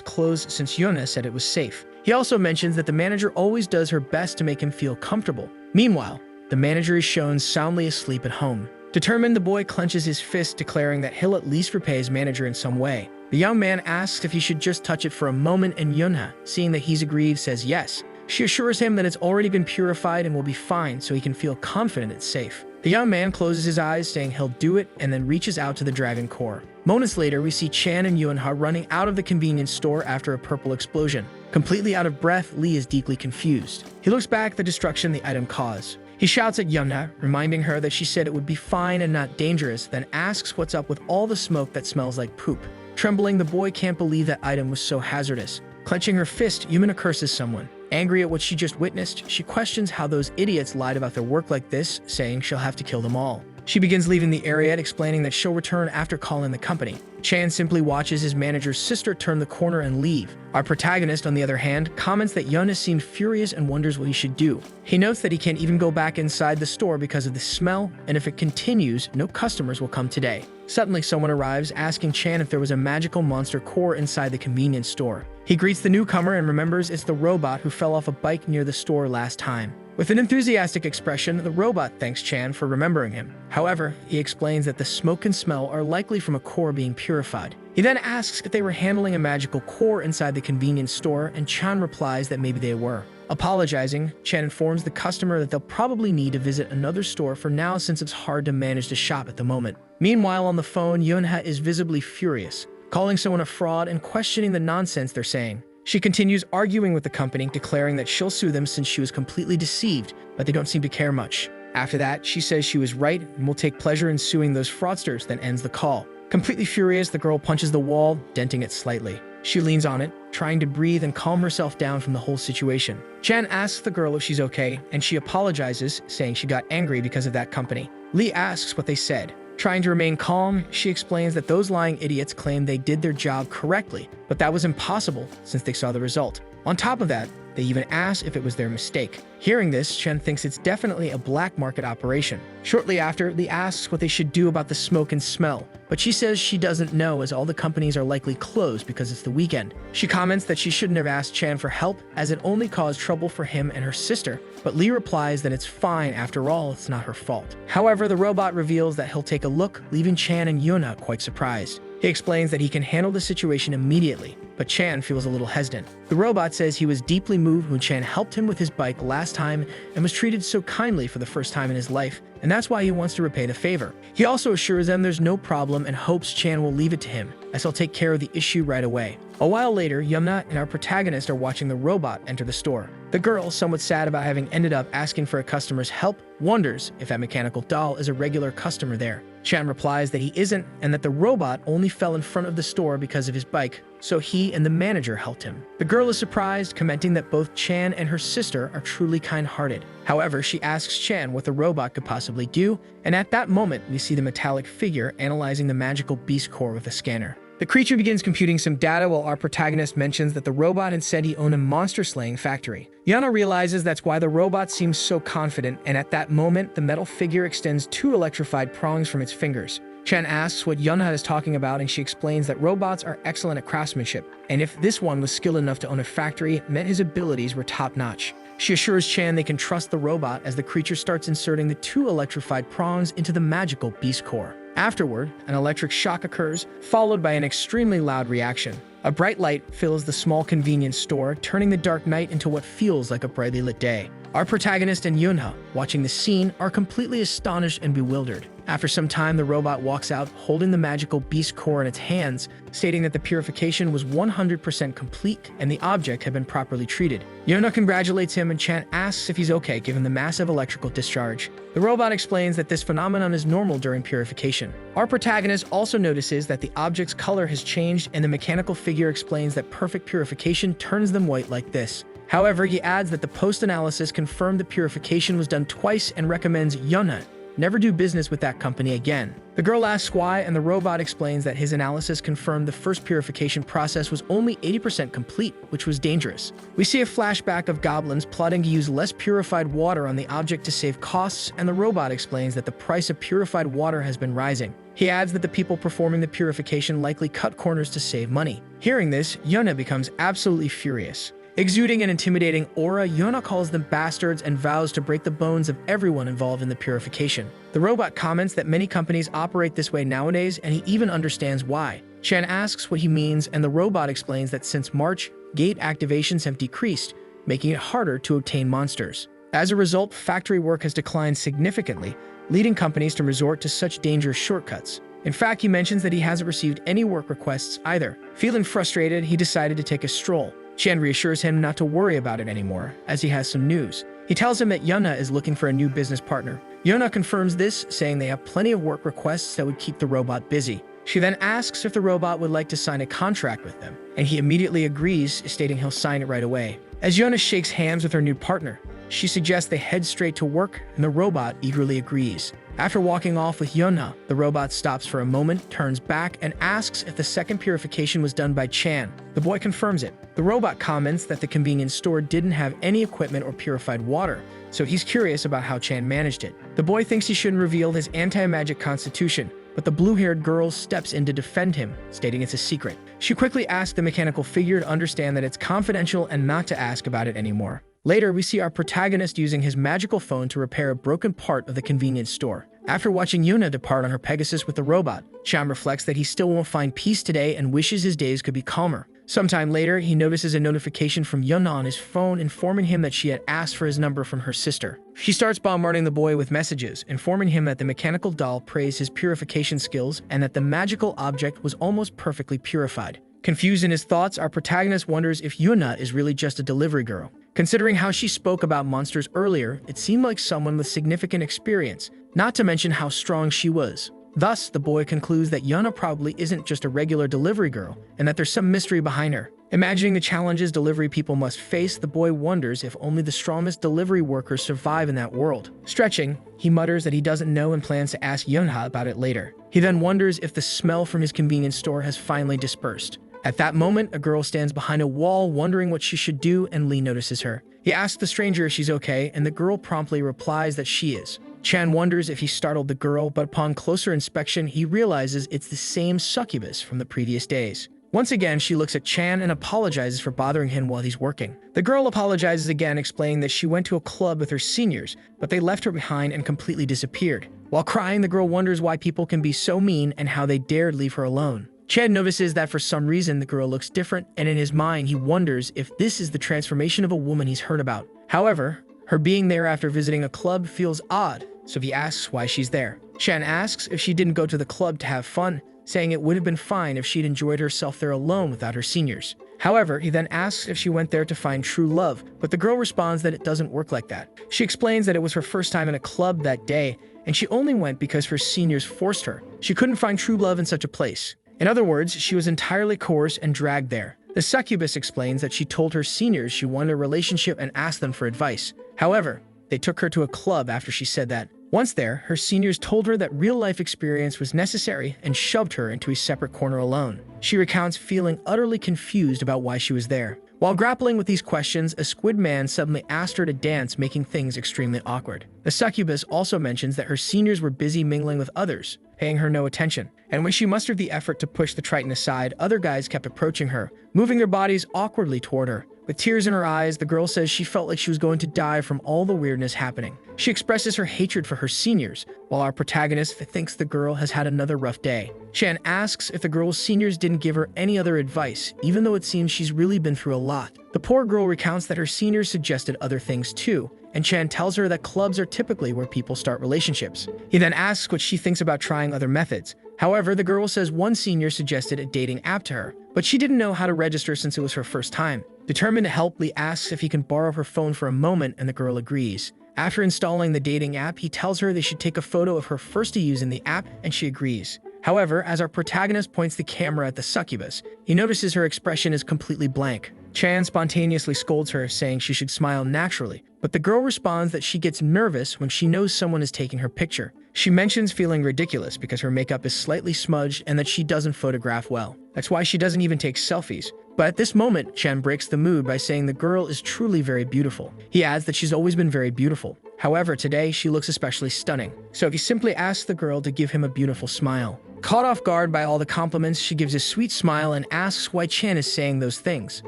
closed since Yunha said it was safe. He also mentions that the manager always does her best to make him feel comfortable. Meanwhile, the manager is shown soundly asleep at home. Determined, the boy clenches his fist, declaring that he'll at least repay his manager in some way. The young man asks if he should just touch it for a moment, and Yunha, seeing that he's agreed, says yes. She assures him that it's already been purified and will be fine, so he can feel confident it's safe. The young man closes his eyes, saying he'll do it, and then reaches out to the dragon core. Moments later, we see Chan and Yunha running out of the convenience store after a purple explosion. Completely out of breath, Lee is deeply confused. He looks back at the destruction the item caused. He shouts at Yunha, reminding her that she said it would be fine and not dangerous, then asks what's up with all the smoke that smells like poop. Trembling, the boy can't believe that item was so hazardous. Clenching her fist, Yumina curses someone. Angry at what she just witnessed, she questions how those idiots lied about their work like this, saying she'll have to kill them all. She begins leaving the area, explaining that she'll return after calling the company. Chan simply watches his manager's sister turn the corner and leave. Our protagonist, on the other hand, comments that Yunha seemed furious and wonders what he should do. He notes that he can't even go back inside the store because of the smell, and if it continues, no customers will come today. Suddenly, someone arrives, asking Chan if there was a magical monster core inside the convenience store. He greets the newcomer and remembers it's the robot who fell off a bike near the store last time. With an enthusiastic expression, the robot thanks Chan for remembering him. However, he explains that the smoke and smell are likely from a core being purified. He then asks if they were handling a magical core inside the convenience store, and Chan replies that maybe they were. Apologizing, Chan informs the customer that they'll probably need to visit another store for now since it's hard to manage to shop at the moment. Meanwhile, on the phone, Yunha is visibly furious, calling someone a fraud and questioning the nonsense they're saying. She continues arguing with the company, declaring that she'll sue them since she was completely deceived, but they don't seem to care much. After that, she says she was right and will take pleasure in suing those fraudsters, then ends the call. Completely furious, the girl punches the wall, denting it slightly. She leans on it, trying to breathe and calm herself down from the whole situation. Chan asks the girl if she's okay, and she apologizes, saying she got angry because of that company. Lee asks what they said. Trying to remain calm, she explains that those lying idiots claimed they did their job correctly, but that was impossible since they saw the result. On top of that, They even ask if it was their mistake. Hearing this, Chen thinks it's definitely a black market operation. Shortly after, Lee asks what they should do about the smoke and smell, but she says she doesn't know as all the companies are likely closed because it's the weekend. She comments that she shouldn't have asked Chan for help as it only caused trouble for him and her sister, but Lee replies that it's fine, after all, it's not her fault. However, the robot reveals that he'll take a look, leaving Chan and Yuna quite surprised. He explains that he can handle the situation immediately, but Chan feels a little hesitant. The robot says he was deeply moved when Chan helped him with his bike last time and was treated so kindly for the first time in his life, and that's why he wants to repay the favor. He also assures them there's no problem and hopes Chan will leave it to him, as he'll take care of the issue right away. A while later, Yumna and our protagonist are watching the robot enter the store. The girl, somewhat sad about having ended up asking for a customer's help, wonders if that mechanical doll is a regular customer there. Chan replies that he isn't and that the robot only fell in front of the store because of his bike, so he and the manager helped him. The girl is surprised, commenting that both Chan and her sister are truly kind-hearted. However, she asks Chan what the robot could possibly do, and at that moment, we see the metallic figure analyzing the magical beast core with a scanner. The creature begins computing some data while our protagonist mentions that the robot had said he owned a monster-slaying factory. Yana realizes that's why the robot seems so confident, and at that moment, the metal figure extends 2 electrified prongs from its fingers. Chen asks what Yunha is talking about, and she explains that robots are excellent at craftsmanship, and if this one was skilled enough to own a factory, it meant his abilities were top-notch. She assures Chan they can trust the robot as the creature starts inserting the 2 electrified prongs into the magical beast core. Afterward, an electric shock occurs, followed by an extremely loud reaction. A bright light fills the small convenience store, turning the dark night into what feels like a brightly lit day. Our protagonist and Yunha, watching the scene, are completely astonished and bewildered. After some time, the robot walks out, holding the magical beast core in its hands, stating that the purification was 100% complete and the object had been properly treated. Yunha congratulates him and Chan asks if he's okay given the massive electrical discharge. The robot explains that this phenomenon is normal during purification. Our protagonist also notices that the object's color has changed, and the mechanical figure explains that perfect purification turns them white like this. However, he adds that the post-analysis confirmed the purification was done twice and recommends Yunha never do business with that company again. The girl asks why, and the robot explains that his analysis confirmed the first purification process was only 80% complete, which was dangerous. We see a flashback of goblins plotting to use less purified water on the object to save costs, and the robot explains that the price of purified water has been rising. He adds that the people performing the purification likely cut corners to save money. Hearing this, Yuna becomes absolutely furious. Exuding an intimidating aura, Yuna calls them bastards and vows to break the bones of everyone involved in the purification. The robot comments that many companies operate this way nowadays, and he even understands why. Chen asks what he means, and the robot explains that since March, gate activations have decreased, making it harder to obtain monsters. As a result, factory work has declined significantly, leading companies to resort to such dangerous shortcuts. In fact, he mentions that he hasn't received any work requests either. Feeling frustrated, he decided to take a stroll. Chen reassures him not to worry about it anymore, as he has some news. He tells him that Yuna is looking for a new business partner. Yuna confirms this, saying they have plenty of work requests that would keep the robot busy. She then asks if the robot would like to sign a contract with them, and he immediately agrees, stating he'll sign it right away. As Yuna shakes hands with her new partner, she suggests they head straight to work, and the robot eagerly agrees. After walking off with Yuna, the robot stops for a moment, turns back, and asks if the second purification was done by Chan. The boy confirms it. The robot comments that the convenience store didn't have any equipment or purified water, so he's curious about how Chan managed it. The boy thinks he shouldn't reveal his anti-magic constitution, but the blue-haired girl steps in to defend him, stating it's a secret. She quickly asks the mechanical figure to understand that it's confidential and not to ask about it anymore. Later, we see our protagonist using his magical phone to repair a broken part of the convenience store. After watching Yuna depart on her Pegasus with the robot, Cham reflects that he still won't find peace today and wishes his days could be calmer. Sometime later, he notices a notification from Yuna on his phone informing him that she had asked for his number from her sister. She starts bombarding the boy with messages, informing him that the mechanical doll praised his purification skills and that the magical object was almost perfectly purified. Confused in his thoughts, our protagonist wonders if Yuna is really just a delivery girl. Considering how she spoke about monsters earlier, it seemed like someone with significant experience, not to mention how strong she was. Thus, the boy concludes that Yuna probably isn't just a regular delivery girl, and that there's some mystery behind her. Imagining the challenges delivery people must face, the boy wonders if only the strongest delivery workers survive in that world. Stretching, he mutters that he doesn't know and plans to ask Yunha about it later. He then wonders if the smell from his convenience store has finally dispersed. At that moment, a girl stands behind a wall wondering what she should do, and Lee notices her. He asks the stranger if she's okay, and the girl promptly replies that she is. Chan wonders if he startled the girl, but upon closer inspection, he realizes it's the same succubus from the previous days. Once again, she looks at Chan and apologizes for bothering him while he's working. The girl apologizes again, explaining that she went to a club with her seniors, but they left her behind and completely disappeared. While crying, the girl wonders why people can be so mean and how they dared leave her alone. Chan notices that for some reason the girl looks different, and in his mind he wonders if this is the transformation of a woman he's heard about. However, her being there after visiting a club feels odd, so he asks why she's there. Chan asks if she didn't go to the club to have fun, saying it would have been fine if she'd enjoyed herself there alone without her seniors. However, he then asks if she went there to find true love, but the girl responds that it doesn't work like that. She explains that it was her first time in a club that day, and she only went because her seniors forced her. She couldn't find true love in such a place. In other words, she was entirely coerced and dragged there. The succubus explains that she told her seniors she wanted a relationship and asked them for advice. However, they took her to a club after she said that. Once there, her seniors told her that real-life experience was necessary and shoved her into a separate corner alone. She recounts feeling utterly confused about why she was there. While grappling with these questions, a squid man suddenly asked her to dance, making things extremely awkward. The succubus also mentions that her seniors were busy mingling with others, paying her no attention. And when she mustered the effort to push the Triton aside, other guys kept approaching her, moving their bodies awkwardly toward her. With tears in her eyes, the girl says she felt like she was going to die from all the weirdness happening. She expresses her hatred for her seniors, while our protagonist thinks the girl has had another rough day. Chan asks if the girl's seniors didn't give her any other advice, even though it seems she's really been through a lot. The poor girl recounts that her seniors suggested other things too, and Chan tells her that clubs are typically where people start relationships. He then asks what she thinks about trying other methods. However, the girl says one senior suggested a dating app to her, but she didn't know how to register since it was her first time. Determined to help, Lee asks if he can borrow her phone for a moment, and the girl agrees. After installing the dating app, he tells her they should take a photo of her first using the app, and she agrees. However, as our protagonist points the camera at the succubus, he notices her expression is completely blank. Chan spontaneously scolds her, saying she should smile naturally, but the girl responds that she gets nervous when she knows someone is taking her picture. She mentions feeling ridiculous because her makeup is slightly smudged and that she doesn't photograph well. That's why she doesn't even take selfies. But at this moment, Chan breaks the mood by saying the girl is truly very beautiful. He adds that she's always been very beautiful. However, today she looks especially stunning. So he simply asks the girl to give him a beautiful smile. Caught off guard by all the compliments, she gives a sweet smile and asks why Chan is saying those things.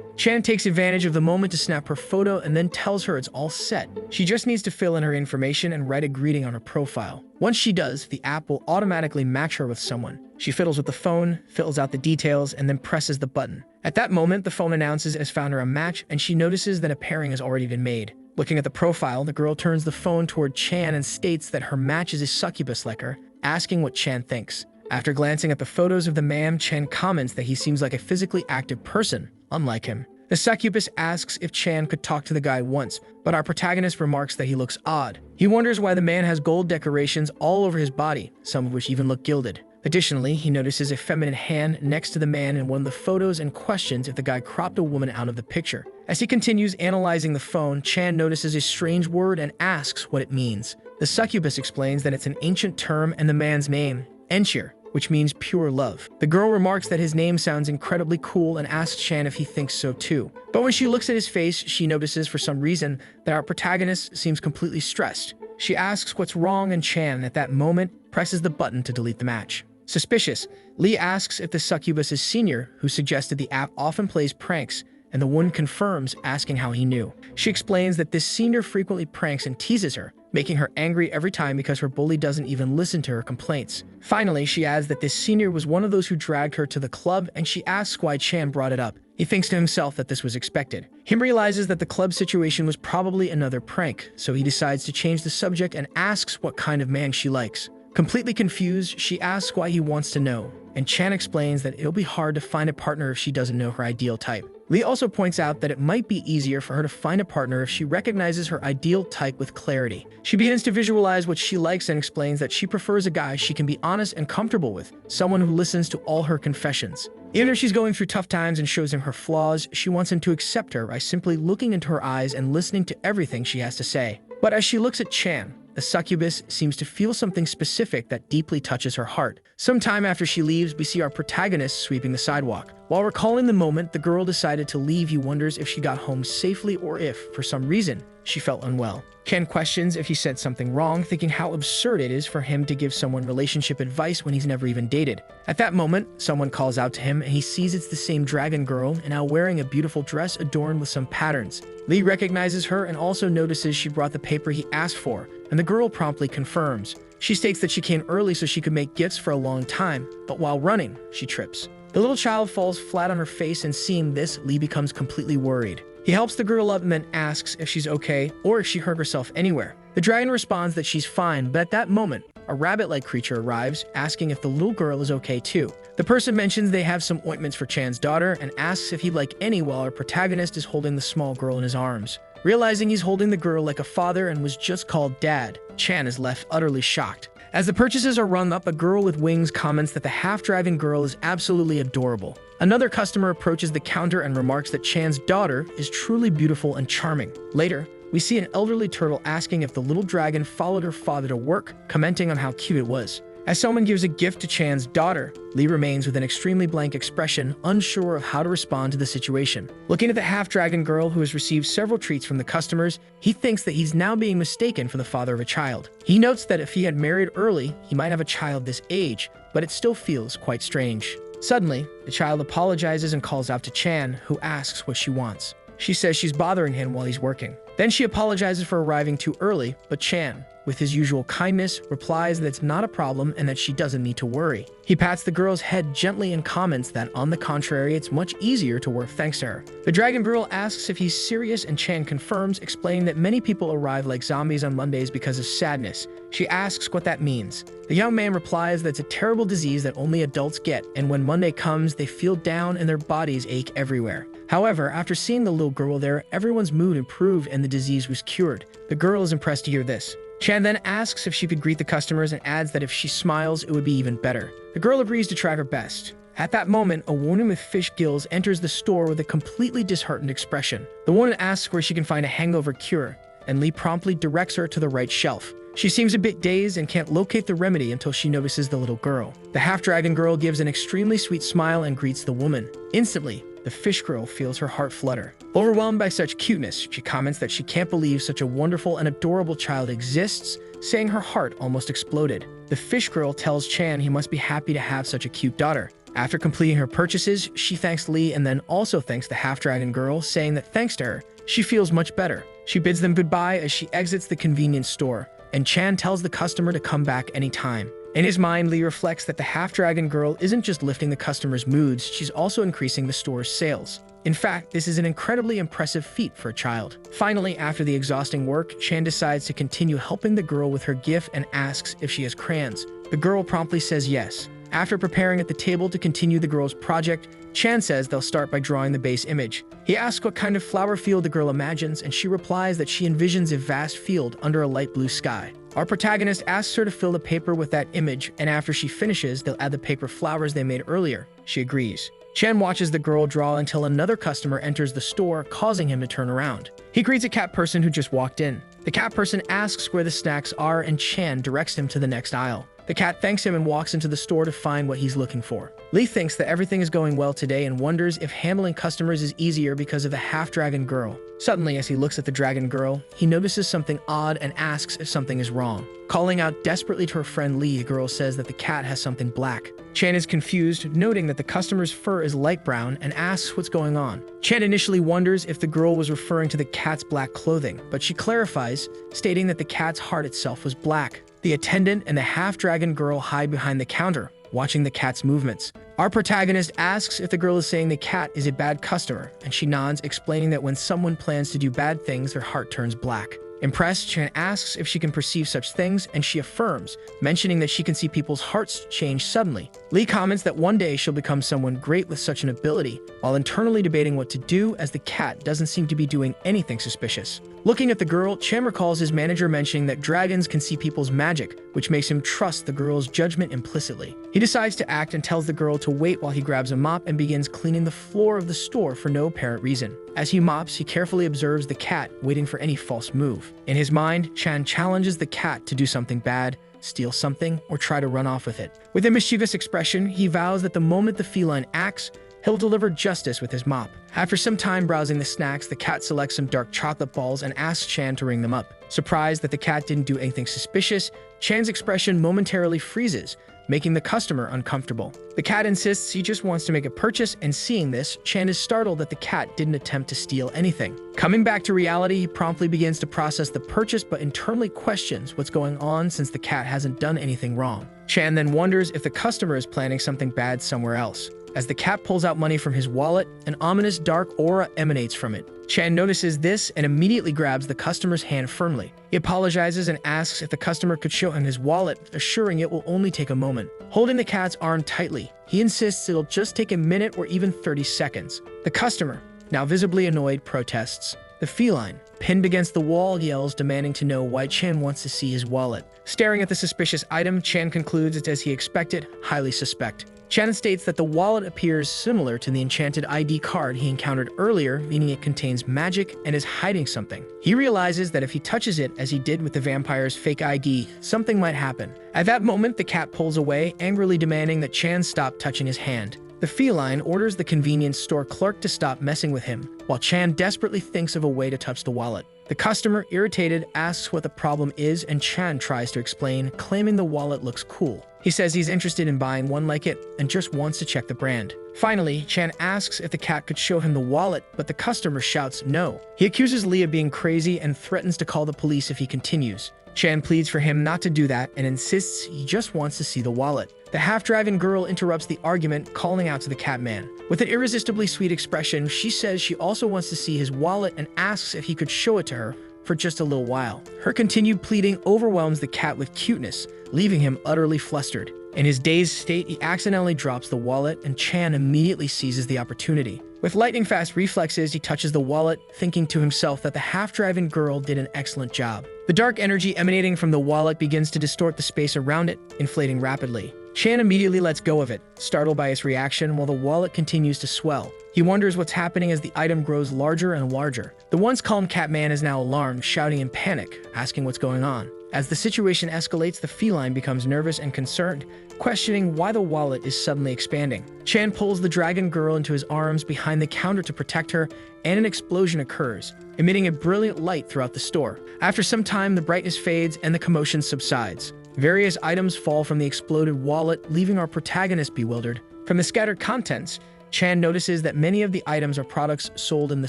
Chan takes advantage of the moment to snap her photo and then tells her it's all set. She just needs to fill in her information and write a greeting on her profile. Once she does, the app will automatically match her with someone. She fiddles with the phone, fills out the details, and then presses the button. At that moment, the phone announces it has found her a match, and she notices that a pairing has already been made. Looking at the profile, the girl turns the phone toward Chan and states that her match is a succubus like her, asking what Chan thinks. After glancing at the photos of the man, Chan comments that he seems like a physically active person, unlike him. The succubus asks if Chan could talk to the guy once, but our protagonist remarks that he looks odd. He wonders why the man has gold decorations all over his body, some of which even look gilded. Additionally, he notices a feminine hand next to the man in one of the photos and questions if the guy cropped a woman out of the picture. As he continues analyzing the phone, Chan notices a strange word and asks what it means. The succubus explains that it's an ancient term and the man's name, Enchir, which means pure love. The girl remarks that his name sounds incredibly cool and asks Chan if he thinks so too. But when she looks at his face, she notices for some reason that our protagonist seems completely stressed. She asks what's wrong, and Chan, at that moment, presses the button to delete the match. Suspicious, Lee asks if the succubus is senior, who suggested the app often plays pranks, and the woman confirms, asking how he knew. She explains that this senior frequently pranks and teases her, making her angry every time because her bully doesn't even listen to her complaints. Finally, she adds that this senior was one of those who dragged her to the club, and she asks why Chan brought it up. He thinks to himself that this was expected. He realizes that the club situation was probably another prank, so he decides to change the subject and asks what kind of man she likes. Completely confused, she asks why he wants to know, and Chan explains that it'll be hard to find a partner if she doesn't know her ideal type. Lee also points out that it might be easier for her to find a partner if she recognizes her ideal type with clarity. She begins to visualize what she likes and explains that she prefers a guy she can be honest and comfortable with, someone who listens to all her confessions. Even if she's going through tough times and shows him her flaws, she wants him to accept her by simply looking into her eyes and listening to everything she has to say. But as she looks at Chan, the succubus seems to feel something specific that deeply touches her heart. Sometime after she leaves, we see our protagonist sweeping the sidewalk. While recalling the moment the girl decided to leave, he wonders if she got home safely or if, for some reason, she felt unwell. Chan questions if he said something wrong, thinking how absurd it is for him to give someone relationship advice when he's never even dated. At that moment, someone calls out to him and he sees it's the same dragon girl and now wearing a beautiful dress adorned with some patterns. Lee recognizes her and also notices she brought the paper he asked for, and the girl promptly confirms. She states that she came early so she could make gifts for a long time, but while running, she trips. The little child falls flat on her face, and seeing this, Lee becomes completely worried. He helps the girl up and then asks if she's okay or if she hurt herself anywhere. The dragon responds that she's fine, but at that moment, a rabbit-like creature arrives, asking if the little girl is okay too. The person mentions they have some ointments for Chan's daughter and asks if he'd like any while our protagonist is holding the small girl in his arms. Realizing he's holding the girl like a father and was just called dad, Chan is left utterly shocked. As the purchases are rung up, a girl with wings comments that the half-dragon girl is absolutely adorable. Another customer approaches the counter and remarks that Chan's daughter is truly beautiful and charming. Later, we see an elderly turtle asking if the little dragon followed her father to work, commenting on how cute it was. As someone gives a gift to Chan's daughter, Lee remains with an extremely blank expression, unsure of how to respond to the situation. Looking at the half-dragon girl who has received several treats from the customers, he thinks that he's now being mistaken for the father of a child. He notes that if he had married early, he might have a child this age, but it still feels quite strange. Suddenly, the child apologizes and calls out to Chan, who asks what she wants. She says she's bothering him while he's working. Then she apologizes for arriving too early, but Chan, with his usual kindness, replies that it's not a problem and that she doesn't need to worry. He pats the girl's head gently and comments that, on the contrary, it's much easier to work thanks to her. The dragon girl asks if he's serious and Chan confirms, explaining that many people arrive like zombies on Mondays because of sadness. She asks what that means. The young man replies that it's a terrible disease that only adults get, and when Monday comes, they feel down and their bodies ache everywhere. However, after seeing the little girl there, everyone's mood improved and the disease was cured. The girl is impressed to hear this. Chan then asks if she could greet the customers and adds that if she smiles, it would be even better. The girl agrees to try her best. At that moment, a woman with fish gills enters the store with a completely disheartened expression. The woman asks where she can find a hangover cure, and Lee promptly directs her to the right shelf. She seems a bit dazed and can't locate the remedy until she notices the little girl. The half-dragon girl gives an extremely sweet smile and greets the woman. Instantly, the fish girl feels her heart flutter. Overwhelmed by such cuteness, she comments that she can't believe such a wonderful and adorable child exists, saying her heart almost exploded. The fish girl tells Chan he must be happy to have such a cute daughter. After completing her purchases, she thanks Lee and then also thanks the half-dragon girl, saying that thanks to her, she feels much better. She bids them goodbye as she exits the convenience store, and Chan tells the customer to come back anytime. In his mind, Lee reflects that the half-dragon girl isn't just lifting the customers' moods, she's also increasing the store's sales. In fact, this is an incredibly impressive feat for a child. Finally, after the exhausting work, Chan decides to continue helping the girl with her gift and asks if she has crayons. The girl promptly says yes. After preparing at the table to continue the girl's project, Chan says they'll start by drawing the base image. He asks what kind of flower field the girl imagines, and she replies that she envisions a vast field under a light blue sky. Our protagonist asks her to fill the paper with that image, and after she finishes, they'll add the paper flowers they made earlier. She agrees. Chan watches the girl draw until another customer enters the store, causing him to turn around. He greets a cat person who just walked in. The cat person asks where the snacks are, and Chan directs him to the next aisle. The cat thanks him and walks into the store to find what he's looking for. Lee thinks that everything is going well today and wonders if handling customers is easier because of the half-dragon girl. Suddenly, as he looks at the dragon girl, he notices something odd and asks if something is wrong. Calling out desperately to her friend Lee, the girl says that the cat has something black. Chan is confused, noting that the customer's fur is light brown, and asks what's going on. Chan initially wonders if the girl was referring to the cat's black clothing, but she clarifies, stating that the cat's heart itself was black. The attendant and the half-dragon girl hide behind the counter, watching the cat's movements. Our protagonist asks if the girl is saying the cat is a bad customer, and she nods, explaining that when someone plans to do bad things, their heart turns black. Impressed, Chan asks if she can perceive such things, and she affirms, mentioning that she can see people's hearts change suddenly. Lee comments that one day she'll become someone great with such an ability, while internally debating what to do as the cat doesn't seem to be doing anything suspicious. Looking at the girl, Chan recalls his manager mentioning that dragons can see people's magic, which makes him trust the girl's judgment implicitly. He decides to act and tells the girl to wait while he grabs a mop and begins cleaning the floor of the store for no apparent reason. As he mops, he carefully observes the cat, waiting for any false move. In his mind, Chan challenges the cat to do something bad, steal something, or try to run off with it. With a mischievous expression, he vows that the moment the feline acts, he'll deliver justice with his mop. After some time browsing the snacks, the cat selects some dark chocolate balls and asks Chan to ring them up. Surprised that the cat didn't do anything suspicious, Chan's expression momentarily freezes, making the customer uncomfortable. The cat insists he just wants to make a purchase, and seeing this, Chan is startled that the cat didn't attempt to steal anything. Coming back to reality, he promptly begins to process the purchase but internally questions what's going on since the cat hasn't done anything wrong. Chan then wonders if the customer is planning something bad somewhere else. As the cat pulls out money from his wallet, an ominous dark aura emanates from it. Chan notices this and immediately grabs the customer's hand firmly. He apologizes and asks if the customer could show him his wallet, assuring it will only take a moment. Holding the cat's arm tightly, he insists it'll just take a minute or even 30 seconds. The customer, now visibly annoyed, protests. The feline, pinned against the wall, yells, demanding to know why Chan wants to see his wallet. Staring at the suspicious item, Chan concludes it's as he expected, highly suspect. Chan states that the wallet appears similar to the enchanted ID card he encountered earlier, meaning it contains magic and is hiding something. He realizes that if he touches it, as he did with the vampire's fake ID, something might happen. At that moment, the cat pulls away, angrily demanding that Chan stop touching his hand. The feline orders the convenience store clerk to stop messing with him, while Chan desperately thinks of a way to touch the wallet. The customer, irritated, asks what the problem is, and Chan tries to explain, claiming the wallet looks cool. He says he's interested in buying one like it and just wants to check the brand. Finally, Chan asks if the cat could show him the wallet, but the customer shouts no. He accuses Lee of being crazy and threatens to call the police if he continues. Chan pleads for him not to do that and insists he just wants to see the wallet. The half-driven girl interrupts the argument, calling out to the cat man. With an irresistibly sweet expression, she says she also wants to see his wallet and asks if he could show it to her for just a little while. Her continued pleading overwhelms the cat with cuteness, leaving him utterly flustered. In his dazed state, he accidentally drops the wallet, and Chan immediately seizes the opportunity. With lightning-fast reflexes, he touches the wallet, thinking to himself that the half-driven girl did an excellent job. The dark energy emanating from the wallet begins to distort the space around it, inflating rapidly. Chan immediately lets go of it, startled by its reaction, while the wallet continues to swell. He wonders what's happening as the item grows larger and larger. The once calm Catman is now alarmed, shouting in panic, asking what's going on. As the situation escalates, the feline becomes nervous and concerned, questioning why the wallet is suddenly expanding. Chan pulls the dragon girl into his arms behind the counter to protect her, and an explosion occurs, emitting a brilliant light throughout the store. After some time, the brightness fades and the commotion subsides. Various items fall from the exploded wallet, leaving our protagonist bewildered. From the scattered contents, Chan notices that many of the items are products sold in the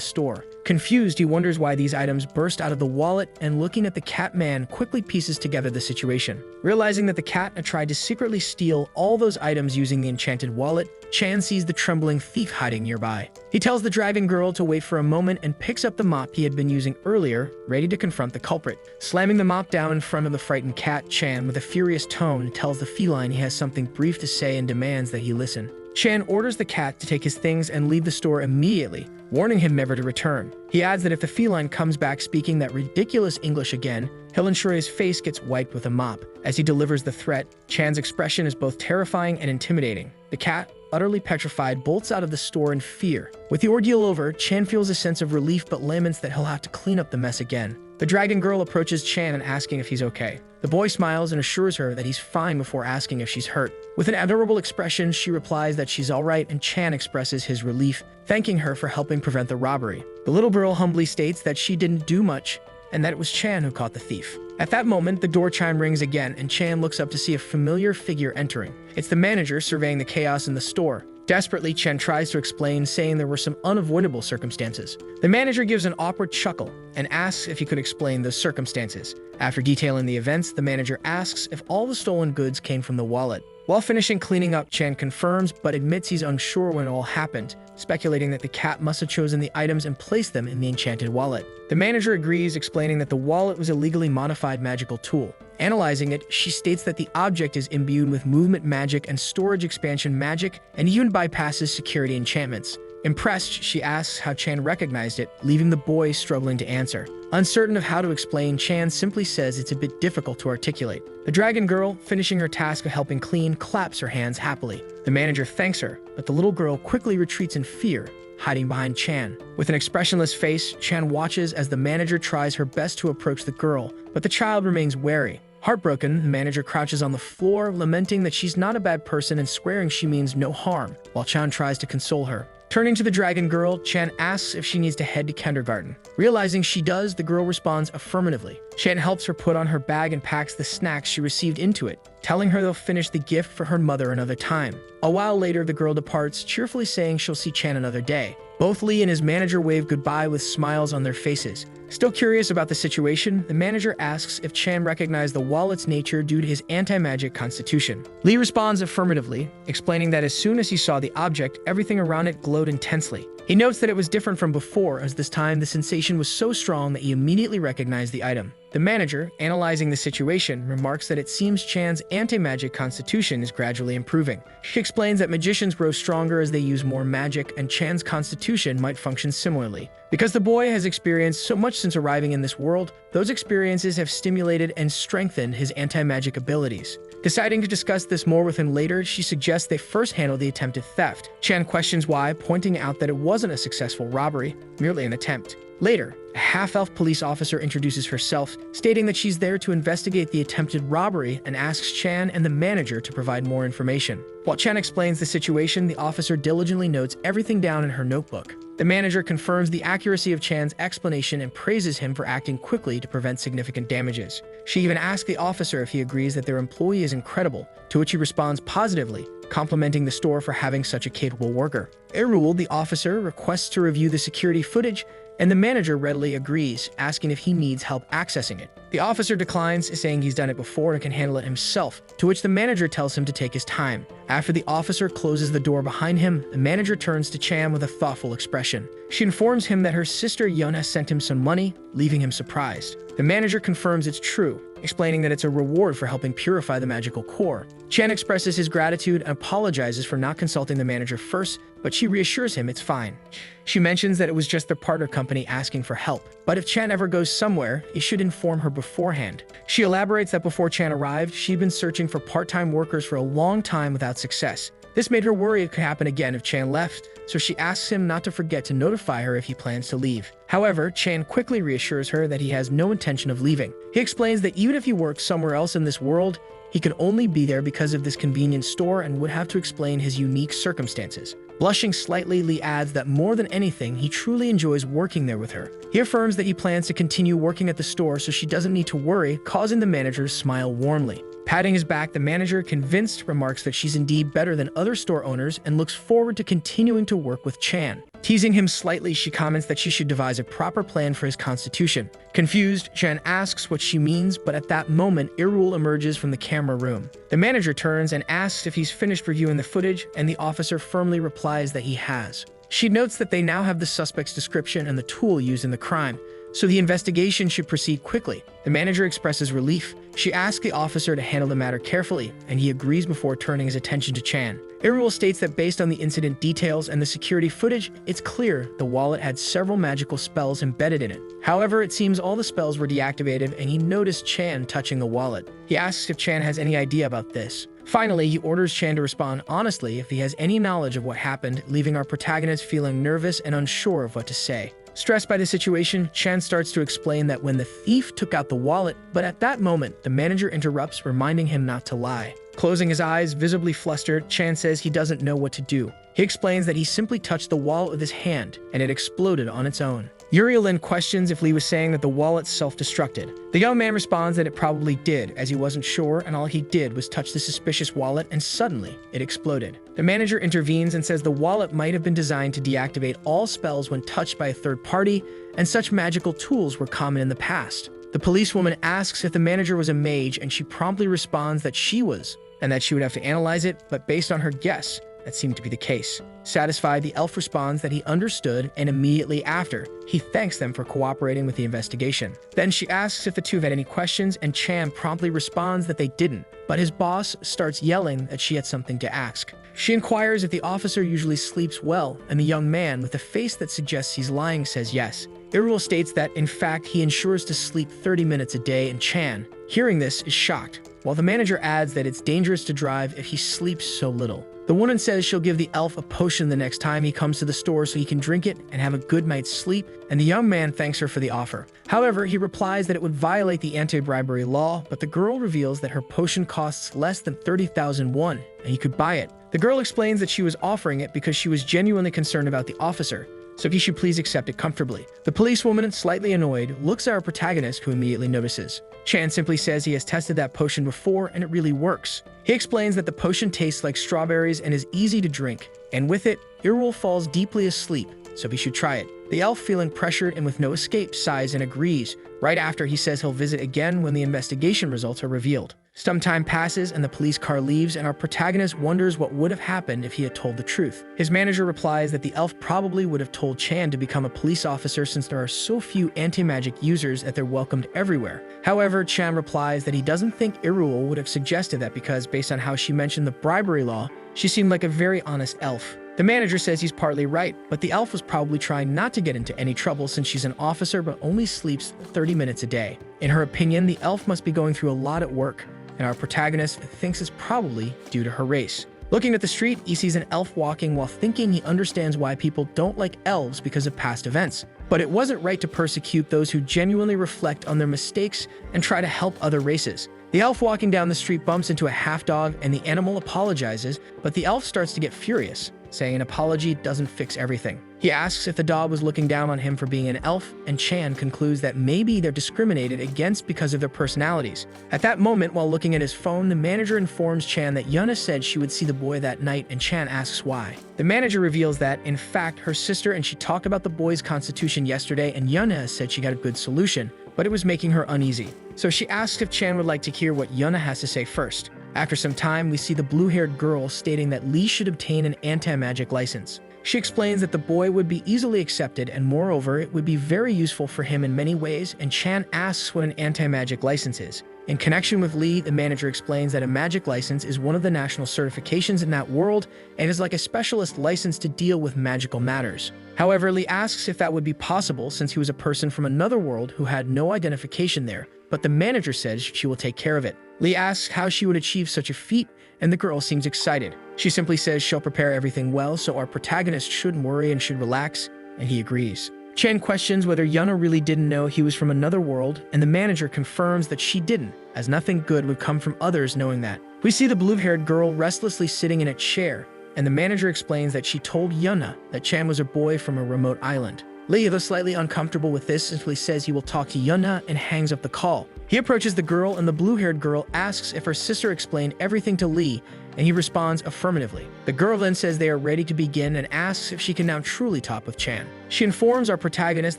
store. Confused, he wonders why these items burst out of the wallet, and looking at the cat man, quickly pieces together the situation. Realizing that the cat had tried to secretly steal all those items using the enchanted wallet, Chan sees the trembling thief hiding nearby. He tells the dragon girl to wait for a moment and picks up the mop he had been using earlier, ready to confront the culprit. Slamming the mop down in front of the frightened cat, Chan, with a furious tone, tells the feline he has something brief to say and demands that he listen. Chan orders the cat to take his things and leave the store immediately, warning him never to return. He adds that if the feline comes back speaking that ridiculous English again, he'll ensure his face gets wiped with a mop. As he delivers the threat, Chan's expression is both terrifying and intimidating. The cat, utterly petrified, bolts out of the store in fear. With the ordeal over, Chan feels a sense of relief but laments that he'll have to clean up the mess again. The dragon girl approaches Chan and asking if he's okay. The boy smiles and assures her that he's fine before asking if she's hurt. With an adorable expression, she replies that she's alright, and Chan expresses his relief, thanking her for helping prevent the robbery. The little girl humbly states that she didn't do much, and that it was Chan who caught the thief. At that moment, the door chime rings again, and Chan looks up to see a familiar figure entering. It's the manager surveying the chaos in the store. Desperately, Chan tries to explain, saying there were some unavoidable circumstances. The manager gives an awkward chuckle and asks if he could explain those circumstances. After detailing the events, the manager asks if all the stolen goods came from the wallet. While finishing cleaning up, Chan confirms but admits he's unsure when it all happened, speculating that the cat must have chosen the items and placed them in the enchanted wallet. The manager agrees, explaining that the wallet was a legally modified magical tool. Analyzing it, she states that the object is imbued with movement magic and storage expansion magic, and even bypasses security enchantments. Impressed, she asks how Chan recognized it, leaving the boy struggling to answer. Uncertain of how to explain, Chan simply says it's a bit difficult to articulate. The dragon girl, finishing her task of helping clean, claps her hands happily. The manager thanks her, but the little girl quickly retreats in fear, hiding behind Chan. With an expressionless face, Chan watches as the manager tries her best to approach the girl, but the child remains wary. Heartbroken, the manager crouches on the floor, lamenting that she's not a bad person and swearing she means no harm, while Chan tries to console her. Turning to the dragon girl, Chan asks if she needs to head to kindergarten. Realizing she does, the girl responds affirmatively. Chan helps her put on her bag and packs the snacks she received into it, telling her they'll finish the gift for her mother another time. A while later, the girl departs, cheerfully saying she'll see Chan another day. Both Lee and his manager wave goodbye with smiles on their faces. Still curious about the situation, the manager asks if Chan recognized the wallet's nature due to his anti-magic constitution. Lee responds affirmatively, explaining that as soon as he saw the object, everything around it glowed intensely. He notes that it was different from before, as this time the sensation was so strong that he immediately recognized the item. The manager, analyzing the situation, remarks that it seems Chan's anti-magic constitution is gradually improving. She explains that magicians grow stronger as they use more magic, and Chan's constitution might function similarly. Because the boy has experienced so much since arriving in this world, those experiences have stimulated and strengthened his anti-magic abilities. Deciding to discuss this more with him later, she suggests they first handle the attempted theft. Chan questions why, pointing out that it wasn't a successful robbery, merely an attempt. Later, a half-elf police officer introduces herself, stating that she's there to investigate the attempted robbery and asks Chan and the manager to provide more information. While Chan explains the situation, the officer diligently notes everything down in her notebook. The manager confirms the accuracy of Chan's explanation and praises him for acting quickly to prevent significant damages. She even asks the officer if he agrees that their employee is incredible, to which he responds positively, complimenting the store for having such a capable worker. Enrolled, the officer requests to review the security footage, and the manager readily agrees, asking if he needs help accessing it. The officer declines, saying he's done it before and can handle it himself, to which the manager tells him to take his time. After the officer closes the door behind him, the manager turns to Chan with a thoughtful expression. She informs him that her sister Yeon has sent him some money, leaving him surprised. The manager confirms it's true, explaining that it's a reward for helping purify the magical core. Chan expresses his gratitude and apologizes for not consulting the manager first, but she reassures him it's fine. She mentions that it was just their partner company asking for help, but if Chan ever goes somewhere, he should inform her beforehand. She elaborates that before Chan arrived, she'd been searching for part-time workers for a long time without success. This made her worry it could happen again if Chan left, so she asks him not to forget to notify her if he plans to leave. However, Chan quickly reassures her that he has no intention of leaving. He explains that even if he worked somewhere else in this world, he could only be there because of this convenience store and would have to explain his unique circumstances. Blushing slightly, Lee adds that more than anything, he truly enjoys working there with her. He affirms that he plans to continue working at the store so she doesn't need to worry, causing the manager to smile warmly. Patting his back, the manager, convinced, remarks that she's indeed better than other store owners and looks forward to continuing to work with Chan. Teasing him slightly, she comments that she should devise a proper plan for his constitution. Confused, Chan asks what she means, but at that moment, Irul emerges from the camera room. The manager turns and asks if he's finished reviewing the footage, and the officer firmly replies that he has. She notes that they now have the suspect's description and the tool used in the crime, so the investigation should proceed quickly. The manager expresses relief. She asks the officer to handle the matter carefully, and he agrees before turning his attention to Chan. Irul states that based on the incident details and the security footage, it's clear the wallet had several magical spells embedded in it. However, it seems all the spells were deactivated, and he noticed Chan touching the wallet. He asks if Chan has any idea about this. Finally, he orders Chan to respond honestly if he has any knowledge of what happened, leaving our protagonist feeling nervous and unsure of what to say. Stressed by the situation, Chan starts to explain that when the thief took out the wallet, but at that moment, the manager interrupts, reminding him not to lie. Closing his eyes, visibly flustered, Chan says he doesn't know what to do. He explains that he simply touched the wallet with his hand, and it exploded on its own. Uriel then questions if Lee was saying that the wallet self-destructed. The young man responds that it probably did, as he wasn't sure, and all he did was touch the suspicious wallet, and suddenly, it exploded. The manager intervenes and says the wallet might have been designed to deactivate all spells when touched by a third party, and such magical tools were common in the past. The policewoman asks if the manager was a mage, and she promptly responds that she was, and that she would have to analyze it, but based on her guess, that seemed to be the case. Satisfied, the elf responds that he understood, and immediately after, he thanks them for cooperating with the investigation. Then she asks if the two have had any questions, and Chan promptly responds that they didn't, but his boss starts yelling that she had something to ask. She inquires if the officer usually sleeps well, and the young man, with a face that suggests he's lying, says yes. Irul states that, in fact, he ensures to sleep 30 minutes a day, and Chan, hearing this, is shocked, while the manager adds that it's dangerous to drive if he sleeps so little. The woman says she'll give the elf a potion the next time he comes to the store so he can drink it and have a good night's sleep, and the young man thanks her for the offer. However, he replies that it would violate the anti-bribery law, but the girl reveals that her potion costs less than 30,000 won, and he could buy it. The girl explains that she was offering it because she was genuinely concerned about the officer, so he should please accept it comfortably. The policewoman, slightly annoyed, looks at our protagonist, who immediately notices. Chan simply says he has tested that potion before and it really works. He explains that the potion tastes like strawberries and is easy to drink, and with it, Irul falls deeply asleep, so he should try it. The elf, feeling pressured and with no escape, sighs and agrees. Right after, he says he'll visit again when the investigation results are revealed. Some time passes and the police car leaves, and our protagonist wonders what would have happened if he had told the truth. His manager replies that the elf probably would have told Chan to become a police officer since there are so few anti-magic users that they're welcomed everywhere. However, Chan replies that he doesn't think Irul would have suggested that because, based on how she mentioned the bribery law, she seemed like a very honest elf. The manager says he's partly right, but the elf was probably trying not to get into any trouble since she's an officer but only sleeps 30 minutes a day. In her opinion, the elf must be going through a lot at work, and our protagonist thinks it's probably due to her race. Looking at the street, he sees an elf walking while thinking he understands why people don't like elves because of past events. But it wasn't right to persecute those who genuinely reflect on their mistakes and try to help other races. The elf walking down the street bumps into a half-dog and the animal apologizes, but the elf starts to get furious, saying an apology doesn't fix everything. He asks if the dog was looking down on him for being an elf, and Chan concludes that maybe they're discriminated against because of their personalities. At that moment, while looking at his phone, the manager informs Chan that Yuna said she would see the boy that night, and Chan asks why. The manager reveals that, in fact, her sister and she talked about the boy's constitution yesterday, and Yuna said she got a good solution, but it was making her uneasy. So she asks if Chan would like to hear what Yuna has to say first. After some time, we see the blue-haired girl stating that Lee should obtain an anti-magic license. She explains that the boy would be easily accepted, and moreover, it would be very useful for him in many ways, and Chan asks what an anti-magic license is. In connection with Lee, the manager explains that a magic license is one of the national certifications in that world and is like a specialist license to deal with magical matters. However, Lee asks if that would be possible since he was a person from another world who had no identification there, but the manager says she will take care of it. Lee asks how she would achieve such a feat, and the girl seems excited. She simply says she'll prepare everything well, so our protagonist shouldn't worry and should relax, and he agrees. Chen questions whether Yuna really didn't know he was from another world, and the manager confirms that she didn't, as nothing good would come from others knowing that. We see the blue-haired girl restlessly sitting in a chair, and the manager explains that she told Yuna that Chan was a boy from a remote island. Lee, though slightly uncomfortable with this, simply says he will talk to Yuna and hangs up the call. He approaches the girl, and the blue-haired girl asks if her sister explained everything to Lee, and he responds affirmatively. The girl then says they are ready to begin and asks if she can now truly talk with Chan. She informs our protagonist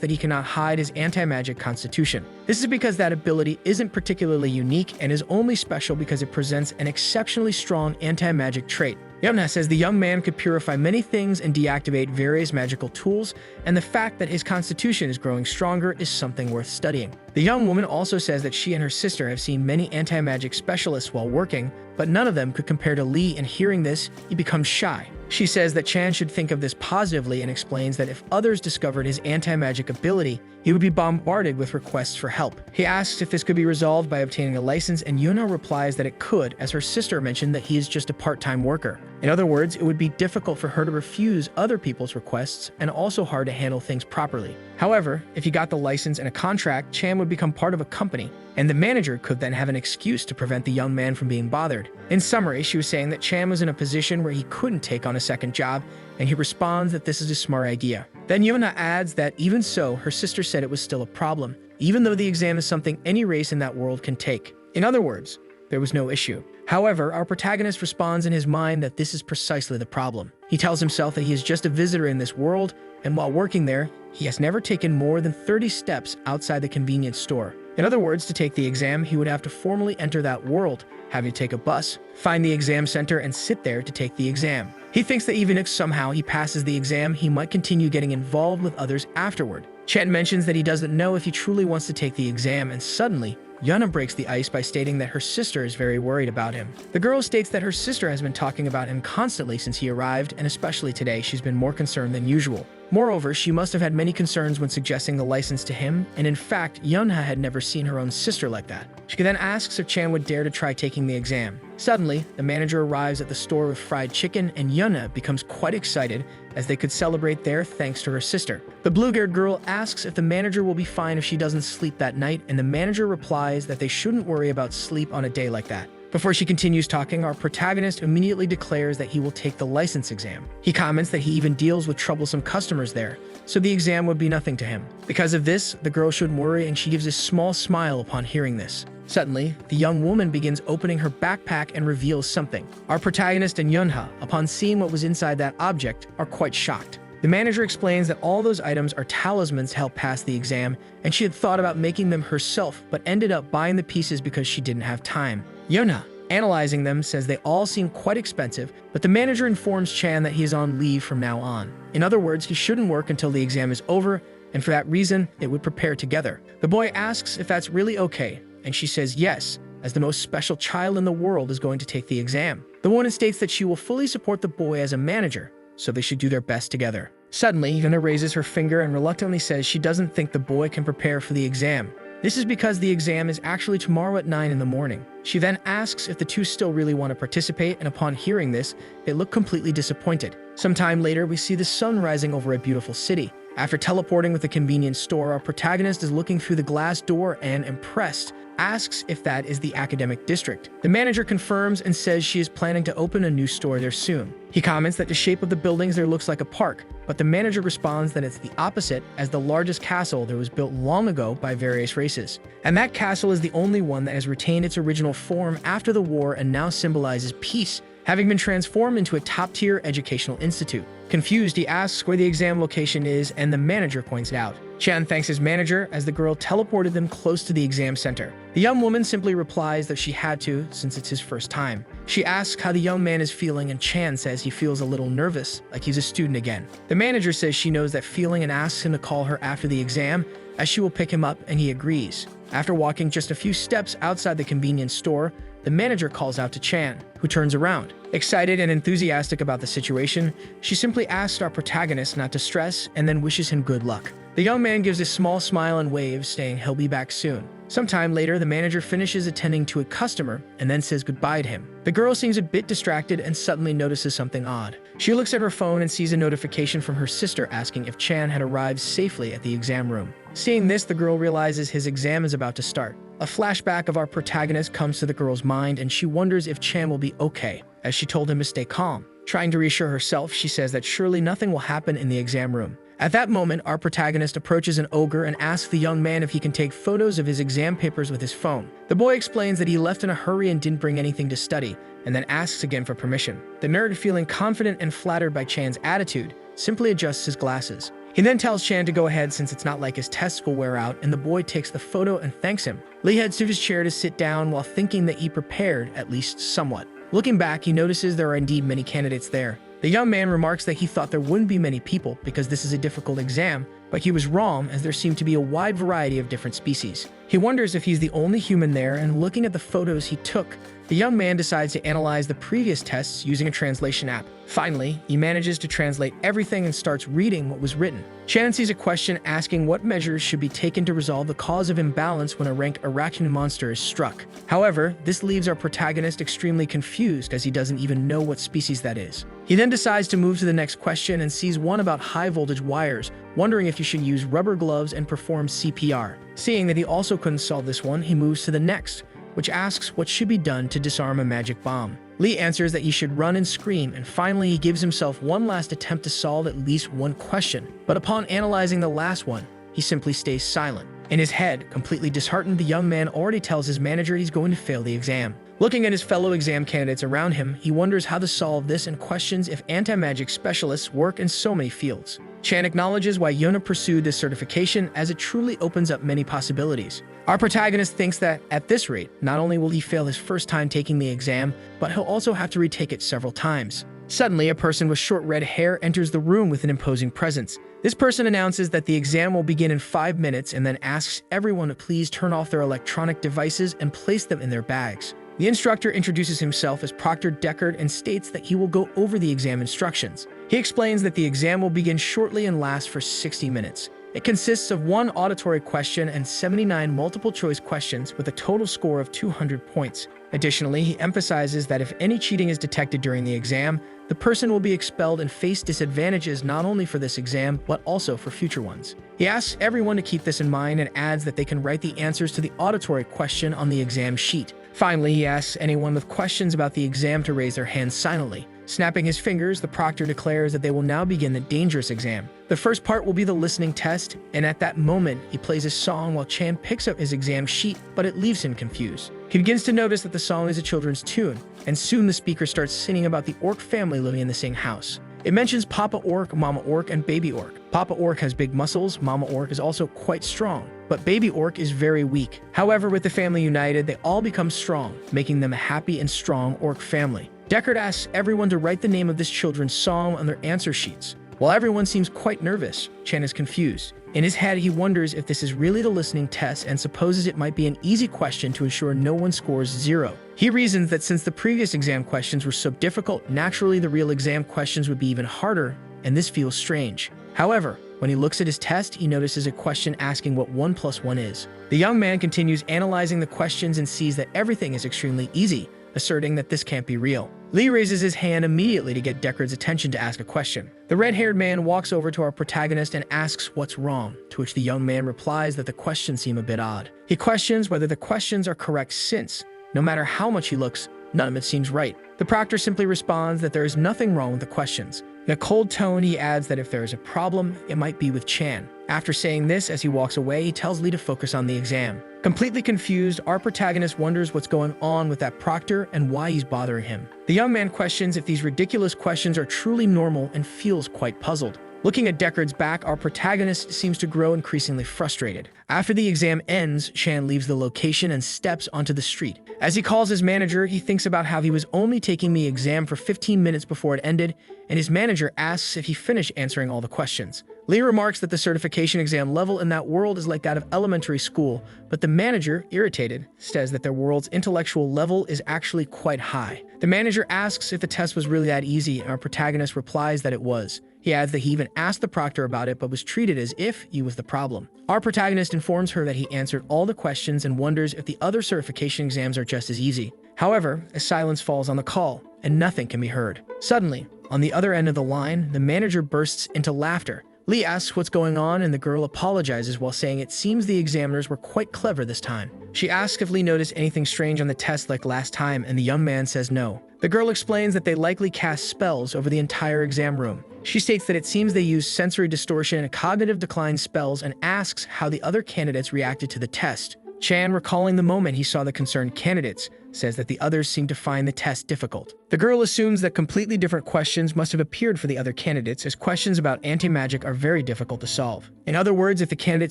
that he cannot hide his anti-magic constitution. This is because that ability isn't particularly unique and is only special because it presents an exceptionally strong anti-magic trait. Yuna says the young man could purify many things and deactivate various magical tools, and the fact that his constitution is growing stronger is something worth studying. The young woman also says that she and her sister have seen many anti-magic specialists while working, but none of them could compare to Lee, and hearing this, he becomes shy. She says that Chan should think of this positively and explains that if others discovered his anti-magic ability, he would be bombarded with requests for help. He asks if this could be resolved by obtaining a license, and Yuna replies that it could, as her sister mentioned that he is just a part-time worker. In other words, it would be difficult for her to refuse other people's requests and also hard to handle things properly. However, if he got the license and a contract, Chan would become part of a company, and the manager could then have an excuse to prevent the young man from being bothered. In summary, she was saying that Chan was in a position where he couldn't take on a second job, and he responds that this is a smart idea. Then Yuna adds that even so, her sister said it was still a problem, even though the exam is something any race in that world can take. In other words, there was no issue. However, our protagonist responds in his mind that this is precisely the problem. He tells himself that he is just a visitor in this world, and while working there, he has never taken more than 30 steps outside the convenience store. In other words, to take the exam, he would have to formally enter that world, having to take a bus, find the exam center, and sit there to take the exam. He thinks that even if somehow he passes the exam, he might continue getting involved with others afterward. Chen mentions that he doesn't know if he truly wants to take the exam, and suddenly, Yuna breaks the ice by stating that her sister is very worried about him. The girl states that her sister has been talking about him constantly since he arrived, and especially today she's been more concerned than usual. Moreover, she must have had many concerns when suggesting the license to him, and in fact, Yunha had never seen her own sister like that. She then asks if Chan would dare to try taking the exam. Suddenly, the manager arrives at the store with fried chicken, and Yunha becomes quite excited as they could celebrate there thanks to her sister. The blue-haired girl asks if the manager will be fine if she doesn't sleep that night, and the manager replies that they shouldn't worry about sleep on a day like that. Before she continues talking, our protagonist immediately declares that he will take the license exam. He comments that he even deals with troublesome customers there, so the exam would be nothing to him. Because of this, the girl shouldn't worry, and she gives a small smile upon hearing this. Suddenly, the young woman begins opening her backpack and reveals something. Our protagonist and Yunha, upon seeing what was inside that object, are quite shocked. The manager explains that all those items are talismans to help pass the exam, and she had thought about making them herself, but ended up buying the pieces because she didn't have time. Yunha, analyzing them, says they all seem quite expensive, but the manager informs Chan that he is on leave from now on. In other words, he shouldn't work until the exam is over, and for that reason, they would prepare together. The boy asks if that's really okay, and she says yes, as the most special child in the world is going to take the exam. The woman states that she will fully support the boy as a manager, so they should do their best together. Suddenly, Yuna raises her finger and reluctantly says she doesn't think the boy can prepare for the exam. This is because the exam is actually tomorrow at 9 in the morning. She then asks if the two still really want to participate, and upon hearing this, they look completely disappointed. Sometime later, we see the sun rising over a beautiful city. After teleporting with the convenience store, our protagonist is looking through the glass door and, impressed, asks if that is the academic district. The manager confirms and says she is planning to open a new store there soon. He comments that the shape of the buildings there looks like a park, but the manager responds that it's the opposite, as the largest castle there was built long ago by various races. And that castle is the only one that has retained its original form after the war and now symbolizes peace, having been transformed into a top-tier educational institute. Confused, he asks where the exam location is, and the manager points it out. Chan thanks his manager as the girl teleported them close to the exam center. The young woman simply replies that she had to, since it's his first time. She asks how the young man is feeling, and Chan says he feels a little nervous, like he's a student again. The manager says she knows that feeling and asks him to call her after the exam, as she will pick him up, and he agrees. After walking just a few steps outside the convenience store, the manager calls out to Chan, who turns around. Excited and enthusiastic about the situation, she simply asks our protagonist not to stress and then wishes him good luck. The young man gives a small smile and waves, saying he'll be back soon. Sometime later, the manager finishes attending to a customer and then says goodbye to him. The girl seems a bit distracted and suddenly notices something odd. She looks at her phone and sees a notification from her sister asking if Chan had arrived safely at the exam room. Seeing this, the girl realizes his exam is about to start. A flashback of our protagonist comes to the girl's mind, and she wonders if Chan will be okay, as she told him to stay calm. Trying to reassure herself, she says that surely nothing will happen in the exam room. At that moment, our protagonist approaches an ogre and asks the young man if he can take photos of his exam papers with his phone. The boy explains that he left in a hurry and didn't bring anything to study, and then asks again for permission. The nerd, feeling confident and flattered by Chan's attitude, simply adjusts his glasses. He then tells Chan to go ahead since it's not like his tests will wear out, and the boy takes the photo and thanks him. Lee heads to his chair to sit down while thinking that he prepared, at least somewhat. Looking back, he notices there are indeed many candidates there. The young man remarks that he thought there wouldn't be many people because this is a difficult exam, but he was wrong as there seemed to be a wide variety of different species. He wonders if he's the only human there, and looking at the photos he took, the young man decides to analyze the previous tests using a translation app. Finally, he manages to translate everything and starts reading what was written. Shannon sees a question asking what measures should be taken to resolve the cause of imbalance when a ranked arachnid monster is struck. However, this leaves our protagonist extremely confused as he doesn't even know what species that is. He then decides to move to the next question and sees one about high-voltage wires, wondering if he should use rubber gloves and perform CPR. Seeing that he also couldn't solve this one, he moves to the next, which asks what should be done to disarm a magic bomb. Lee answers that he should run and scream, and finally he gives himself one last attempt to solve at least one question. But upon analyzing the last one, he simply stays silent. In his head, completely disheartened, the young man already tells his manager he's going to fail the exam. Looking at his fellow exam candidates around him, he wonders how to solve this and questions if anti-magic specialists work in so many fields. Chan acknowledges why Yona pursued this certification, as it truly opens up many possibilities. Our protagonist thinks that, at this rate, not only will he fail his first time taking the exam, but he'll also have to retake it several times. Suddenly, a person with short red hair enters the room with an imposing presence. This person announces that the exam will begin in 5 minutes and then asks everyone to please turn off their electronic devices and place them in their bags. The instructor introduces himself as Proctor Deckard and states that he will go over the exam instructions. He explains that the exam will begin shortly and last for 60 minutes. It consists of 1 auditory question and 79 multiple-choice questions with a total score of 200 points. Additionally, he emphasizes that if any cheating is detected during the exam, the person will be expelled and face disadvantages not only for this exam, but also for future ones. He asks everyone to keep this in mind and adds that they can write the answers to the auditory question on the exam sheet. Finally, he asks anyone with questions about the exam to raise their hands silently. Snapping his fingers, the proctor declares that they will now begin the dangerous exam. The first part will be the listening test, and at that moment, he plays a song while Chan picks up his exam sheet, but it leaves him confused. He begins to notice that the song is a children's tune, and soon the speaker starts singing about the orc family living in the same house. It mentions Papa Orc, Mama Orc, and Baby Orc. Papa Orc has big muscles, Mama Orc is also quite strong, but Baby Orc is very weak. However, with the family united, they all become strong, making them a happy and strong orc family. Deckard asks everyone to write the name of this children's song on their answer sheets. While everyone seems quite nervous, Chan is confused. In his head, he wonders if this is really the listening test and supposes it might be an easy question to ensure no one scores 0. He reasons that since the previous exam questions were so difficult, naturally the real exam questions would be even harder, and this feels strange. However, when he looks at his test, he notices a question asking what 1 + 1 is. The young man continues analyzing the questions and sees that everything is extremely easy, asserting that this can't be real. Lee raises his hand immediately to get Deckard's attention to ask a question. The red-haired man walks over to our protagonist and asks what's wrong, to which the young man replies that the questions seem a bit odd. He questions whether the questions are correct since, no matter how much he looks, none of it seems right. The proctor simply responds that there is nothing wrong with the questions. In a cold tone, he adds that if there is a problem, it might be with Chan. After saying this, as he walks away, he tells Lee to focus on the exam. Completely confused, our protagonist wonders what's going on with that proctor and why he's bothering him. The young man questions if these ridiculous questions are truly normal and feels quite puzzled. Looking at Deckard's back, our protagonist seems to grow increasingly frustrated. After the exam ends, Chan leaves the location and steps onto the street. As he calls his manager, he thinks about how he was only taking the exam for 15 minutes before it ended, and his manager asks if he finished answering all the questions. Lee remarks that the certification exam level in that world is like that of elementary school, but the manager, irritated, says that their world's intellectual level is actually quite high. The manager asks if the test was really that easy, and our protagonist replies that it was. He adds that he even asked the proctor about it but was treated as if he was the problem. Our protagonist informs her that he answered all the questions and wonders if the other certification exams are just as easy. However, a silence falls on the call, and nothing can be heard. Suddenly, on the other end of the line, the manager bursts into laughter. Lee asks what's going on, and the girl apologizes while saying it seems the examiners were quite clever this time. She asks if Lee noticed anything strange on the test like last time, and the young man says no. The girl explains that they likely cast spells over the entire exam room. She states that it seems they used sensory distortion and cognitive decline spells and asks how the other candidates reacted to the test. Chan, recalling the moment he saw the concerned candidates, says that the others seem to find the test difficult. The girl assumes that completely different questions must have appeared for the other candidates, as questions about anti-magic are very difficult to solve. In other words, if the candidate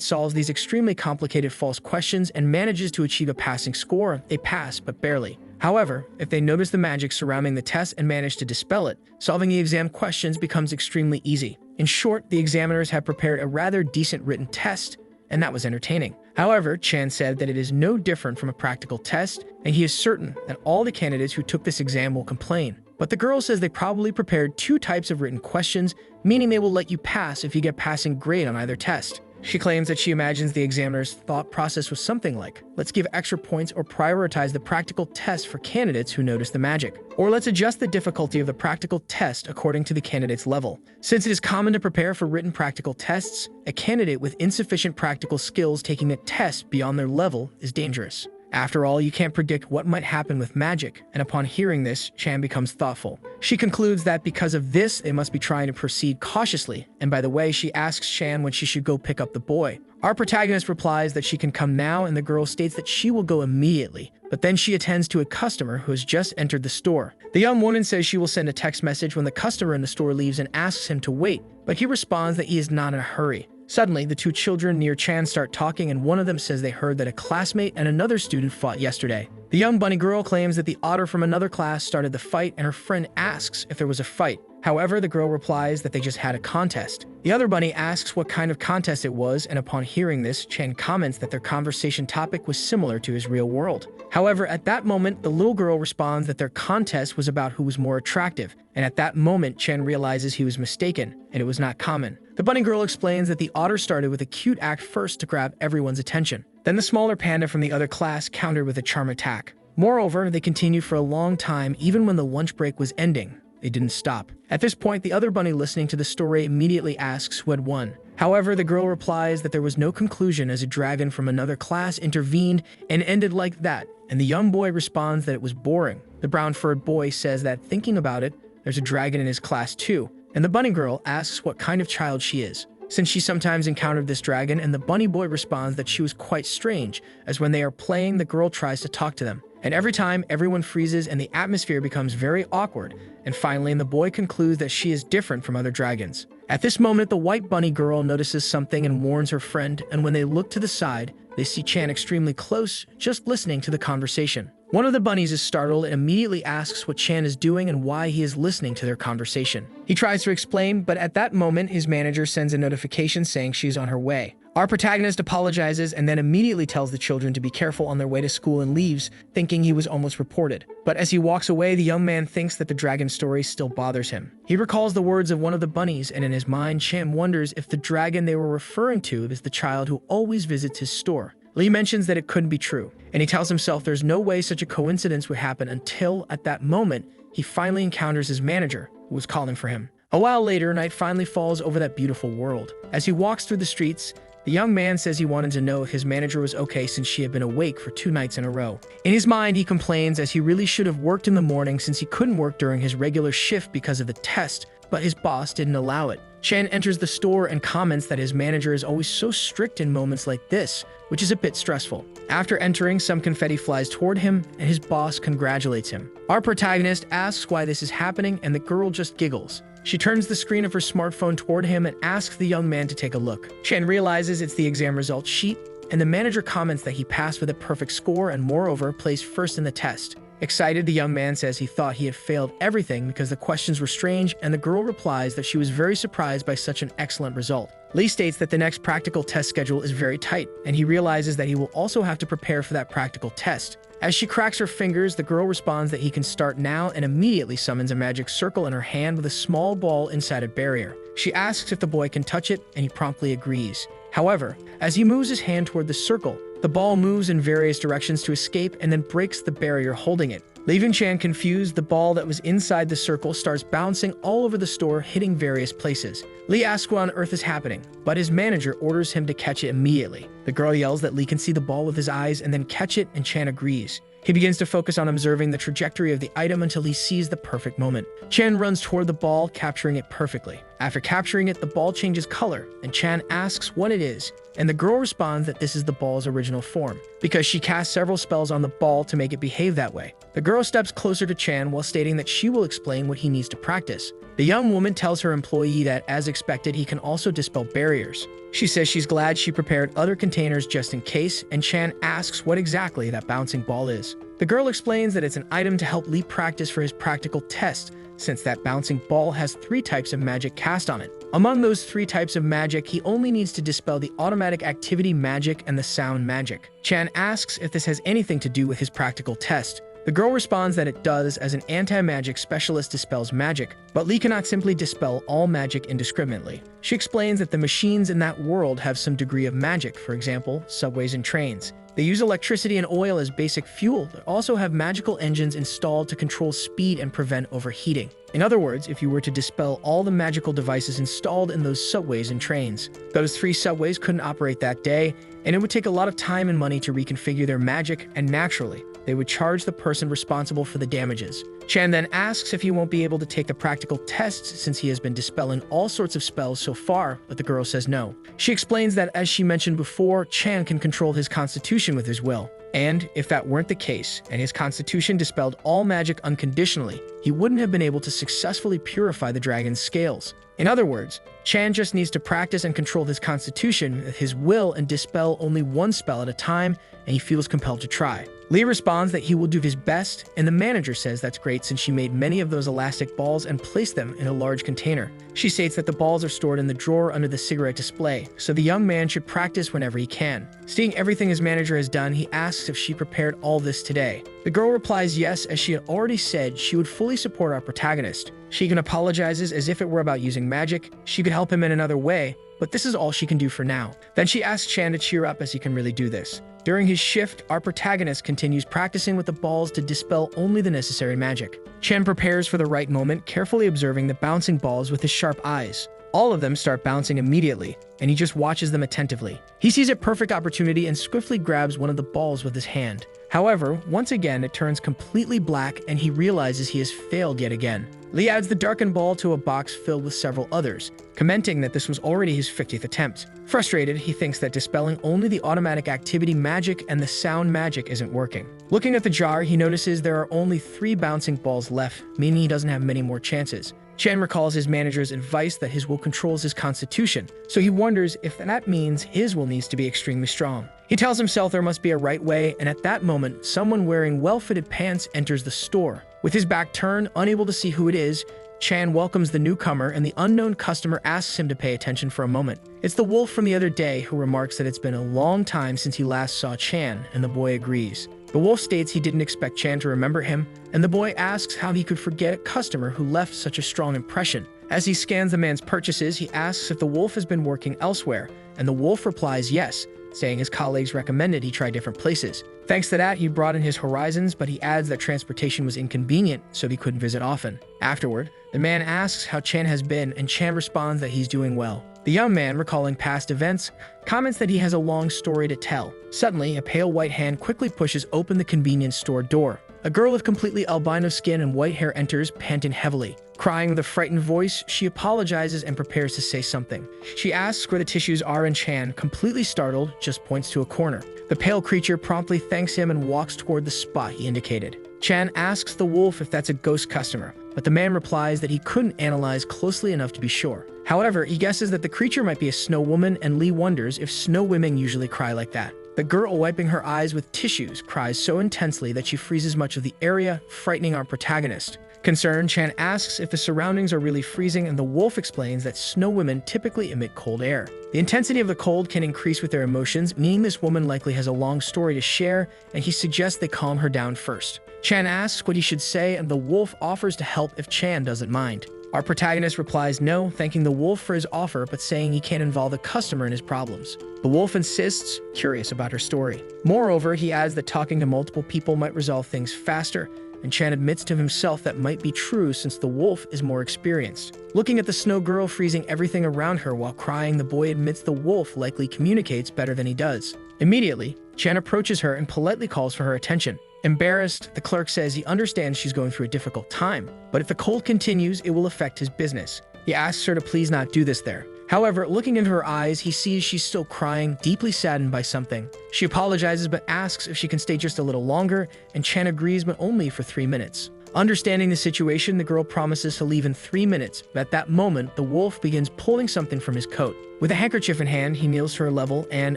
solves these extremely complicated false questions and manages to achieve a passing score, they pass, but barely. However, if they notice the magic surrounding the test and manage to dispel it, solving the exam questions becomes extremely easy. In short, the examiners have prepared a rather decent written test, and that was entertaining. However, Chan said that it is no different from a practical test, and he is certain that all the candidates who took this exam will complain. But the girl says they probably prepared 2 types of written questions, meaning they will let you pass if you get passing grade on either test. She claims that she imagines the examiner's thought process was something like, let's give extra points or prioritize the practical test for candidates who notice the magic. Or let's adjust the difficulty of the practical test according to the candidate's level. Since it is common to prepare for written practical tests, a candidate with insufficient practical skills taking a test beyond their level is dangerous. After all, you can't predict what might happen with magic, and upon hearing this, Chan becomes thoughtful. She concludes that because of this, they must be trying to proceed cautiously, and by the way, she asks Chan when she should go pick up the boy. Our protagonist replies that she can come now, and the girl states that she will go immediately, but then she attends to a customer who has just entered the store. The young woman says she will send a text message when the customer in the store leaves and asks him to wait, but he responds that he is not in a hurry. Suddenly, the 2 children near Chan start talking, and one of them says they heard that a classmate and another student fought yesterday. The young bunny girl claims that the otter from another class started the fight, and her friend asks if there was a fight. However, the girl replies that they just had a contest. The other bunny asks what kind of contest it was, and upon hearing this, Chan comments that their conversation topic was similar to his real world. However, at that moment, the little girl responds that their contest was about who was more attractive, and at that moment, Chan realizes he was mistaken, and it was not common. The bunny girl explains that the otter started with a cute act first to grab everyone's attention. Then the smaller panda from the other class countered with a charm attack. Moreover, they continued for a long time even when the lunch break was ending. They didn't stop. At this point, the other bunny listening to the story immediately asks who had won. However, the girl replies that there was no conclusion as a dragon from another class intervened and ended like that, and the young boy responds that it was boring. The brown-furred boy says that thinking about it, there's a dragon in his class too, and the bunny girl asks what kind of child she is, since she sometimes encountered this dragon, and the bunny boy responds that she was quite strange, as when they are playing, the girl tries to talk to them. And every time, everyone freezes and the atmosphere becomes very awkward, and finally, the boy concludes that she is different from other dragons. At this moment, the white bunny girl notices something and warns her friend, and when they look to the side, they see Chan extremely close, just listening to the conversation. One of the bunnies is startled and immediately asks what Chan is doing and why he is listening to their conversation. He tries to explain, but at that moment, his manager sends a notification saying she's on her way. Our protagonist apologizes and then immediately tells the children to be careful on their way to school and leaves, thinking he was almost reported. But as he walks away, the young man thinks that the dragon story still bothers him. He recalls the words of one of the bunnies, and in his mind, Chan wonders if the dragon they were referring to is the child who always visits his store. Lee mentions that it couldn't be true, and he tells himself there's no way such a coincidence would happen until, at that moment, he finally encounters his manager, who was calling for him. A while later, night finally falls over that beautiful world. As he walks through the streets, the young man says he wanted to know if his manager was okay since she had been awake for 2 nights in a row. In his mind, he complains as he really should have worked in the morning since he couldn't work during his regular shift because of the test, but his boss didn't allow it. Chan enters the store and comments that his manager is always so strict in moments like this, which is a bit stressful. After entering, some confetti flies toward him, and his boss congratulates him. Our protagonist asks why this is happening, and the girl just giggles. She turns the screen of her smartphone toward him and asks the young man to take a look. Chan realizes it's the exam results sheet, and the manager comments that he passed with a perfect score and moreover placed first in the test. Excited, the young man says he thought he had failed everything because the questions were strange, and the girl replies that she was very surprised by such an excellent result. Lee states that the next practical test schedule is very tight, and he realizes that he will also have to prepare for that practical test. As she cracks her fingers, the girl responds that he can start now and immediately summons a magic circle in her hand with a small ball inside a barrier. She asks if the boy can touch it, and he promptly agrees. However, as he moves his hand toward the circle, the ball moves in various directions to escape and then breaks the barrier holding it. Leaving Chan confused, the ball that was inside the circle starts bouncing all over the store, hitting various places. Lee asks what on earth is happening, but his manager orders him to catch it immediately. The girl yells that Lee can see the ball with his eyes and then catch it, and Chan agrees. He begins to focus on observing the trajectory of the item until he sees the perfect moment. Chan runs toward the ball, capturing it perfectly. After capturing it, the ball changes color, and Chan asks what it is, and the girl responds that this is the ball's original form, because she casts several spells on the ball to make it behave that way. The girl steps closer to Chan while stating that she will explain what he needs to practice. The young woman tells her employee that, as expected, he can also dispel barriers. She says she's glad she prepared other containers just in case, and Chan asks what exactly that bouncing ball is. The girl explains that it's an item to help Lee practice for his practical test, since that bouncing ball has 3 types of magic cast on it. Among those 3 types of magic, he only needs to dispel the automatic activity magic and the sound magic. Chan asks if this has anything to do with his practical test. The girl responds that it does, as an anti-magic specialist dispels magic, but Lee cannot simply dispel all magic indiscriminately. She explains that the machines in that world have some degree of magic, for example, subways and trains. They use electricity and oil as basic fuel, but also have magical engines installed to control speed and prevent overheating. In other words, if you were to dispel all the magical devices installed in those subways and trains, those 3 subways couldn't operate that day, and it would take a lot of time and money to reconfigure their magic, and naturally, they would charge the person responsible for the damages. Chan then asks if he won't be able to take the practical tests since he has been dispelling all sorts of spells so far, but the girl says no. She explains that, as she mentioned before, Chan can control his constitution with his will. And if that weren't the case, and his constitution dispelled all magic unconditionally, he wouldn't have been able to successfully purify the dragon's scales. In other words, Chan just needs to practice and control his constitution with his will and dispel only 1 spell at a time, and he feels compelled to try. Lee responds that he will do his best, and the manager says that's great since she made many of those elastic balls and placed them in a large container. She states that the balls are stored in the drawer under the cigarette display, so the young man should practice whenever he can. Seeing everything his manager has done, he asks if she prepared all this today. The girl replies yes, as she had already said she would fully support our protagonist. She even apologizes as if it were about using magic. She could help him in another way, but this is all she can do for now. Then she asks Chan to cheer up as he can really do this. During his shift, our protagonist continues practicing with the balls to dispel only the necessary magic. Chan prepares for the right moment, carefully observing the bouncing balls with his sharp eyes. All of them start bouncing immediately, and he just watches them attentively. He sees a perfect opportunity and swiftly grabs one of the balls with his hand. However, once again, it turns completely black and he realizes he has failed yet again. Lee adds the darkened ball to a box filled with several others, commenting that this was already his 50th attempt. Frustrated, he thinks that dispelling only the automatic activity magic and the sound magic isn't working. Looking at the jar, he notices there are only 3 bouncing balls left, meaning he doesn't have many more chances. Chan recalls his manager's advice that his will controls his constitution, so he wonders if that means his will needs to be extremely strong. He tells himself there must be a right way, and at that moment, someone wearing well-fitted pants enters the store. With his back turned, unable to see who it is, Chan welcomes the newcomer, and the unknown customer asks him to pay attention for a moment. It's the wolf from the other day who remarks that it's been a long time since he last saw Chan, and the boy agrees. The wolf states he didn't expect Chan to remember him, and the boy asks how he could forget a customer who left such a strong impression. As he scans the man's purchases, he asks if the wolf has been working elsewhere, and the wolf replies yes, saying his colleagues recommended he try different places. Thanks to that, he broadened his horizons, but he adds that transportation was inconvenient, so he couldn't visit often. Afterward, the man asks how Chan has been, and Chan responds that he's doing well. The young man, recalling past events, comments that he has a long story to tell. Suddenly, a pale white hand quickly pushes open the convenience store door. A girl with completely albino skin and white hair enters, panting heavily. Crying with a frightened voice, she apologizes and prepares to say something. She asks where the tissues are, and Chan, completely startled, just points to a corner. The pale creature promptly thanks him and walks toward the spot he indicated. Chan asks the wolf if that's a ghost customer, but the man replies that he couldn't analyze closely enough to be sure. However, he guesses that the creature might be a snow woman, and Lee wonders if snow women usually cry like that. The girl, wiping her eyes with tissues, cries so intensely that she freezes much of the area, frightening our protagonist. Concerned, Chan asks if the surroundings are really freezing, and the wolf explains that snow women typically emit cold air. The intensity of the cold can increase with their emotions, meaning this woman likely has a long story to share, and he suggests they calm her down first. Chan asks what he should say, and the wolf offers to help if Chan doesn't mind. Our protagonist replies no, thanking the wolf for his offer, but saying he can't involve the customer in his problems. The wolf insists, curious about her story. Moreover, he adds that talking to multiple people might resolve things faster, and Chan admits to himself that might be true since the wolf is more experienced. Looking at the snow girl freezing everything around her while crying, the boy admits the wolf likely communicates better than he does. Immediately, Chan approaches her and politely calls for her attention. Embarrassed, the clerk says he understands she's going through a difficult time, but if the cold continues, it will affect his business. He asks her to please not do this there. However, looking into her eyes, he sees she's still crying, deeply saddened by something. She apologizes but asks if she can stay just a little longer, and Chan agrees, but only for 3 minutes. Understanding the situation, the girl promises to leave in 3 minutes, but at that moment, the wolf begins pulling something from his coat. With a handkerchief in hand, he kneels to her level and,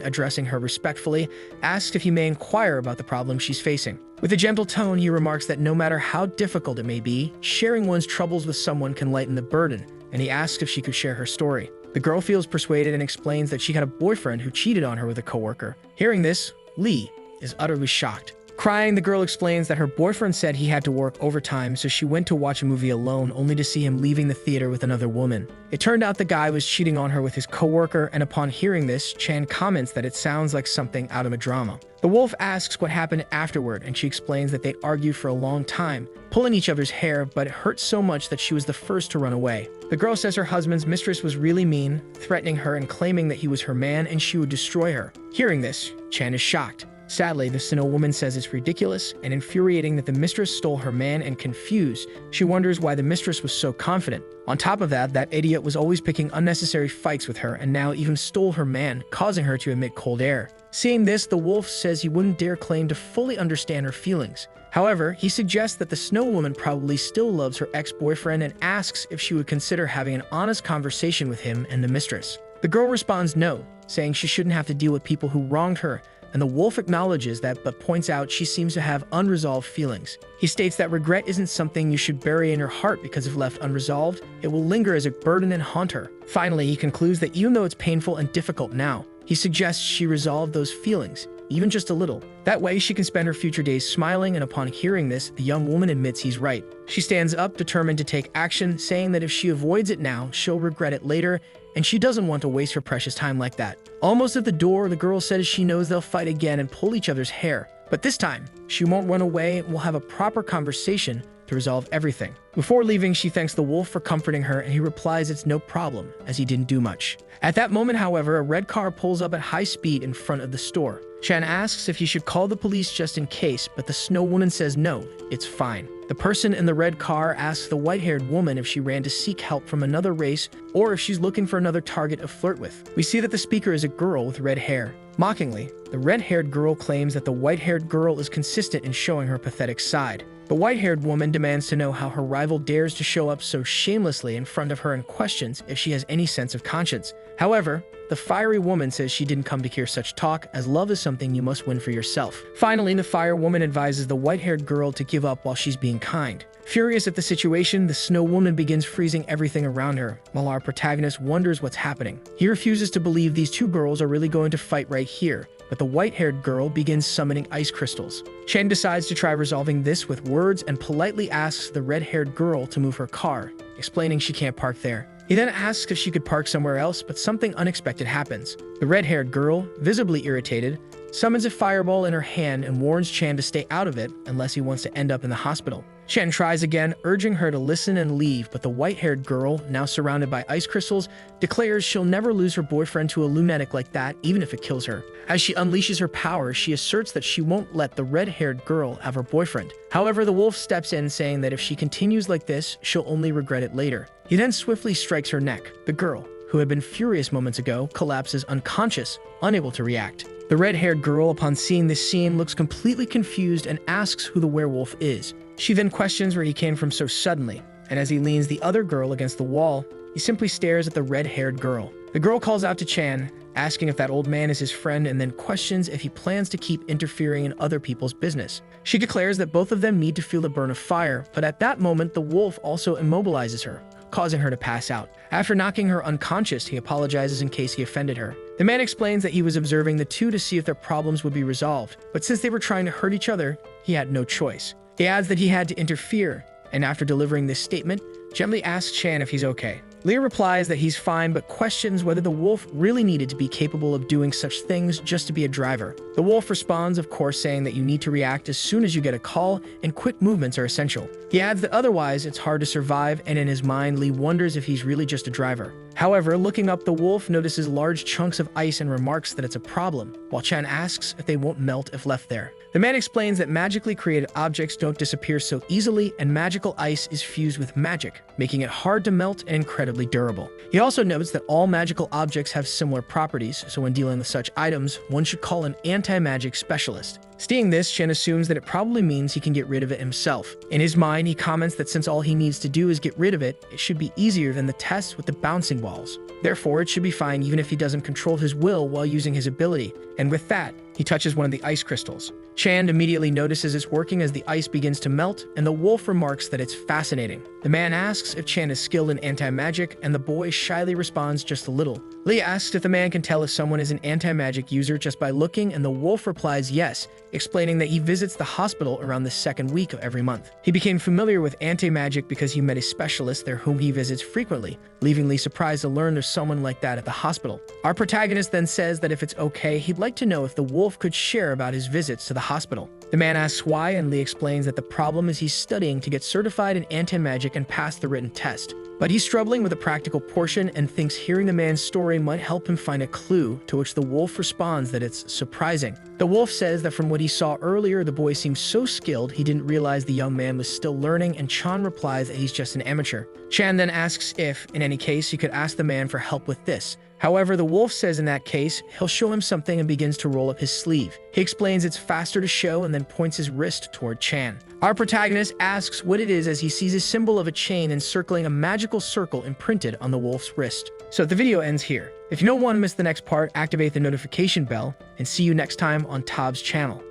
addressing her respectfully, asks if he may inquire about the problem she's facing. With a gentle tone, he remarks that no matter how difficult it may be, sharing one's troubles with someone can lighten the burden, and he asks if she could share her story. The girl feels persuaded and explains that she had a boyfriend who cheated on her with a coworker. Hearing this, Lee is utterly shocked. Crying, the girl explains that her boyfriend said he had to work overtime, so she went to watch a movie alone, only to see him leaving the theater with another woman. It turned out the guy was cheating on her with his coworker, and upon hearing this, Chan comments that it sounds like something out of a drama. The wolf asks what happened afterward, and she explains that they argued for a long time, pulling each other's hair, but it hurt so much that she was the first to run away. The girl says her husband's mistress was really mean, threatening her and claiming that he was her man and she would destroy her. Hearing this, Chan is shocked. Sadly, the Snow woman says it's ridiculous and infuriating that the mistress stole her man, and confused, she wonders why the mistress was so confident. On top of that, that idiot was always picking unnecessary fights with her and now even stole her man, causing her to emit cold air. Seeing this, the wolf says he wouldn't dare claim to fully understand her feelings. However, he suggests that the Snow woman probably still loves her ex-boyfriend and asks if she would consider having an honest conversation with him and the mistress. The girl responds no, saying she shouldn't have to deal with people who wronged her, and the wolf acknowledges that but points out she seems to have unresolved feelings. He states that regret isn't something you should bury in your heart because if left unresolved, it will linger as a burden and haunt her. Finally, he concludes that even though it's painful and difficult now, he suggests she resolve those feelings, even just a little. That way, she can spend her future days smiling, and upon hearing this, the young woman admits he's right. She stands up, determined to take action, saying that if she avoids it now, she'll regret it later, and she doesn't want to waste her precious time like that. Almost at the door, the girl says she knows they'll fight again and pull each other's hair. But this time, she won't run away and will have a proper conversation to resolve everything. Before leaving, she thanks the wolf for comforting her, and he replies it's no problem, as he didn't do much. At that moment, however, a red car pulls up at high speed in front of the store. Chan asks if he should call the police just in case, but the snow woman says no, it's fine. The person in the red car asks the white-haired woman if she ran to seek help from another race or if she's looking for another target to flirt with. We see that the speaker is a girl with red hair. Mockingly, the red-haired girl claims that the white-haired girl is consistent in showing her pathetic side. The white-haired woman demands to know how her rival dares to show up so shamelessly in front of her and questions if she has any sense of conscience. However, the fiery woman says she didn't come to hear such talk, as love is something you must win for yourself. Finally, the fire woman advises the white-haired girl to give up while she's being kind. Furious at the situation, the snow woman begins freezing everything around her, while our protagonist wonders what's happening. He refuses to believe these two girls are really going to fight right here, but the white-haired girl begins summoning ice crystals. Chen decides to try resolving this with words and politely asks the red-haired girl to move her car, explaining she can't park there. He then asks if she could park somewhere else, but something unexpected happens. The red-haired girl, visibly irritated, summons a fireball in her hand and warns Chan to stay out of it unless he wants to end up in the hospital. Chan tries again, urging her to listen and leave, but the white-haired girl, now surrounded by ice crystals, declares she'll never lose her boyfriend to a lunatic like that, even if it kills her. As she unleashes her power, she asserts that she won't let the red-haired girl have her boyfriend. However, the wolf steps in, saying that if she continues like this, she'll only regret it later. He then swiftly strikes her neck. The girl, who had been furious moments ago, collapses unconscious, unable to react. The red-haired girl, upon seeing this scene, looks completely confused and asks who the werewolf is. She then questions where he came from so suddenly, and as he leans the other girl against the wall, he simply stares at the red-haired girl. The girl calls out to Chan, asking if that old man is his friend, and then questions if he plans to keep interfering in other people's business. She declares that both of them need to feel the burn of fire, but at that moment, the wolf also immobilizes her, causing her to pass out. After knocking her unconscious, he apologizes in case he offended her. The man explains that he was observing the two to see if their problems would be resolved, but since they were trying to hurt each other, he had no choice. He adds that he had to interfere, and after delivering this statement, gently asks Chan if he's okay. Leah replies that he's fine, but questions whether the wolf really needed to be capable of doing such things just to be a driver. The wolf responds, of course, saying that you need to react as soon as you get a call, and quick movements are essential. He adds that otherwise it's hard to survive, and in his mind, Lee wonders if he's really just a driver. However, looking up, the wolf notices large chunks of ice and remarks that it's a problem, while Chan asks if they won't melt if left there. The man explains that magically created objects don't disappear so easily, and magical ice is fused with magic, making it hard to melt and incredibly durable. He also notes that all magical objects have similar properties, so when dealing with such items, one should call an anti-magic specialist. Seeing this, Chen assumes that it probably means he can get rid of it himself. In his mind, he comments that since all he needs to do is get rid of it, it should be easier than the test with the bouncing walls. Therefore, it should be fine even if he doesn't control his will while using his ability. And with that, he touches one of the ice crystals. Chan immediately notices it's working as the ice begins to melt, and the wolf remarks that it's fascinating. The man asks if Chan is skilled in anti-magic, and the boy shyly responds just a little. Lee asks if the man can tell if someone is an anti-magic user just by looking, and the wolf replies yes, explaining that he visits the hospital around the second week of every month. He became familiar with anti-magic because he met a specialist there whom he visits frequently, leaving Lee surprised to learn there's someone like that at the hospital. Our protagonist then says that if it's okay, he'd like to know if the wolf could share about his visits to the hospital. The man asks why, and Lee explains that the problem is he's studying to get certified in anti-magic and pass the written test. But he's struggling with the practical portion and thinks hearing the man's story might help him find a clue, to which the wolf responds that it's surprising. The wolf says that from what he saw earlier, the boy seemed so skilled he didn't realize the young man was still learning, and Chan replies that he's just an amateur. Chan then asks if, in any case, he could ask the man for help with this. However, the wolf says in that case, he'll show him something and begins to roll up his sleeve. He explains it's faster to show and then points his wrist toward Chan. Our protagonist asks what it is as he sees a symbol of a chain encircling a magical circle imprinted on the wolf's wrist. So the video ends here. If you don't want to miss the next part, activate the notification bell, and see you next time on Tob's channel.